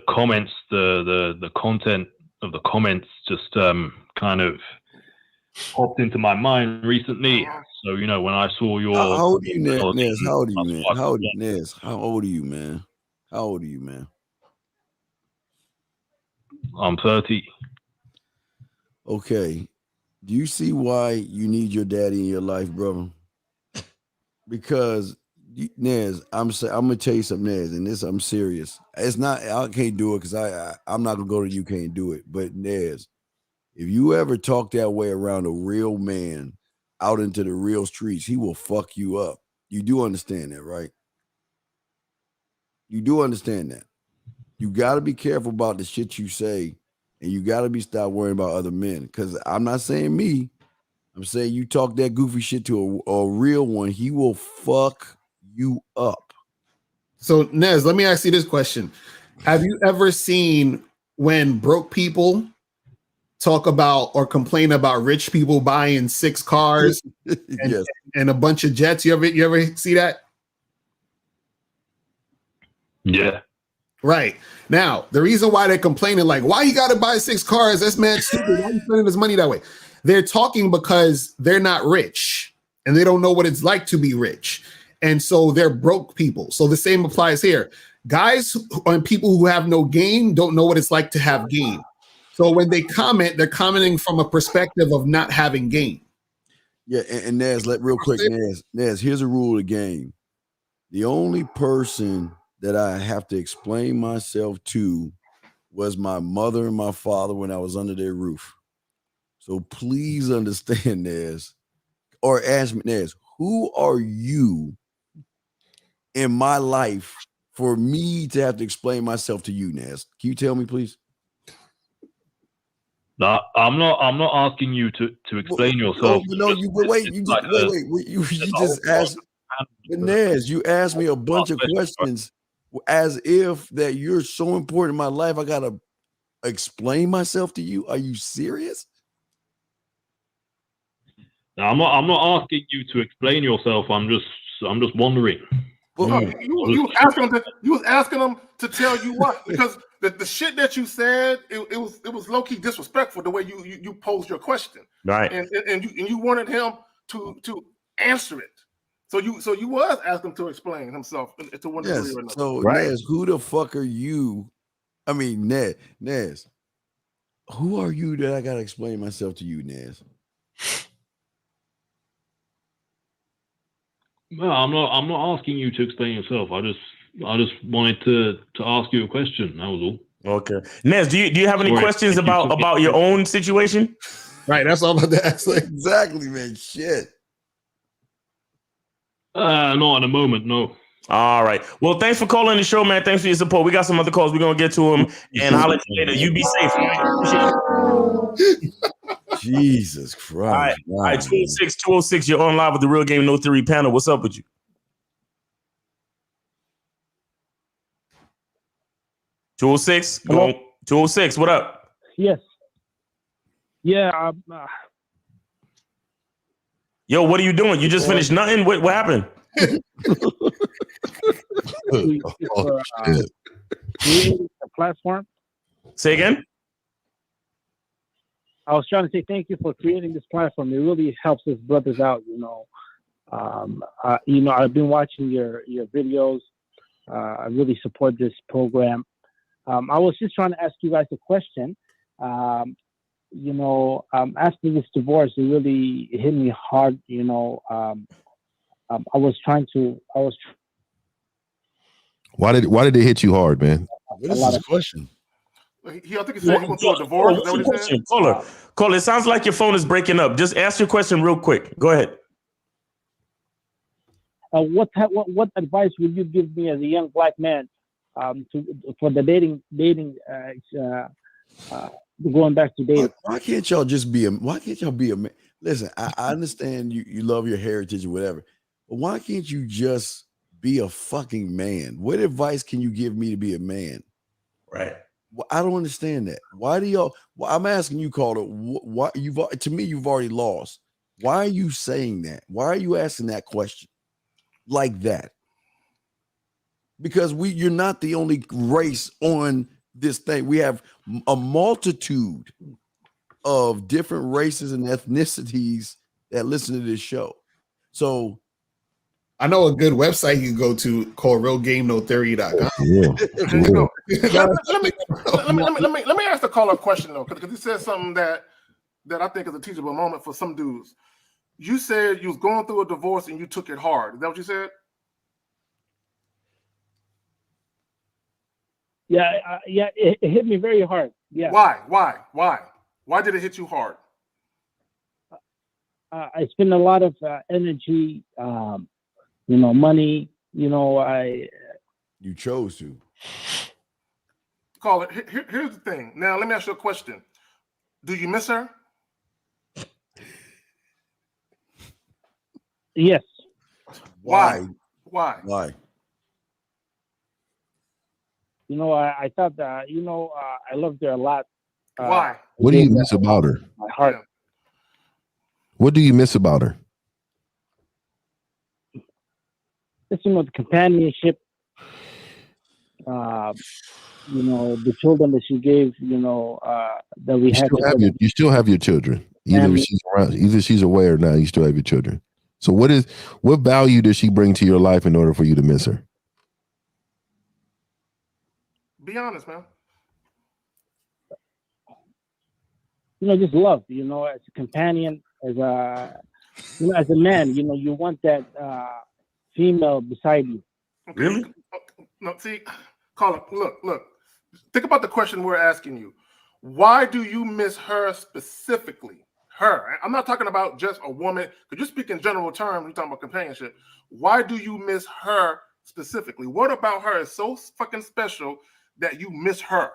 comments, the content of the comments just kind of popped into my mind recently. So when I saw your how old are you, Nez? How old are you, man? How old are you, man? How old are you, man? I'm 30. Okay. Do you see why you need your daddy in your life, brother? Because Nez, I'm gonna tell you something, Nez, and this I'm serious. It's not I can't do it because I'm not gonna go to you can't do it. But Nez, if you ever talk that way around a real man out into the real streets, he will fuck you up. You do understand that, right? You do understand that. You got to be careful about the shit you say, and you got to stop worrying about other men. Because I'm not saying me. I'm saying you talk that goofy shit to a real one, he will fuck you up. So, Nez, let me ask you this question. Have you ever seen when broke people talk about or complain about rich people buying 6 cars and a bunch of jets? You ever see that? Yeah. Right. Now, the reason why they're complaining, like, why you got to buy 6 cars? That's mad stupid. Why are you spending this money that way? They're talking because they're not rich and they don't know what it's like to be rich. And so they're broke people. So the same applies here. Guys and people who have no game don't know what it's like to have game. So when they comment, they're commenting from a perspective of not having game. Yeah, and Nez, real quick, Nez, here's a rule of the game. The only person that I have to explain myself to was my mother and my father when I was under their roof. So please understand, Nez, or ask me, Nez, who are you in my life for me to have to explain myself to you, Nez? Can you tell me, please? No, I'm not asking you to explain yourself. You just asked. But Nez, you asked me a bunch of questions as if that you're so important in my life. I gotta explain myself to you. Are you serious? No, I'm not asking you to explain yourself. I'm just wondering. Well, you was asking them to tell you what, because the shit that you said, it was low key disrespectful the way you posed your question, right? And you wanted him to answer it, so you was asking him to explain himself to one degree or another. So Nez, who the fuck are you? I mean, Nez, who are you that I gotta explain myself to you, Nez? No, I'm not asking you to explain yourself. I just wanted to ask you a question. That was all. Okay, Nez, do you have any questions about your own situation? Right, that's all about to ask. Exactly, man. Shit. Not at the moment, no. All right. Well, thanks for calling the show, man. Thanks for your support. We got some other calls. We're gonna get to them, and I'll let you later. You be safe. Jesus Christ. All right, 206, you're on live with the Real Game No Theory panel. What's up with you? 206, go on. 206, what up? Yes. Yeah. Yo, what are you doing? You just finished nothing? What happened? For, creating a platform. Say again? I was trying to say thank you for creating this platform. It really helps us brothers out, I've been watching your videos. I really support this program. I was just trying to ask you guys a question. After this divorce, it really hit me hard. Why did it hit you hard, man? What is this question? I think he said he went through a divorce. Is that what he said? Caller, it sounds like your phone is breaking up. Just ask your question real quick. Go ahead. What advice would you give me as a young black man for the dating going back to dating? Why can't y'all be a man? Listen, I understand you love your heritage or whatever, but why can't you just be a fucking man? What advice can you give me to be a man? Right. Well, I don't understand that. Why do y'all? Well, I'm asking you, Carter. Why you've already lost. Why are you saying that? Why are you asking that question like that? Because you're not the only race on this thing. We have a multitude of different races and ethnicities that listen to this show. So I know a good website you can go to called realgamenotherapy.com. Let me ask the caller a question though, because he said something that I think is a teachable moment for some dudes. You said you was going through a divorce and you took it hard. Is that what you said? Yeah, it hit me very hard. Yeah. Why did it hit you hard? I spend a lot of energy, money. You chose to. Call it. Here's the thing. Now, let me ask you a question. Do you miss her? Yes. Why? I thought that, I loved her a lot. Why? What do you miss about her? My heart. Yeah. What do you miss about her? Just, the companionship, the children that she gave, that we had. You still have your children. Either she's around, either she's aware or not, you still have your children. So what value does she bring to your life in order for you to miss her? Be honest, man. Just love, as a companion, as a man, you want that female beside you. Okay. Really? No, see, Colin, look. Think about the question we're asking you. Why do you miss her specifically? Her. I'm not talking about just a woman. Because you speak in general terms, you're talking about companionship. Why do you miss her specifically? What about her is so fucking special that you miss her?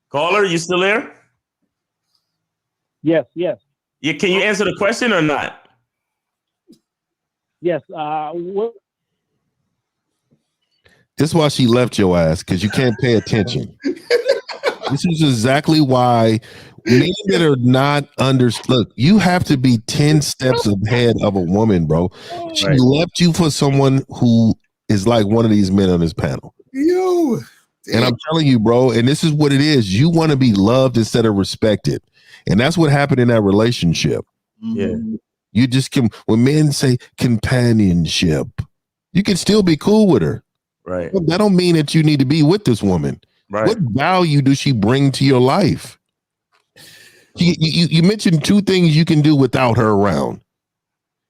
Caller, you still there? Yes. Yeah, can you answer the question or not? Yes. This is why she left your ass, because you can't pay attention. This is exactly why men that are not look, you have to be 10 steps ahead of a woman, bro. She left you for someone who is like one of these men on this panel. You. And I'm telling you, bro, and this is what it is. You want to be loved instead of respected. And that's what happened in that relationship. Yeah. You just when men say companionship, you can still be cool with her. Right. But that don't mean that you need to be with this woman. Right. What value does she bring to your life? You mentioned two things you can do without her around.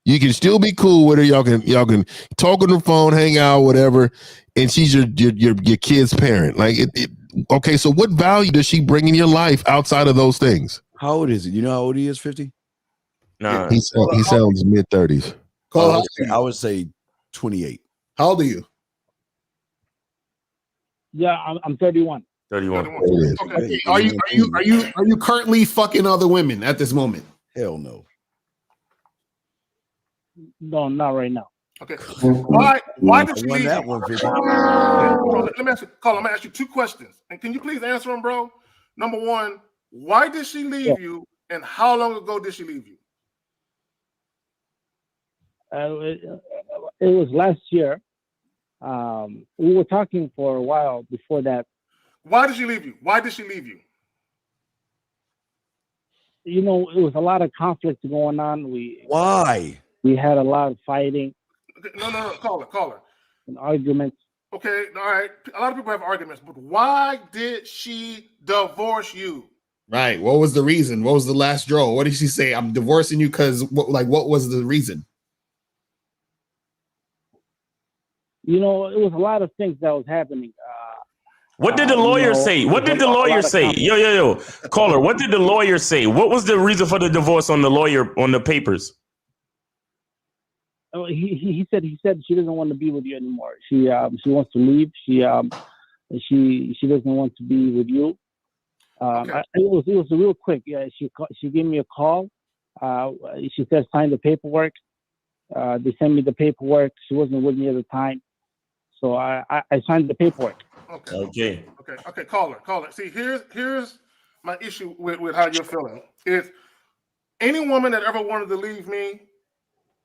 You can still be cool with her. Y'all can talk on the phone, hang out, whatever. And she's your kid's parent. Like okay, so what value does she bring in your life outside of those things? How old is he? You know how old he is? 50? Nah. He sounds mid-30s. I would say 28. How old are you? Yeah, I'm 31. 31. Okay. Are you currently fucking other women at this moment? Hell no. No, not right now. Okay. Why did she leave that you? one, 50. Let me ask you, Carl, I'm gonna ask you 2 questions. And can you please answer them, bro? Number 1, why did she leave you? And how long ago did she leave you? It was last year. We were talking for a while before that. Why did she leave you? Why did she leave you? You know, it was a lot of conflict going on. Why? We had a lot of fighting. Okay, no, caller. And arguments. Okay, all right. A lot of people have arguments, but why did she divorce you? Right. What was the reason? What was the last draw? What did she say? I'm divorcing you because what was the reason? You know, it was a lot of things that was happening. What did the lawyer say? What did the lawyer say? Yo, caller, what did the lawyer say? What was the reason for the divorce on the papers? He said she doesn't want to be with you anymore. She wants to leave. She doesn't want to be with you. Okay. It was real quick. Yeah, she gave me a call. She said sign the paperwork. They sent me the paperwork. She wasn't with me at the time, so I signed the paperwork. Okay, caller. See, here's my issue with how you're feeling. Is any woman that ever wanted to leave me,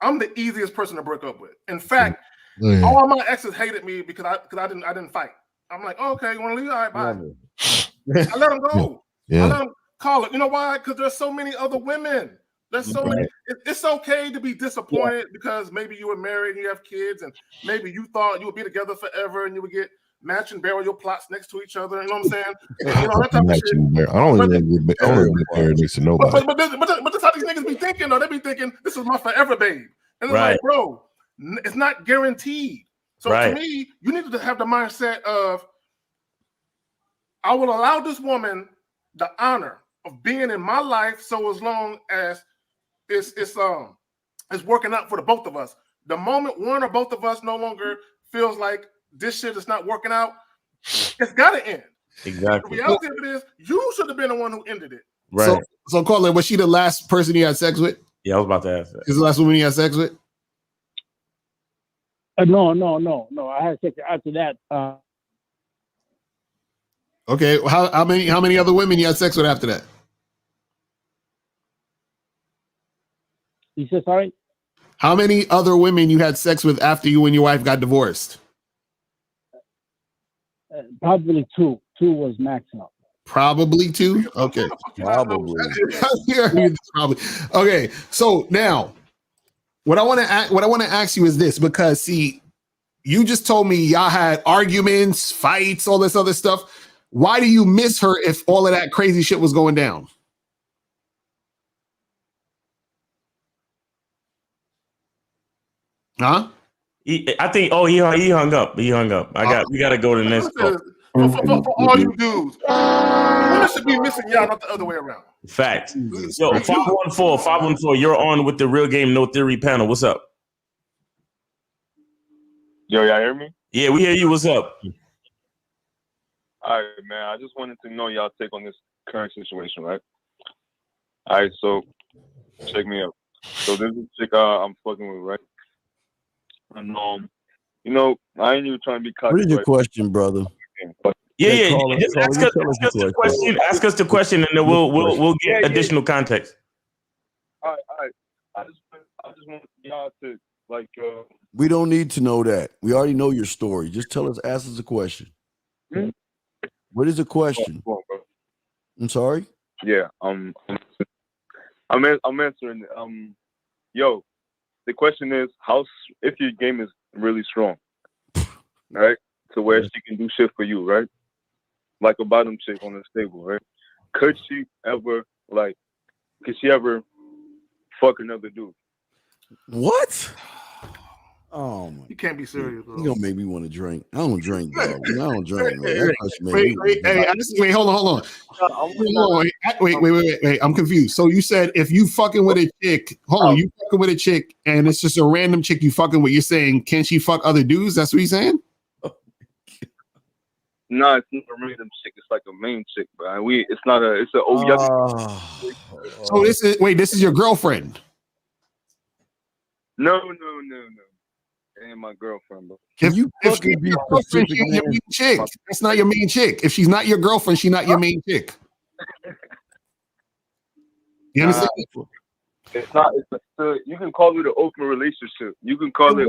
I'm the easiest person to break up with. In fact, all my exes hated me because I didn't fight. I'm like, okay, you want to leave? All right, bye. I let them go. Yeah. I let them call it. You know why? Because there's so many other women. There's so many. It's okay to be disappointed because maybe you were married and you have kids, and maybe you thought you would be together forever and you would get matching burial plots next to each other. You know what I'm saying? You know, that type of shit. I don't even get married next to nobody. But that's how these niggas be thinking, though. They be thinking, this is my forever babe. And it's like, bro, it's not guaranteed. So to me, you need to have the mindset of, I will allow this woman the honor of being in my life so as long as it's working out for the both of us. The moment one or both of us no longer feels like this shit is not working out, it's got to end. Exactly. The reality of it is, you should have been the one who ended it. Right. So Colin, was she the last person you had sex with? Yeah, I was about to ask that. Is the last woman you had sex with? No. I had sex after that. Okay. How many other women you had sex with after that? You said sorry? How many other women you had sex with after you and your wife got divorced? Probably 2. 2 was maximum. Probably 2. Okay. Probably. Probably. Okay. So now, what I want to ask you is this, because see, you just told me y'all had arguments, fights, all this other stuff. Why do you miss her if all of that crazy shit was going down? Huh? I think. Oh, he hung up. We got to go to the next call. For all you dudes, women should be missing y'all, not the other way around. Fact. Yo, 514. You're on with the Real Game No Theory panel. What's up? Yo, y'all hear me? Yeah, we hear you. What's up? All right, man. I just wanted to know y'all take on this current situation, right? All right, so check me out. So this is chick I'm fucking with, right? And you know, I ain't even trying to be cocky. What is your question, brother? Yeah. Just ask us the question. Ask us the question, and then we'll get additional context. All right. I just want y'all to like. We don't need to know that. We already know your story. Just ask us a question. What is the question? I'm sorry. Yeah. I'm answering. Yo, the question is, if your game is really strong, right? To where she can do shit for you, right? Like a bottom chick on the stable, right? Could she ever fuck another dude? What? Oh my! You can't be serious, bro. You gonna make me want to drink? I don't drink, dog. I don't drink. Wait, hold on. Wait. I'm confused. So you said if you fucking with a chick, you fucking with a chick, and it's just a random chick you fucking with. You're saying, can she fuck other dudes? That's what you're saying? Nah, it's not a random chick. It's like a main chick, bro. It's not a. It's a So this is your girlfriend. No. It ain't my girlfriend, bro. If she's your girlfriend, she's your main chick. That's not your main chick. If she's not your girlfriend, she's not your main chick. You understand? It's not. You can call it an open relationship. You can call it.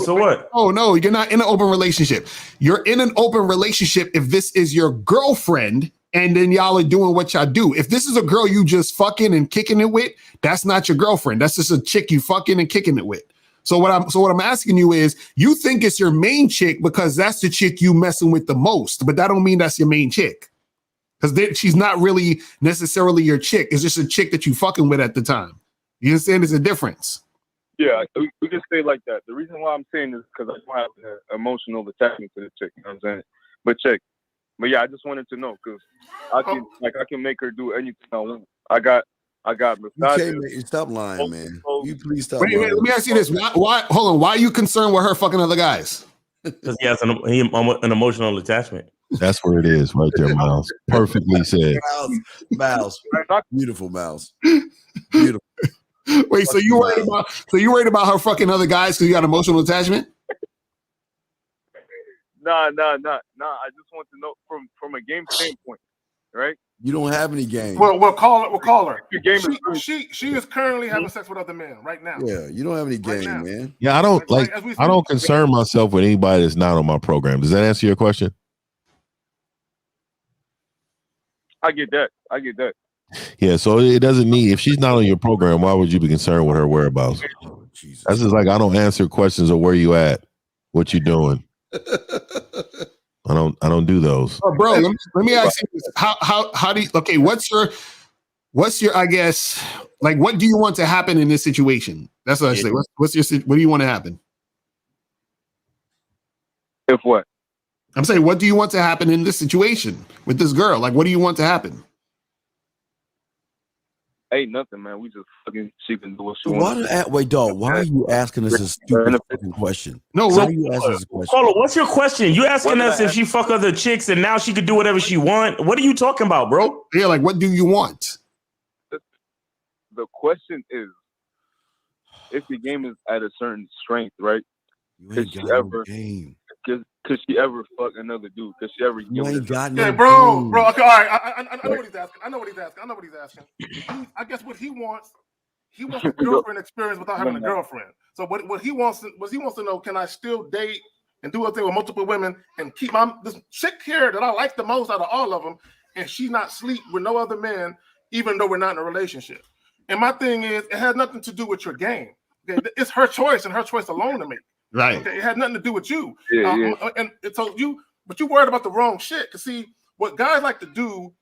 So what? Oh no, you're not in an open relationship. You're in an open relationship if this is your girlfriend, and then y'all are doing what y'all do. If this is a girl you just fucking and kicking it with, that's not your girlfriend. That's just a chick you fucking and kicking it with. So what I'm asking you is, you think it's your main chick because that's the chick you messing with the most, but that don't mean that's your main chick. Because she's not really necessarily your chick. It's just a chick that you fucking with at the time. You understand? There's a difference. Yeah, we can say it like that. The reason why I'm saying this is because I don't have an emotional attachment to the chick. You know what I'm saying? But yeah, I just wanted to know because I can make her do anything I want. I got massages. Stop lying, man. You please stop. Wait, let me ask you this. Why? Hold on. Why are you concerned with her fucking other guys? Because he has an emotional attachment. That's where it is, right there, Miles. Perfectly said. Miles. Beautiful, Miles. Beautiful. Wait, so you worried about her fucking other guys because you got emotional attachment? Nah. I just want to know from a game standpoint, right? You don't have any game. We'll call her. Your game she is currently having sex with other men right now. Yeah, you don't have any game, man. Yeah, I don't concern myself with anybody that's not on my program. Does that answer your question? I get that. Yeah, so it doesn't need, if she's not on your program, why would you be concerned with her whereabouts? That's just like, I don't answer questions of where you at, what you doing. I don't do those. Oh, bro, let me ask you this. How do you, okay, what's your I guess, like, what do you want to happen in this situation? That's what I say. What do you want to happen? If what? I'm saying, what do you want to happen in this situation with this girl? Like, what do you want to happen? Ain't nothing, man. We just fucking she can do what she wants. Wait, dog. Why are you asking us a stupid fucking question? No, why are you asking us a question? Carlo, what's your question? You asking us if she fuck other chicks and now she could do whatever she want? What are you talking about, bro? Yeah, like, what do you want? The question is, if the game is at a certain strength, right? Could she ever fuck another dude? Could she ever? You ain't got no. Yeah, bro. Okay, all right. I know what he's asking. I know what he's asking. I guess what he wants a girlfriend experience without having a girlfriend. So what he wants to know: can I still date and do a thing with multiple women and keep this chick here that I like the most out of all of them, and she not sleep with no other men, even though we're not in a relationship? And my thing is, it has nothing to do with your game. Okay, it's her choice and her choice alone to make. Right. Okay, it had nothing to do with you. Yeah. And so you worried about the wrong shit. Cause see, what guys like to do,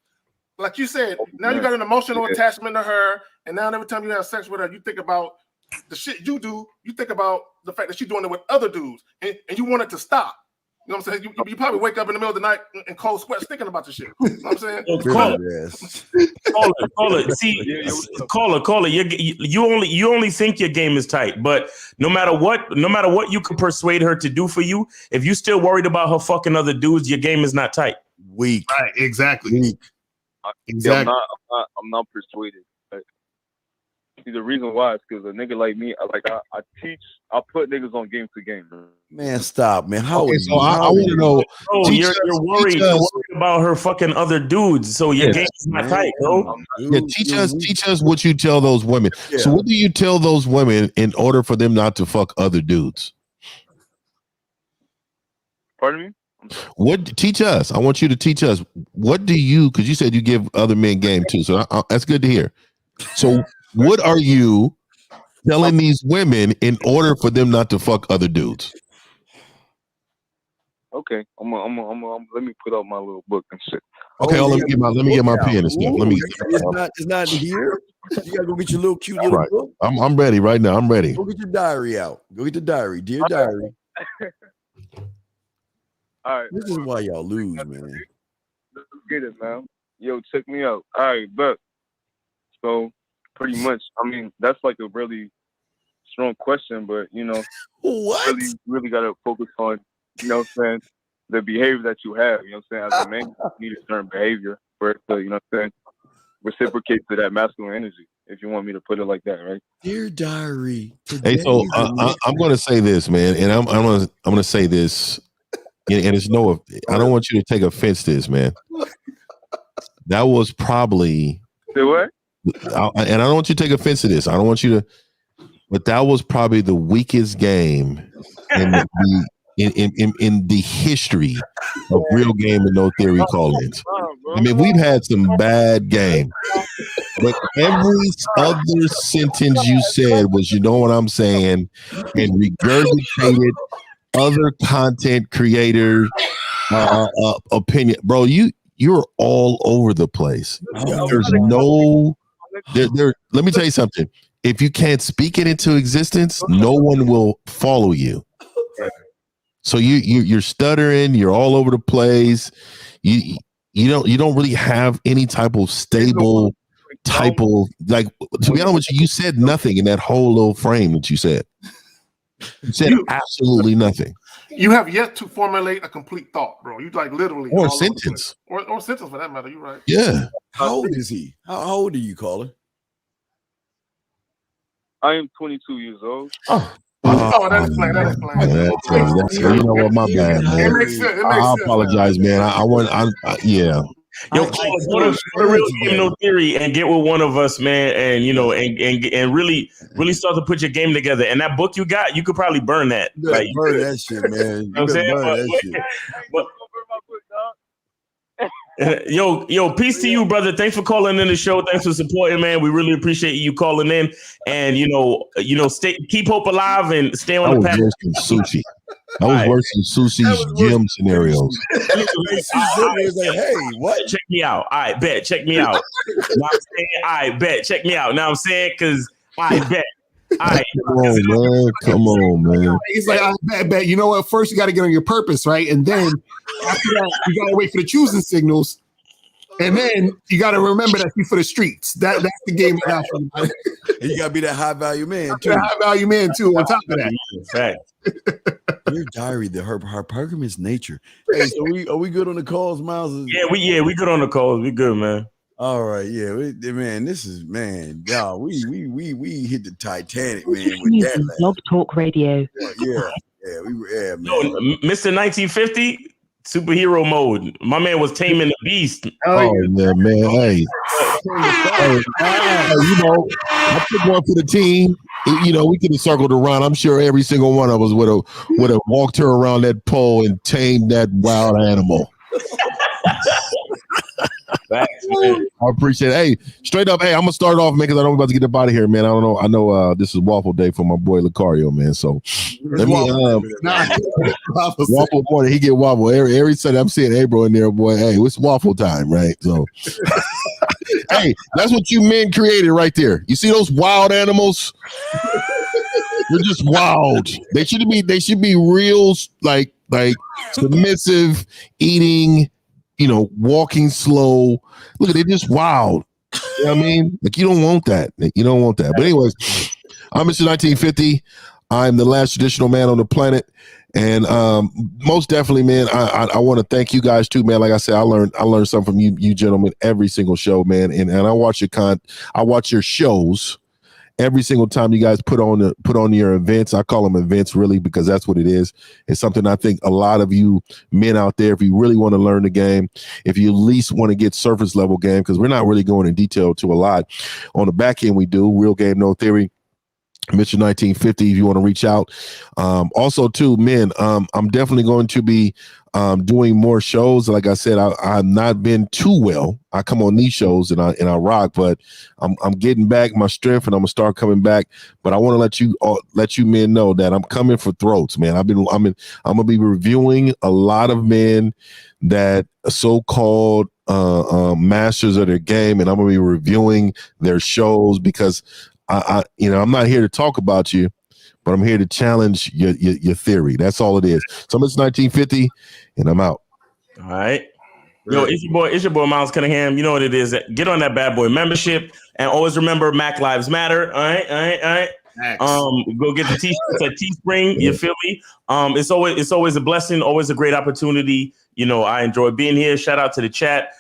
like you said, now you got an emotional attachment to her, and now every time you have sex with her, you think about the shit you do. You think about the fact that she's doing it with other dudes, and you want it to stop. You know what I'm saying? You probably wake up in the middle of the night in cold sweats thinking about the shit. You know what I'm saying? Call it. See, call it. You only think your game is tight, but no matter what you can persuade her to do for you, if you still worried about her fucking other dudes, your game is not tight. Weak. Right. Exactly. Weak. Exactly. I'm not persuaded. See, the reason why is because a nigga like me, I put niggas on game to game, bro. Man, stop, man. How? Okay, so I want to know. Bro, you're worried about her fucking other dudes, so your game is not tight, bro. Yeah, teach us what you tell those women. Yeah. So, what do you tell those women in order for them not to fuck other dudes? Pardon me? Teach us? I want you to teach us. What do you? Because you said you give other men game too, so that's good to hear. So, what are you telling these women in order for them not to fuck other dudes? Okay, I'm let me put out my little book and shit. Okay, let me get my pen and stuff. It's not here. You gotta go get your little cute little book. I'm ready right now. I'm ready. Go get your diary out. Go get the diary, dear diary. All right. This is why y'all lose, man. Let's get it, man. Yo, check me out. All right, but so pretty much, I mean, that's like a really strong question, but what? Really got to focus on, the behavior that you have. As a man, you need a certain behavior for it to, reciprocate to that masculine energy. If you want me to put it like that, right? Dear diary. Hey, so I'm going to say this, man, and I'm going to say this, and it's I don't want you to take offense to this, man. That was probably. Say what? And I don't want you to take offense to this. I don't want you to, but that was probably the weakest game in the history of real game and no theory call-ins. I mean, we've had some bad games, but every other sentence you said was, you know what I'm saying, and regurgitated other content creator opinion, bro. You're all over the place. There's no. Let me tell you something. If you can't speak it into existence, no one will follow you. So you're stuttering. You're all over the place. You don't really have any type of stable type of, like, to be honest with you, you said nothing in that whole little frame that you said. You said absolutely nothing. You have yet to formulate a complete thought, bro. You like literally or a sentence. Or sentence for that matter. You're right. Yeah. How old is he? How old are you, caller? I am 22 years old. That is playing. You know what? My bad, man. It makes sense. I apologize, man. Yeah. Yo, go to Real Game No Theory and get with one of us, man, and and really start to put your game together. And that book you got, you could probably burn that. Like, burn that shit, man. You I'm saying, burn that shit. Yo, peace to you, brother. Thanks for calling in the show. Thanks for supporting, man. We really appreciate you calling in. And keep hope alive and stay on the path. Sushi. That was worse than Sushi's gym scenarios. Hey, what? Check me out. All right, bet. Check me out. Now I'm saying, all right, bet. Check me out. Now I'm saying, because I bet. All right. Come on, man. He's like, I bet. You know what? First, you got to get on your purpose, right? And then after that, you got to wait for the choosing signals. And then you got to remember that you're for the streets. That's the game. And you got to be that high value man, too. High value man, too, on top of that. Your diary, her hypergamous nature. Hey, so are we good on the calls, Miles? Yeah, we good on the calls. We good, man. All right, yeah, man. This is y'all. We hit the Titanic, man. With that, Blog Talk Radio. Yeah, man. Yo, Mr. 1950, superhero mode. My man was taming the beast. Oh yeah, man. Hey, I took one for the team. We could have circled around. I'm sure every single one of us would have walked her around that pole and tamed that wild animal. Thanks, man. I appreciate it. Hey, straight up, I'm gonna start off, man, because I know we're about to get up out of here, man. I don't know. I know this is waffle day for my boy Locario, man. So let me waffle morning. He get waffle every Sunday. I'm seeing bro in there, boy. Hey, it's waffle time, right? So hey, that's what you men created right there. You see those wild animals? They're just wild. They should be real, like submissive, eating. Walking slow. Look, they're just wild. You know what I mean? Like, you don't want that. You don't want that. But anyways, I'm Mr. 1950. I'm the last traditional man on the planet. And most definitely, man, I want to thank you guys too, man. Like I said, I learned something from you gentlemen every single show, man. And I watch your shows every single time you guys put on your events. I call them events, really, because that's what it is. It's something I think a lot of you men out there, if you really want to learn the game, if you at least want to get surface level game, because we're not really going in detail to a lot. On the back end, we do Real Game No Theory. Mr. 1950, if you want to reach out. Also, too, men, I'm definitely going to be doing more shows. Like I said, I've not been too well. I come on these shows and I rock, but I'm getting back my strength and I'm gonna start coming back. But I want to let you men know that I'm coming for throats, man. I'm gonna be reviewing a lot of men that are so-called masters of their game, and I'm gonna be reviewing their shows because I'm not here to talk about you, but I'm here to challenge your theory. That's all it is. So it's 1950, and I'm out. All right. Yo, it's your boy Miles Cunningham. You know what it is. Get on that bad boy membership, and always remember Mac Lives Matter. All right. Go get the t-shirts at Teespring. You feel me? It's always a blessing, always a great opportunity. You know, I enjoy being here. Shout out to the chat.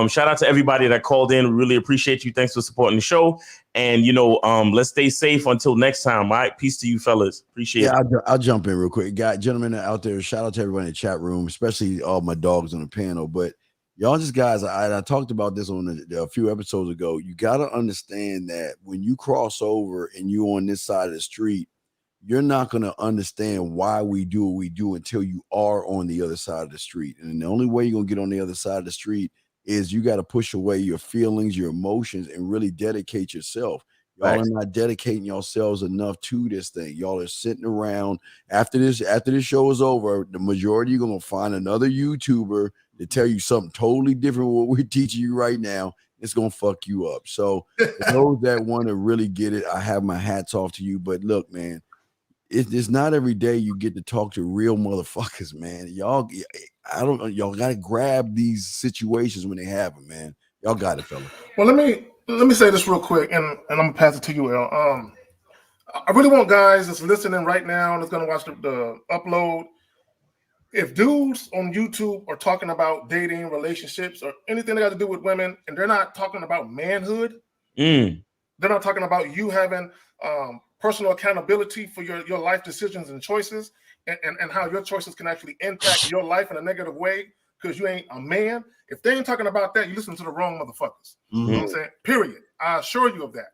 Shout out to everybody that called in. Really appreciate you. Thanks for supporting the show. And you know, let's stay safe until next time. All right, peace to you, fellas. Appreciate it. I'll jump in real quick, gentlemen out there. Shout out to everybody in the chat room, especially all my dogs on the panel. But y'all, just guys, I talked about this on a few episodes ago. You got to understand that when you cross over and you're on this side of the street, you're not going to understand why we do what we do until you are on the other side of the street. And the only way you're going to get on the other side of the street is you got to push away your feelings, your emotions, and really dedicate yourself. Y'all are not dedicating yourselves enough to this thing. Y'all are sitting around after this show is over. The majority, you're going to find another YouTuber to tell you something totally different from what we're teaching you right now. It's going to fuck you up. So for those that want to really get it, I have my hats off to you. But look, man, it's not every day you get to talk to real motherfuckers, man. Y'all got to grab these situations when they happen, man. Y'all got it, fella. Well, let me say this real quick, and I'm gonna pass it to you, El. I really want guys that's listening right now and that's gonna watch the upload. If dudes on YouTube are talking about dating, relationships, or anything that got to do with women, and they're not talking about manhood, they're not talking about you having personal accountability for your life decisions and choices, and how your choices can actually impact your life in a negative way because you ain't a man. If they ain't talking about that, you listen to the wrong motherfuckers. You know what I'm saying? Period. I assure you of that.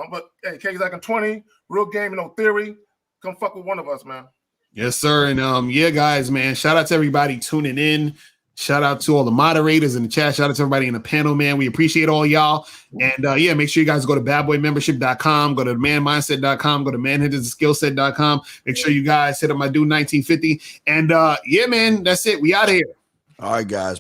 But hey, K-Zack and 20, real game and no theory. Come fuck with one of us, man. Yes, sir. And yeah, guys, man, shout out to everybody tuning in. Shout out to all the moderators in the chat. Shout out to everybody in the panel, man. We appreciate all y'all. And yeah, make sure you guys go to badboymembership.com, go to manmindset.com, go to manhuntersskillset.com. Make sure you guys hit up my dude 1950. And yeah, man, that's it. We out of here. All right, guys.